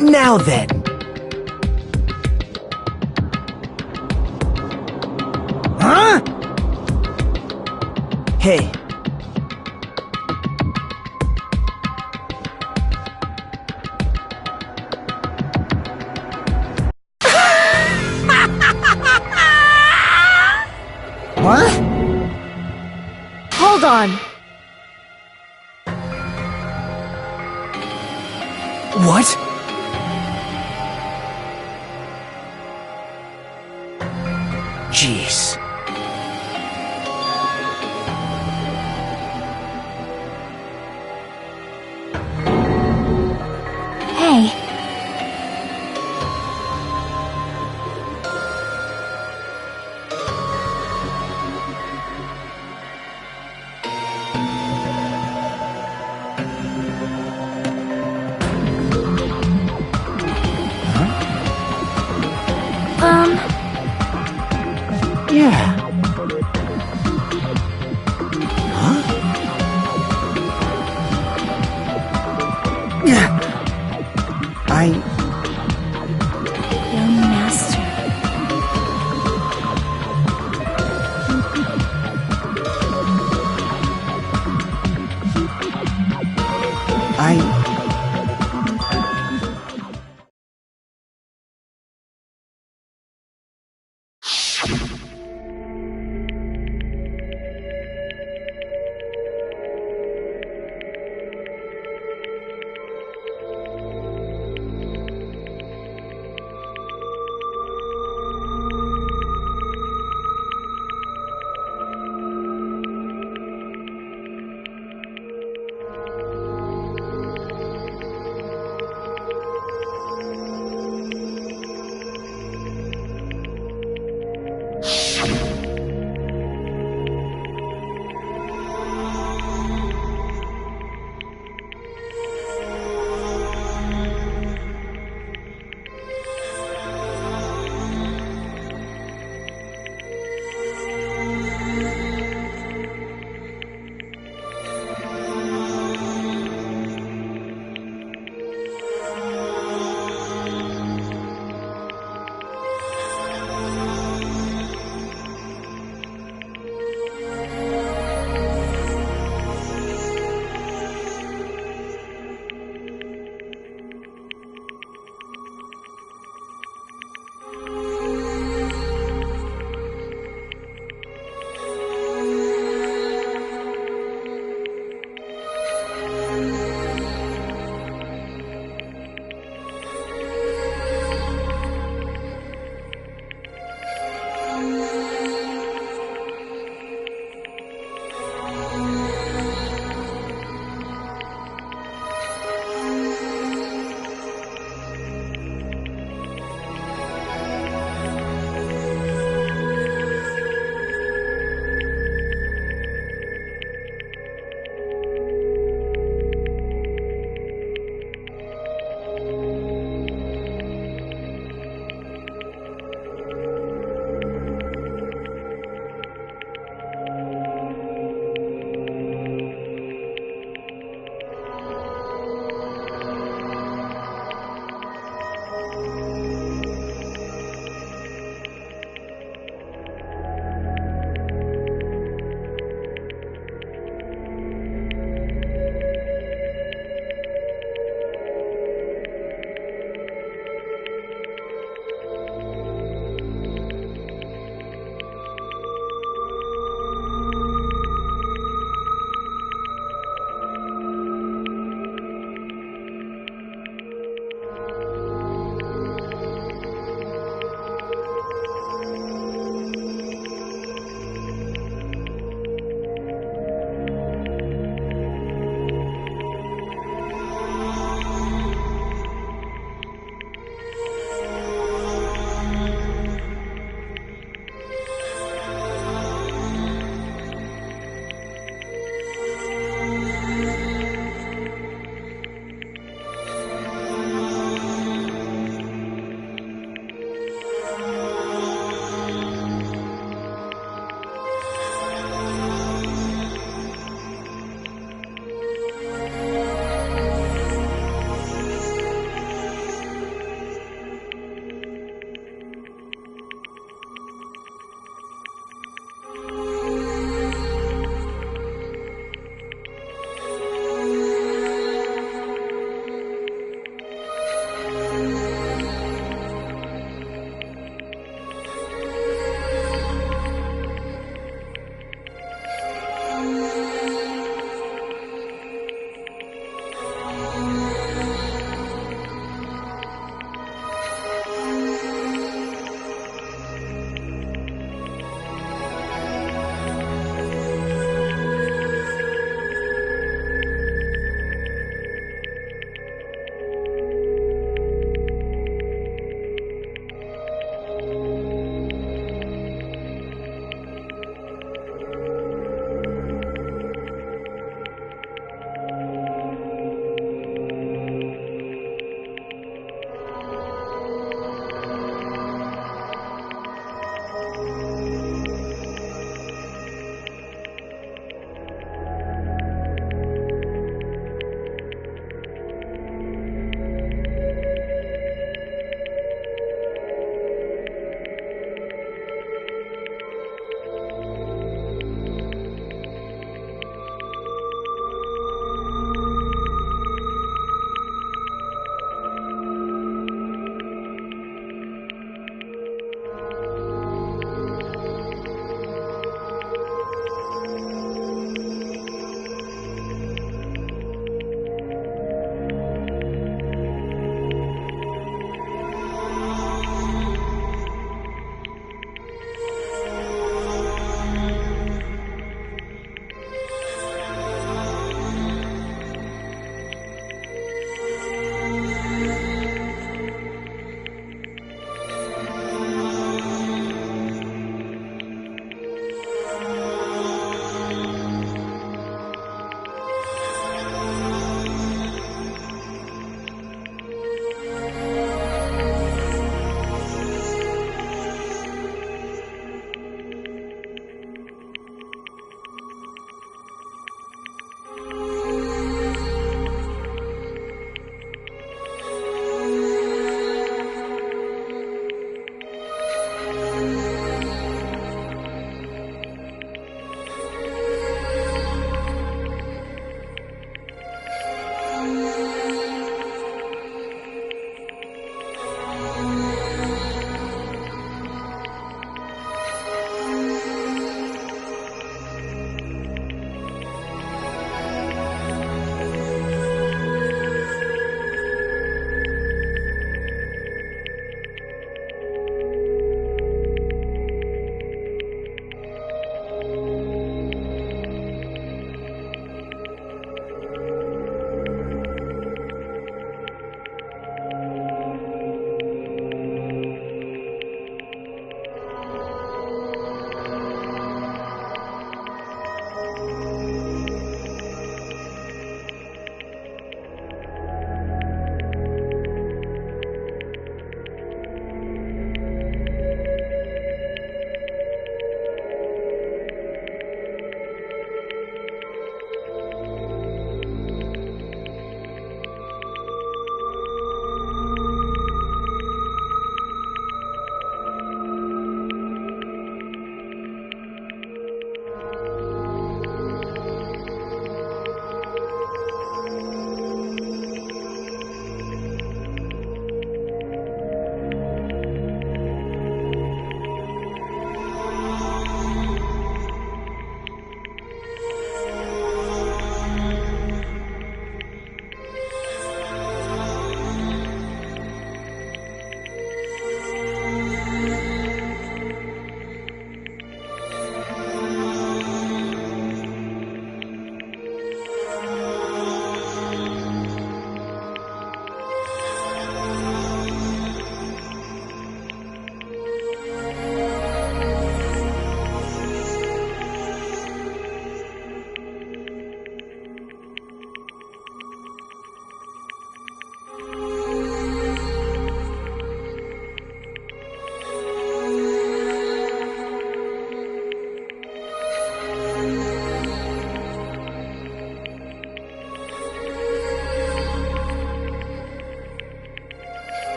Now then. Huh? Hey. What? Hold on. What? Jeez. Hey, Yeah. Huh? Yeah. Young master.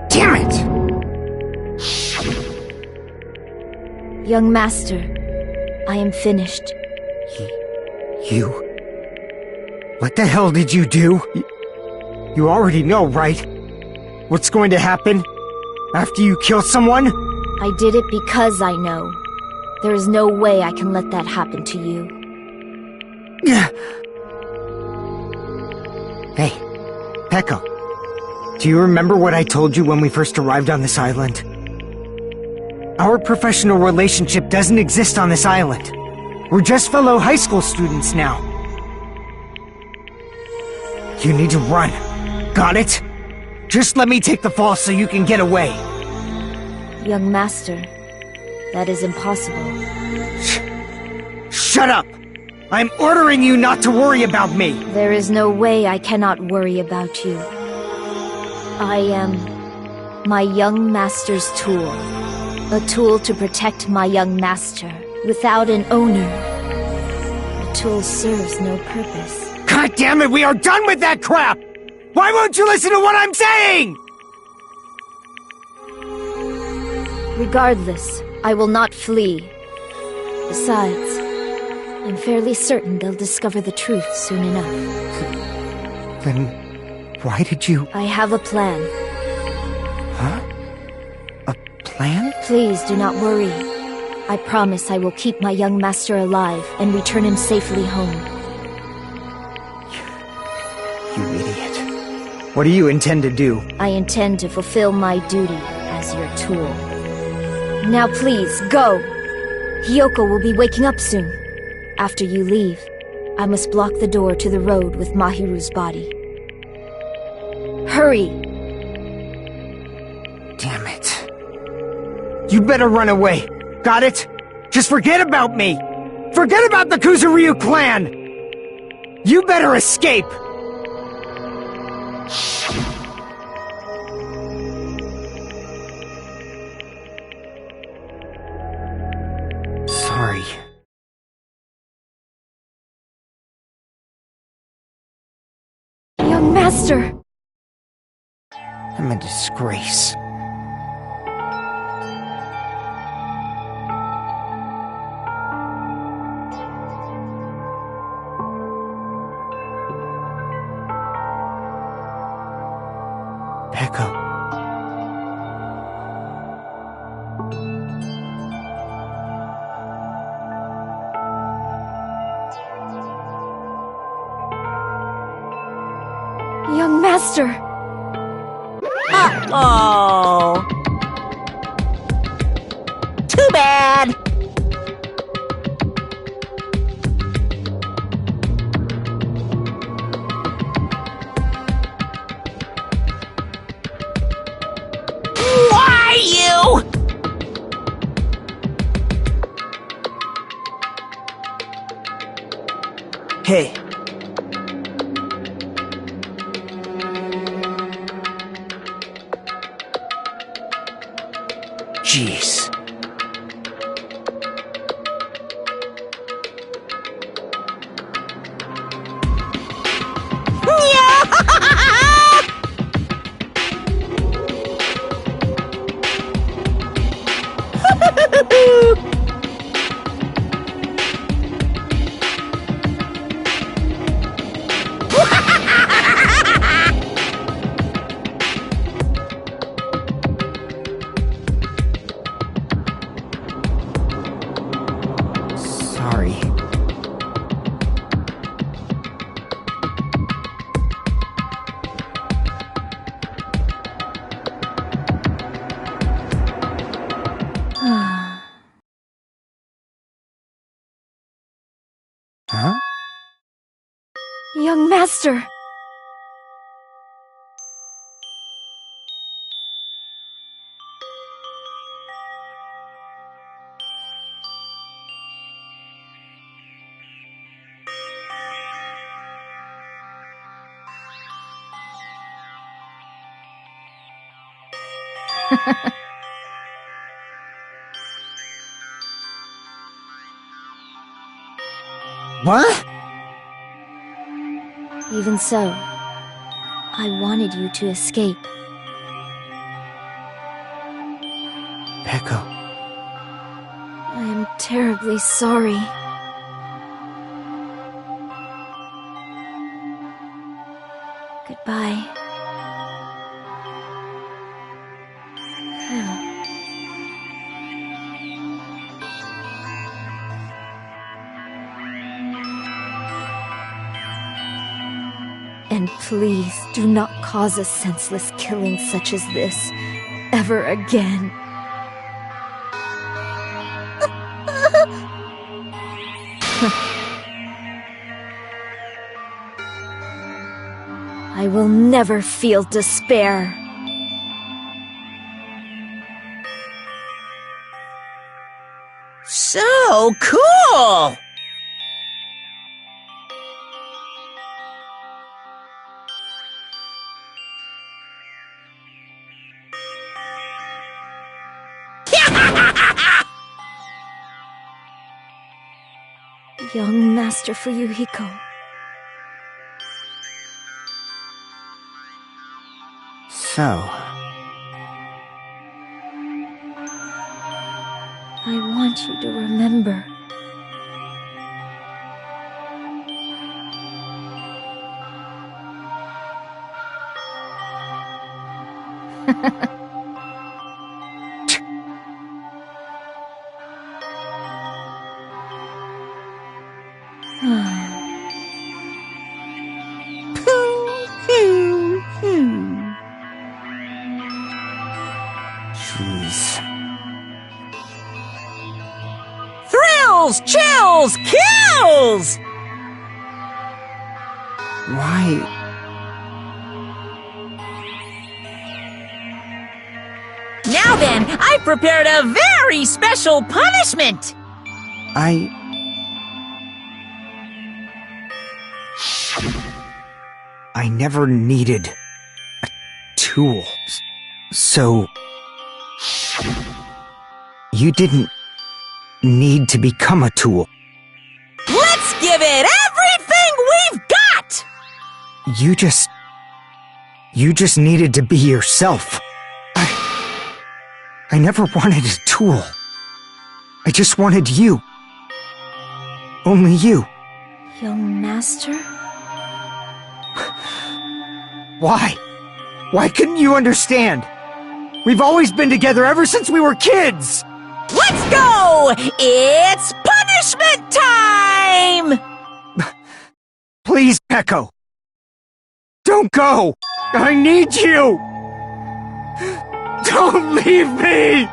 Damn it! Young master, I am finished. You? What the hell did you do? You already know, right? What's going to happen after you kill someone? I did it because I know. There is no way I can let that happen to you. Hey, Peko. Do you remember what I told you when we first arrived on this island? Our professional relationship doesn't exist on this island. We're just fellow high school students now. You need to run. Got it? Just let me take the fall so you can get away. Young master, that is impossible. Shut up! I'm ordering you not to worry about me! There is no way I cannot worry about you. I am my young master's tool. A tool to protect my young master. Without an owner, the tool serves no purpose. God damn it, we are done with that crap! Why won't you listen to what I'm saying?! Regardless, I will not flee. Besides, I'm fairly certain they'll discover the truth soon enough. Then, why did you... I have a plan. Huh? A plan? Please do not worry. I promise I will keep my young master alive and return him safely home. You idiot. What do you intend to do? I intend to fulfill my duty as your tool. Now please, go! Hiyoko will be waking up soon. After you leave, I must block the door to the road with Mahiru's body. Hurry! Damn it. You better run away. Got it? Just forget about me! Forget about the Kuzuryu clan! You better escape! Sorry. Young master! I'm a disgrace. Peko. Young master! Uh-oh! Too bad! Why you? Hey. Jeez. Sorry. Huh? Young master! What? Even so, I wanted you to escape. Peko. I am terribly sorry. Goodbye. And please do not cause a senseless killing such as this ever again. I will never feel despair. So cool! Young Master Fuyuhiko. So, I want you to remember. jeez. Thrills, chills, kills! Why? Now then, I've prepared a very special punishment! I never needed a tool. So, you didn't need to become a tool. Let's give it everything we've got! You just needed to be yourself. I never wanted a tool. I just wanted you. Only you. Young Master? Why? Why couldn't you understand? We've always been together ever since we were kids! Let's go! It's punishment time! Please, Peko! Don't go! I need you! Don't leave me!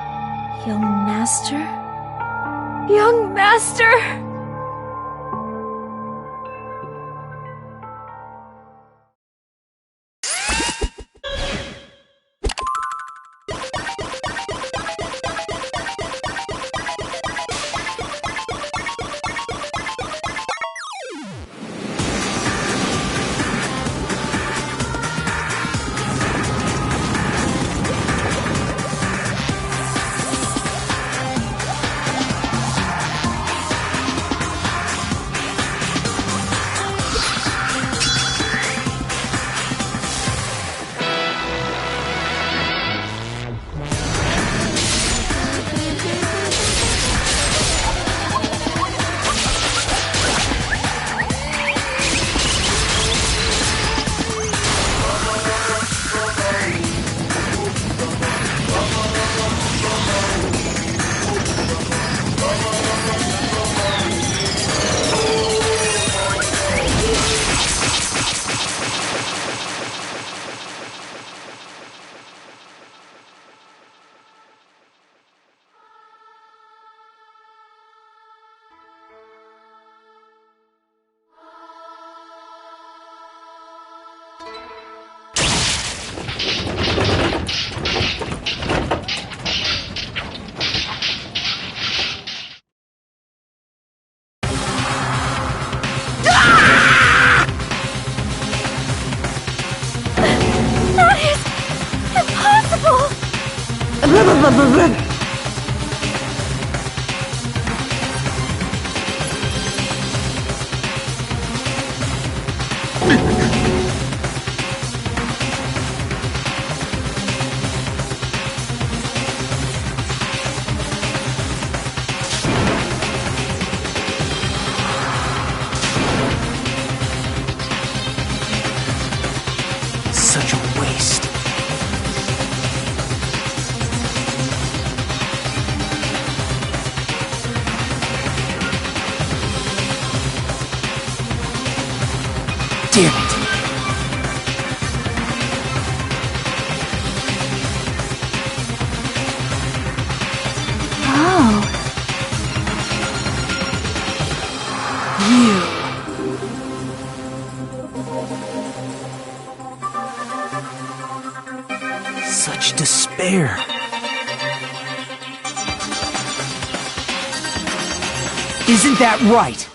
Young Master? Young Master! Such despair. Isn't that right?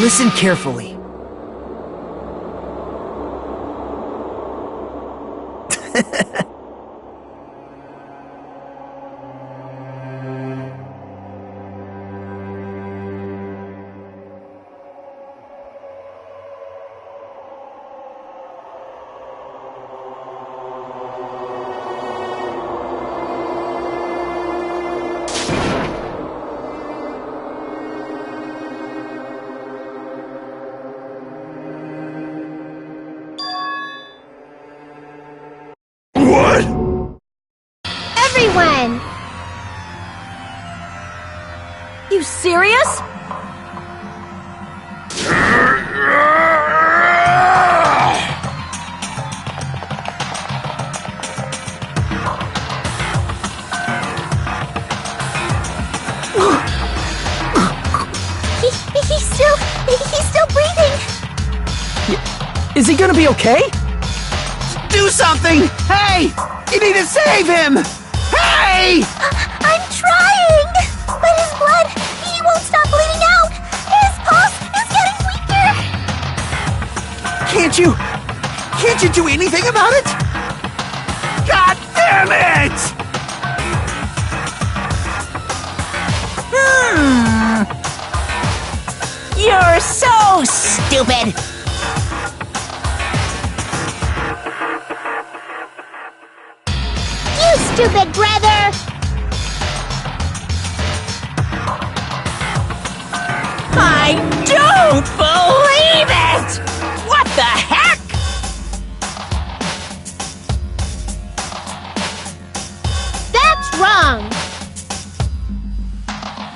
Listen carefully. What? Everyone! You serious? He's still breathing! Is he gonna be okay? Do something! Hey! You need to save him! Hey! I'm trying! But his blood, he won't stop bleeding out! His pulse is getting weaker! Can't you do anything about it? God damn it! You're so stupid! You stupid brother! I don't believe it! What the heck? That's wrong!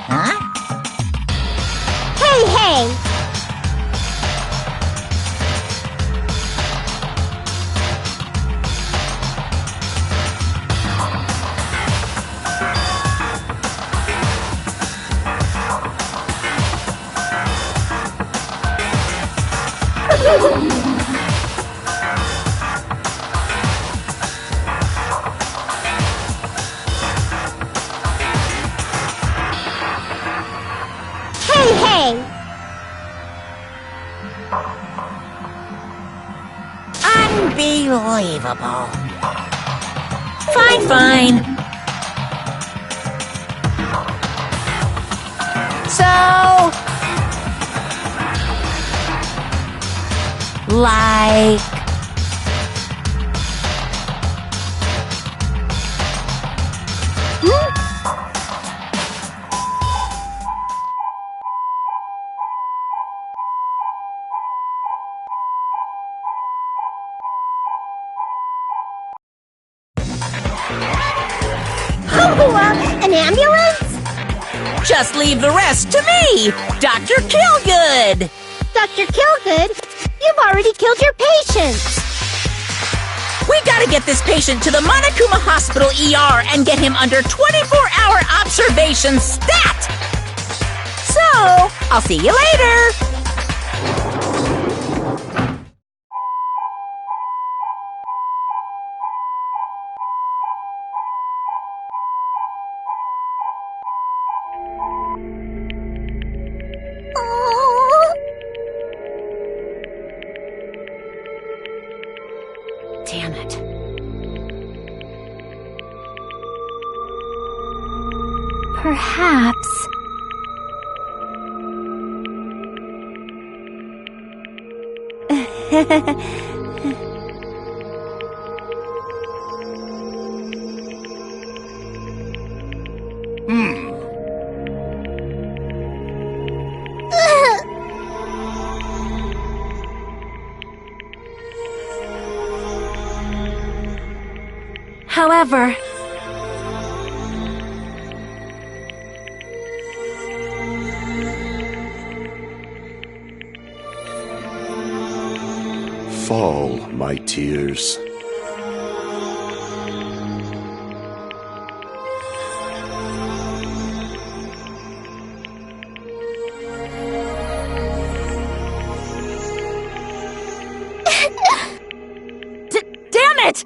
Huh? Hey! Hey! Unbelievable. Fine. So... like... An ambulance? Just leave the rest to me, Dr. Killgood! Dr. Killgood, you've already killed your patient! We gotta get this patient to the Monokuma Hospital ER and get him under 24-hour observation stat! So, I'll see you later! Damn it. Perhaps... However, Fall, my tears. Damn it!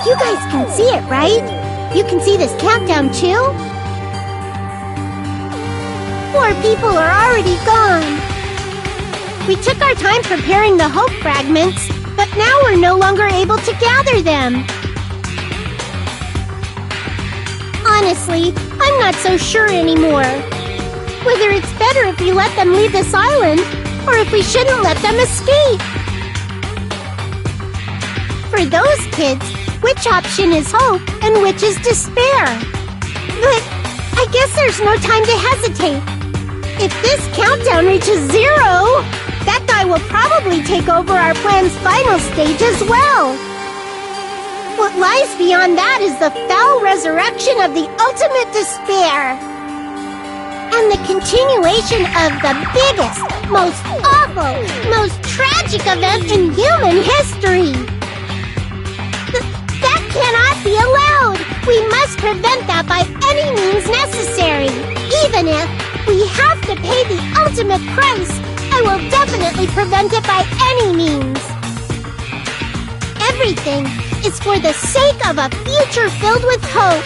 You guys can see it, right? You can see this countdown too? 4 people are already gone. We took our time preparing the hope fragments, but now we're no longer able to gather them. Honestly, I'm not so sure anymore. Whether it's better if we let them leave this island, or if we shouldn't let them escape. For those kids, which option is hope and which is despair? But I guess there's no time to hesitate. If this countdown reaches 0, that guy will probably take over our plan's final stage as well. What lies beyond that is the foul resurrection of the ultimate despair. And the continuation of the biggest, most awful, most tragic event in human history. That cannot be allowed! We must prevent that by any means necessary. Even if we have to pay the ultimate price, I will definitely prevent it by any means. Everything is for the sake of a future filled with hope.